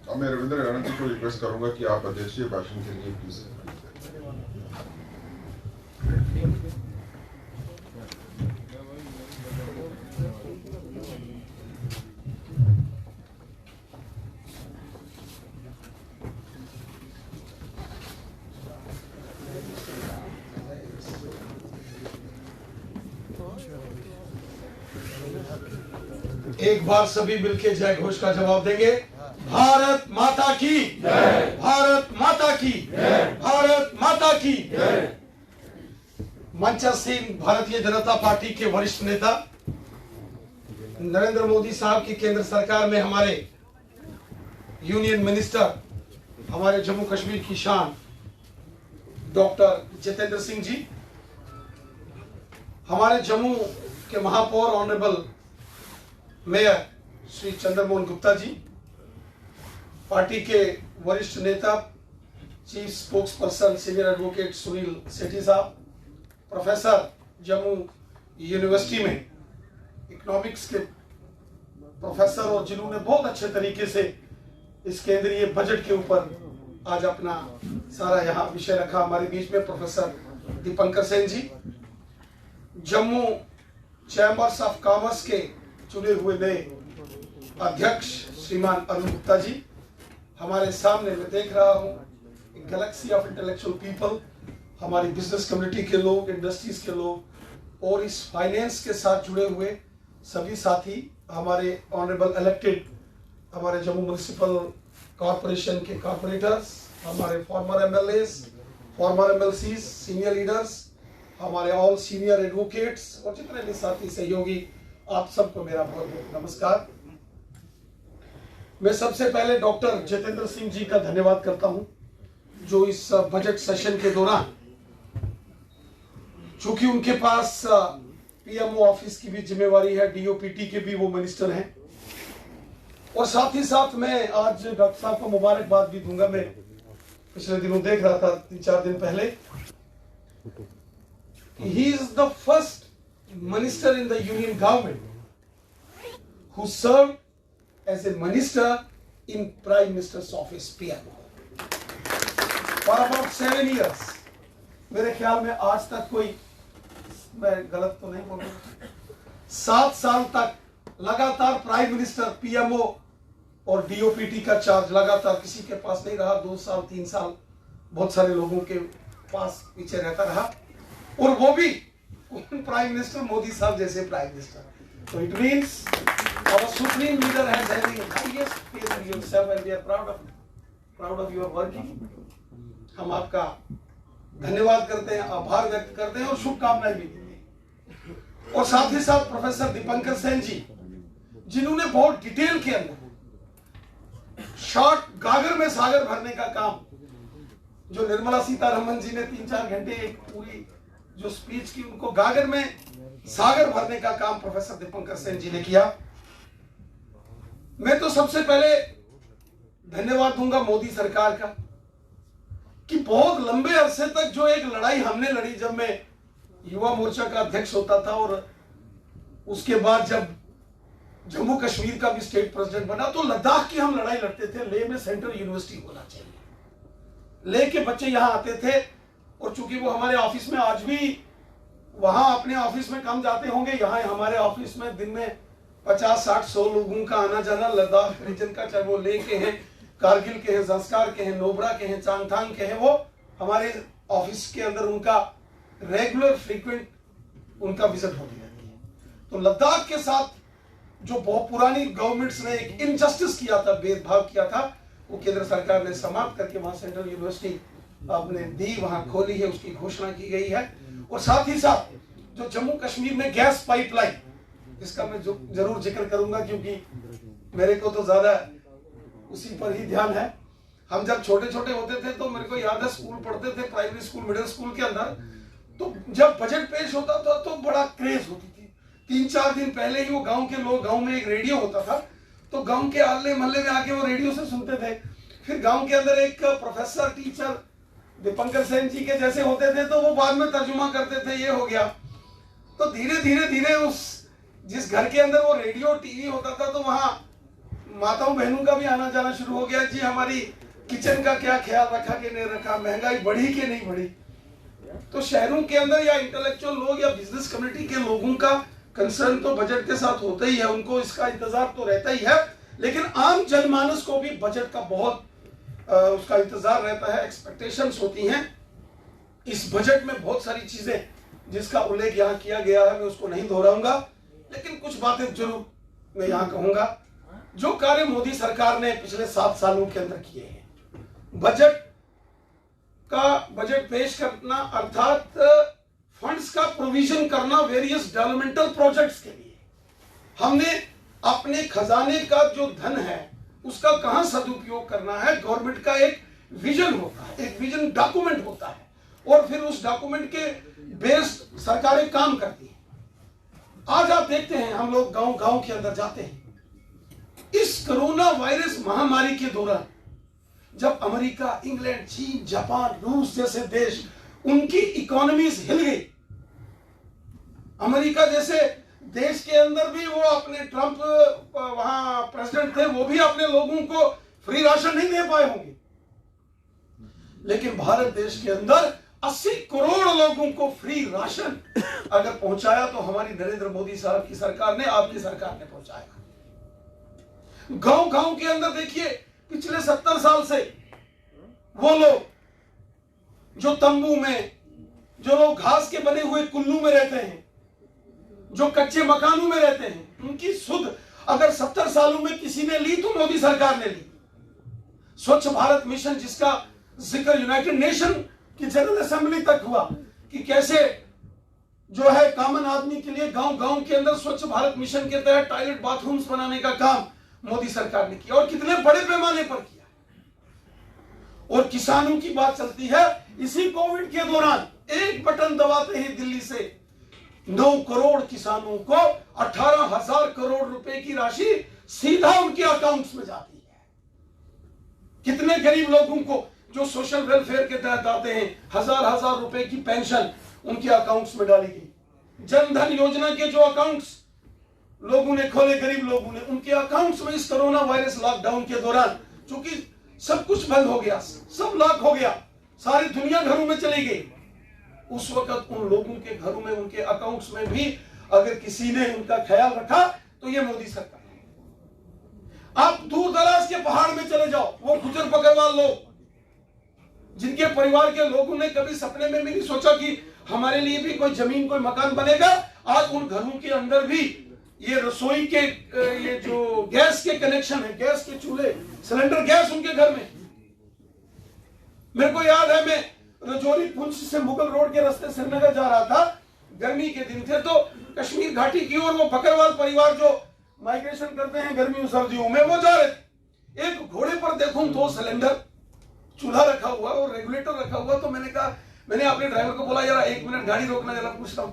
Speaker 1: अब मैं रविंद्र राणा जी को रिक्वेस्ट करूंगा कि आप अध्यक्षीय भाषण के लिए प्लीज।
Speaker 5: एक बार सभी मिलके जय घोष का जवाब देंगे। भारत माता की जय, भारत माता की जय, भारत माता की जय। मंचासीन भारतीय जनता पार्टी के वरिष्ठ नेता नरेंद्र मोदी साहब की केंद्र सरकार में हमारे यूनियन मिनिस्टर, हमारे जम्मू कश्मीर की शान डॉक्टर जितेंद्र सिंह जी, हमारे जम्मू के महापौर honourable mayor Shri Chandramohan Gupta ji, party के वरिष्ठ नेता chief spokes person senior advocate Sunil Sethi साहब, प्रोफेसर जम्मू यूनिवर्सिटी में इकोनॉमिक्स के प्रोफेसर और जिन्होंने बहुत अच्छे तरीके से इस केंद्रीय बजट के ऊपर आज अपना सारा यहाँ विषय रखा, हमारे बीच में professor Dipankar Sen ji, Jammu chambers of commerce के चुने हुए नए अध्यक्ष श्रीमान अरुण गुप्ता जी, हमारे सामने मैं देख रहा हूँ गैलेक्सी ऑफ इंटेलेक्चुअल पीपल, हमारी बिजनेस कम्युनिटी के लोग, इंडस्ट्रीज के लोग और इस फाइनेंस के साथ जुड़े हुए सभी साथी, हमारे ऑनरेबल इलेक्टेड, हमारे जम्मू म्युनिसिपल कॉरपोरेशन के कॉर्पोरेटर्स, हमारे former MLAs, former MLCs, senior leaders, हमारे ऑल सीनियर एडवोकेट्स और जितने भी साथी सहयोगी, आप सबको मेरा बहुत बहुत नमस्कार। मैं सबसे पहले डॉक्टर जितेंद्र सिंह जी का धन्यवाद करता हूं, जो इस बजट सेशन के दौरान, चूंकि उनके पास पीएमओ ऑफिस की भी जिम्मेवारी है, डीओपीटी के भी वो मिनिस्टर हैं, और साथ ही साथ मैं आज डॉक्टर साहब को मुबारकबाद भी दूंगा। मैं पिछले दिनों देख रहा था, 3-4 दिन पहले, he is the first minister in the union government who serve as a minister in Prime Minister's office PMO for about 7 years। मेरे ख्याल में आज तक कोई, मैं गलत तो नहीं बोल रहा, 7 साल तक लगातार प्राइम मिनिस्टर पीएमओ और डीओपीटी का चार्ज लगातार किसी के पास नहीं रहा। 2 साल 3 साल बहुत सारे लोगों के पास पीछे रहता रहा, और वो भी प्राइम मिनिस्टर मोदी साहब जैसे prime minister. So it means our supreme leader has having highest faith in yourself and we are proud of your working। हम आपका धन्यवाद करते हैं, आभार व्यक्त करते हैं और शुभकामनाएं भी देते हैं। और साथ ही साथ प्रोफेसर दीपंकर सेन जी, जिन्होंने बहुत डिटेल के अंदर शॉर्ट गागर में सागर भरने का काम, जो निर्मला सीतारमन जी ने 3-4 घंटे एक पूरी जो स्पीच की, उनको गागर में सागर भरने का काम प्रोफेसर दीपंकर सेन जी ने किया। मैं तो सबसे पहले धन्यवाद दूंगा मोदी सरकार का, कि बहुत लंबे अरसे तक जो एक लड़ाई हमने लड़ी, जब मैं युवा मोर्चा का अध्यक्ष होता था और उसके बाद जब जम्मू कश्मीर का भी स्टेट प्रेसिडेंट बना, तो लद्दाख की हम लड़ाई लड़ते थे। लेह में सेंट्रल यूनिवर्सिटी होना चाहिए, लेह के बच्चे यहां आते थे, और चूंकि वो हमारे ऑफिस में आज भी वहां अपने ऑफिस में कम जाते होंगे, यहाँ हमारे ऑफिस में दिन में 50, 60, 100 लोगों का आना जाना लद्दाख रीजन का, चाहे वो लेह के हैं, कारगिल के हैं, जंस्कार के हैं, नोबरा के हैं, चांगथांग के हैं, वो हमारे ऑफिस के अंदर उनका रेगुलर फ्रीक्वेंट उनका विजिट होती रहती है। तो लद्दाख के साथ जो बहुत पुरानी गवर्नमेंट्स ने एक इनजस्टिस किया था, भेदभाव किया था, वो केंद्र सरकार ने समाप्त करके वहां सेंट्रल यूनिवर्सिटी आपने दी, वहां खोली है, उसकी घोषणा की गई है। और साथ ही साथ जो जम्मू कश्मीर में गैस पाइपलाइन, इसका मैं जरूर जिक्र करूंगा क्योंकि मेरे को तो ज्यादा उसी पर ही ध्यान है। हम जब छोटे छोटे होते थे तो मेरे को याद है, स्कूल पढ़ते थे, प्राइमरी स्कूल, मिडिल स्कूल के अंदर, तो जब बजट पेश होता था तो बड़ा क्रेज होती थी। 3-4 दिन पहले ही वो गांव के लोग, गांव में एक रेडियो होता था, तो गांव के अल्ले महल्ले में आके वो रेडियो से सुनते थे। फिर गांव के अंदर एक प्रोफेसर, टीचर दीपंकर सेन जी के जैसे होते थे, तो वो बाद में तर्जुमा करते थे, ये हो गया। तो धीरे धीरे धीरे उस जिस घर के अंदर वो रेडियो टीवी होता था, तो वहां माताओं बहनों का भी आना जाना शुरू हो गया, जी हमारी किचन का क्या ख्याल रखा कि नहीं रखा, महंगाई बढ़ी कि नहीं बढ़ी। तो शहरों के अंदर या इंटेलेक्चुअल लोग या बिजनेस कम्युनिटी के लोगों का कंसर्न तो बजट के साथ होता ही है, उनको इसका इंतजार तो रहता ही है, लेकिन आम जनमानस को भी बजट का बहुत उसका इंतजार रहता है, एक्सपेक्टेशंस होती हैं। इस बजट में बहुत सारी चीजें जिसका उल्लेख यहाँ किया गया है, मैं उसको नहीं दोहराऊंगा, लेकिन कुछ बातें जरूर मैं यहाँ कहूंगा। जो कार्य मोदी सरकार ने पिछले 7 सालों के अंदर किए हैं, बजट पेश करना अर्थात फंड्स का प्रोविजन करना वेरियस डेवलपमेंटल प्रोजेक्ट्स के लिए, हमने अपने खजाने का जो धन है उसका कहां सदुपयोग करना है। गवर्नमेंट का एक विजन होता है, एक विजन डॉक्यूमेंट होता है, और फिर उस डॉक्यूमेंट के बेस्ड सरकारें काम करती हैं। आज आप देखते हैं, हम लोग गांव गांव के अंदर जाते हैं, इस कोरोना वायरस महामारी के दौरान जब अमेरिका, इंग्लैंड, चीन, जापान, रूस जैसे देश, उनकी इकोनॉमीज हिल गई। अमेरिका जैसे देश के अंदर भी वो अपने ट्रंप वहां प्रेसिडेंट थे, वो भी अपने लोगों को फ्री राशन नहीं दे पाए होंगे, लेकिन भारत देश के अंदर 80 करोड़ लोगों को फ्री राशन अगर पहुंचाया तो हमारी नरेंद्र मोदी साहब की सरकार ने, आपकी सरकार ने पहुंचाया। गांव गांव के अंदर देखिए, पिछले 70 साल से वो लोग जो तंबू में, जो लोग घास के बने हुए कुल्लू में रहते हैं, जो कच्चे मकानों में रहते हैं, उनकी सुध अगर 70 सालों में किसी ने ली तो मोदी सरकार ने ली। स्वच्छ भारत मिशन, जिसका जिक्र यूनाइटेड नेशन की जनरल असेंबली तक हुआ कि कैसे जो है कॉमन आदमी के लिए गांव गांव के अंदर स्वच्छ भारत मिशन के तहत टॉयलेट, बाथरूम्स बनाने का काम मोदी सरकार ने किया, और कितने बड़े पैमाने पर किया। और किसानों की बात चलती है, इसी कोविड के दौरान एक बटन दबाते ही दिल्ली से 9 करोड़ किसानों को 18,000 करोड़ रुपए की राशि सीधा उनके अकाउंट्स में जाती है। कितने गरीब लोगों को जो सोशल वेलफेयर के तहत आते हैं, हजार रुपए की पेंशन उनके अकाउंट्स में डाली गई। जनधन योजना के जो अकाउंट्स लोगों ने खोले, गरीब लोगों ने, उनके अकाउंट्स में इस कोरोना वायरस लॉकडाउन के दौरान, चूंकि सब कुछ बंद हो गया, सब लॉक हो गया, सारी दुनिया घरों में चली गई, उस वक्त उन लोगों के घरों में, उनके अकाउंट्स में भी अगर किसी ने उनका ख्याल रखा तो ये मोदी सरकार है। आप दूर दराज के पहाड़ में चले जाओ, वो गुजर बकरवाल लोग जिनके परिवार के लोगों ने कभी सपने में भी नहीं सोचा कि हमारे लिए भी कोई जमीन, कोई मकान बनेगा, आज उन घरों के अंदर भी ये रसोई के ये जो गैस के कनेक्शन है, गैस के चूल्हे, सिलेंडर गैस उनके घर में। मेरे को याद है, मैं रजौरी पुंछ से मुगल रोड के रास्ते श्रीनगर जा रहा था, गर्मी के दिन थे, तो कश्मीर घाटी की ओर वो बकरवाल परिवार जो माइग्रेशन करते हैं गर्मियों सर्दियों में, वो जा रहे थे। एक घोड़े पर देखूं 2 सिलेंडर, चूल्हा रखा हुआ और रेगुलेटर रखा हुआ। तो मैंने अपने ड्राइवर को बोला, जरा 1 मिनट गाड़ी रोकना, जरा पूछता हूं।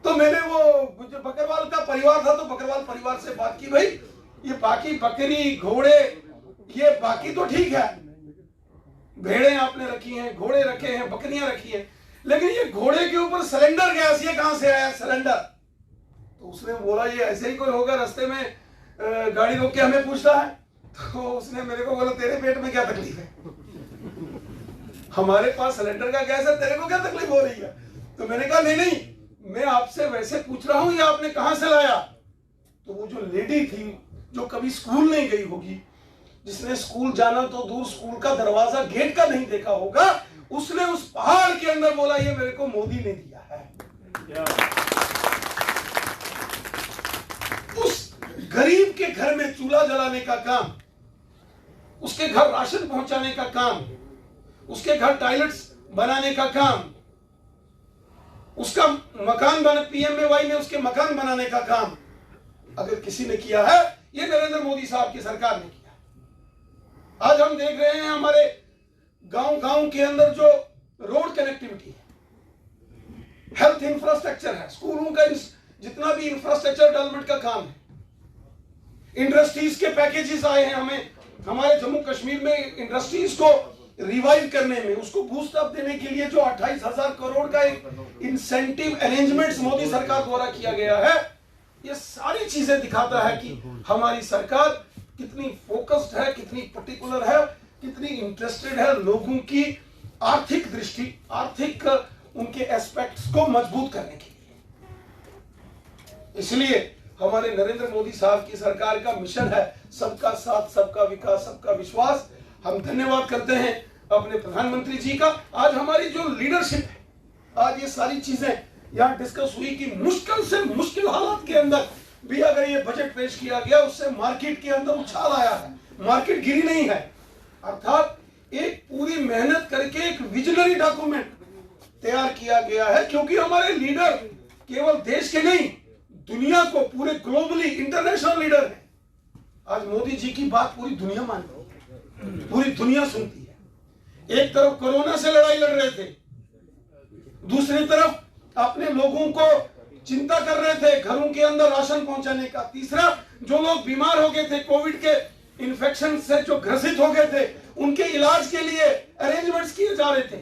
Speaker 5: तो मैंने वो बकरवाल का परिवार था, तो बकरवाल परिवार से बात की, भाई ये बाकी बकरी, घोड़े, ये बाकी तो ठीक है, भेड़ें आपने रखी हैं, घोड़े रखे हैं, बकरियां रखी हैं, लेकिन ये घोड़े के ऊपर सिलेंडर गैस, ये कहां से आया सिलेंडर? तो उसने बोला, ये ऐसे ही कोई होगा, रास्ते में गाड़ी रोक के हमें पूछता है। तो उसने मेरे को बोला, तेरे पेट में क्या तकलीफ है? हमारे पास सिलेंडर का गैस है, तेरे को क्या तकलीफ हो रही है? तो मैंने कहा नहीं नहीं, मैं आपसे वैसे पूछ रहा हूं, ये आपने कहां से लाया? तो वो जो लेडी थी जो कभी स्कूल नहीं गई होगी, जिसने स्कूल जाना तो दूर, स्कूल का दरवाजा गेट का नहीं देखा होगा, उसने उस पहाड़ के अंदर बोला ये मेरे को मोदी ने दिया है। उस गरीब के घर में चूल्हा जलाने का काम, उसके घर राशन पहुंचाने का काम, उसके घर टॉयलेट्स बनाने का काम, उसका मकान बना, पीएमएवाई ने उसके मकान बनाने का काम अगर किसी ने किया है, ये नरेंद्र मोदी साहब की सरकार ने किया। आज हम देख रहे हैं हमारे गांव के अंदर जो रोड कनेक्टिविटी है, हेल्थ इंफ्रास्ट्रक्चर है, स्कूलों का जितना भी इंफ्रास्ट्रक्चर डेवलपमेंट का काम है, इंडस्ट्रीज के पैकेजेस आए हैं हमें, हमारे जम्मू कश्मीर में इंडस्ट्रीज को रिवाइव करने में, उसको बूस्ट अप देने के लिए जो 28,000 करोड़ का एक इंसेंटिव अरेंजमेंट्स मोदी सरकार द्वारा किया गया है, ये सारी चीजें दिखाता है कि हमारी सरकार कितनी फोकस्ड है, कितनी पर्टिकुलर है, कितनी इंटरेस्टेड है लोगों की आर्थिक दृष्टि, आर्थिक उनके एस्पेक्ट्स को मजबूत करने के लिए। इसलिए हमारे नरेंद्र मोदी साहब की सरकार का मिशन है सबका साथ, सबका विकास, सबका विश्वास। हम धन्यवाद करते हैं अपने प्रधानमंत्री जी का। आज हमारी जो लीडरशिप है, आज ये सारी चीजें यहाँ डिस्कस हुई कि मुश्किल से मुश्किल हालात के अंदर भी अगर ये बजट पेश किया गया, उससे मार्केट के अंदर उछाल आया है, मार्केट गिरी नहीं है। अर्थात एक पूरी मेहनत करके एक विजनरी डॉक्यूमेंट तैयार किया गया है, क्योंकि हमारे लीडर केवल देश के नहीं, दुनिया को, पूरे ग्लोबली इंटरनेशनल लीडर है। आज मोदी जी की बात पूरी दुनिया मानती है, पूरी दुनिया सुनती है। एक तरफ कोरोना से लड़ाई लड़ रहे थे, दूसरी तरफ अपने लोगों को चिंता कर रहे थे, घरों के अंदर राशन पहुंचाने का। तीसरा, जो लोग बीमार हो गए थे, कोविड के इन्फेक्शन से जो ग्रसित हो गए थे, उनके इलाज के लिए अरेंजमेंट्स किए जा रहे थे।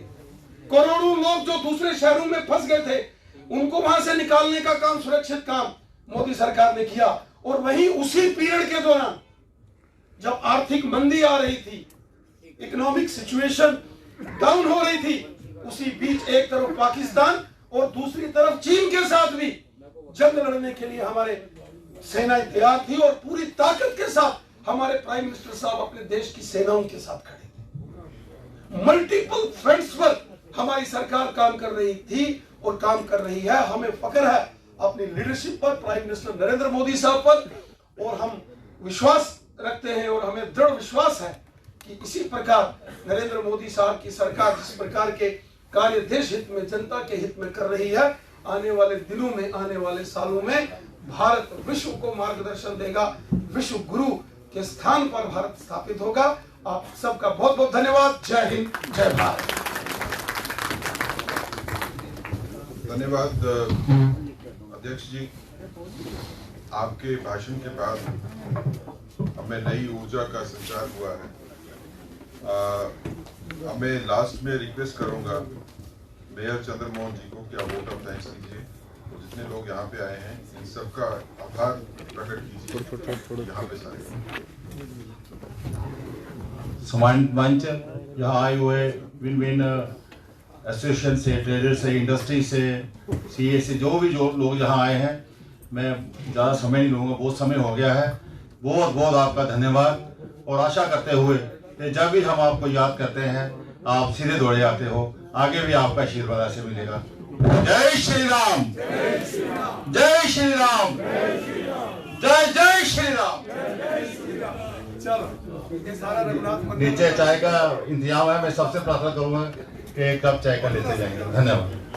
Speaker 5: करोड़ों लोग जो दूसरे शहरों में फंस गए थे, उनको वहां से निकालने का काम, सुरक्षित काम मोदी सरकार ने किया। और वहीं उसी पीरियड के दौरान जब आर्थिक मंदी आ रही थी, इकोनॉमिक सिचुएशन डाउन हो रही थी, उसी बीच एक तरफ पाकिस्तान और दूसरी तरफ चीन के साथ भी जंग लड़ने के लिए हमारे सेनाएं तैयार थी, और पूरी ताकत के साथ हमारे प्राइम मिनिस्टर साहब अपने देश की सेनाओं के साथ खड़े थे। मल्टीपल फ्रंट्स पर हमारी सरकार काम कर रही थी और काम कर रही है। हमें फख्र है अपनी लीडरशिप पर, प्राइम मिनिस्टर नरेंद्र मोदी साहब पर, और हम विश्वास रखते हैं और हमें दृढ़ विश्वास है कि इसी प्रकार नरेंद्र मोदी साहब की सरकार जिस प्रकार के कार्य देश हित में, जनता के हित में कर रही है, आने वाले दिनों में, आने वाले सालों में भारत विश्व को मार्गदर्शन देगा, विश्व गुरु के स्थान पर भारत स्थापित होगा। आप सबका बहुत बहुत धन्यवाद। जय हिंद, जय भारत।
Speaker 1: धन्यवाद अध्यक्ष जी। आपके भाषण के बाद हमें नई ऊर्जा का संचार हुआ है। हमें लास्ट में रिक्वेस्ट करूंगा मेयर चंद्रमोहन जी को कि आप वोट ऑफ थैंक्स दीजिए, और जितने लोग यहाँ पे आए हैं इन सबका आभार प्रकट कीजिए यहाँ पे सारे।
Speaker 6: समाज मंच यहाँ आए हुए विन विन एसोसिएशन से, ट्रेडर से, इंडस्ट्री से, सीए से, जो लोग यहाँ आए हैं, मैं ज़्यादा समय नहीं लूँगा, बहुत समय हो गया है। बहुत बहुत आपका धन्यवाद, और आशा करते हुए कि जब भी हम आपको याद करते हैं आप सीधे दौड़े आते हो, आगे भी आपका आशीर्वाद ऐसे मिलेगा। जय श्री राम, जय श्री राम, जय श्री राम, जय जय श्री राम।
Speaker 5: चलो, ये सारा रघुनाथ
Speaker 6: नीचे चाय का इंतजाम है, मैं सबसे प्रार्थना करूंगा कि एक कप चाय का लेते जाएंगे। धन्यवाद।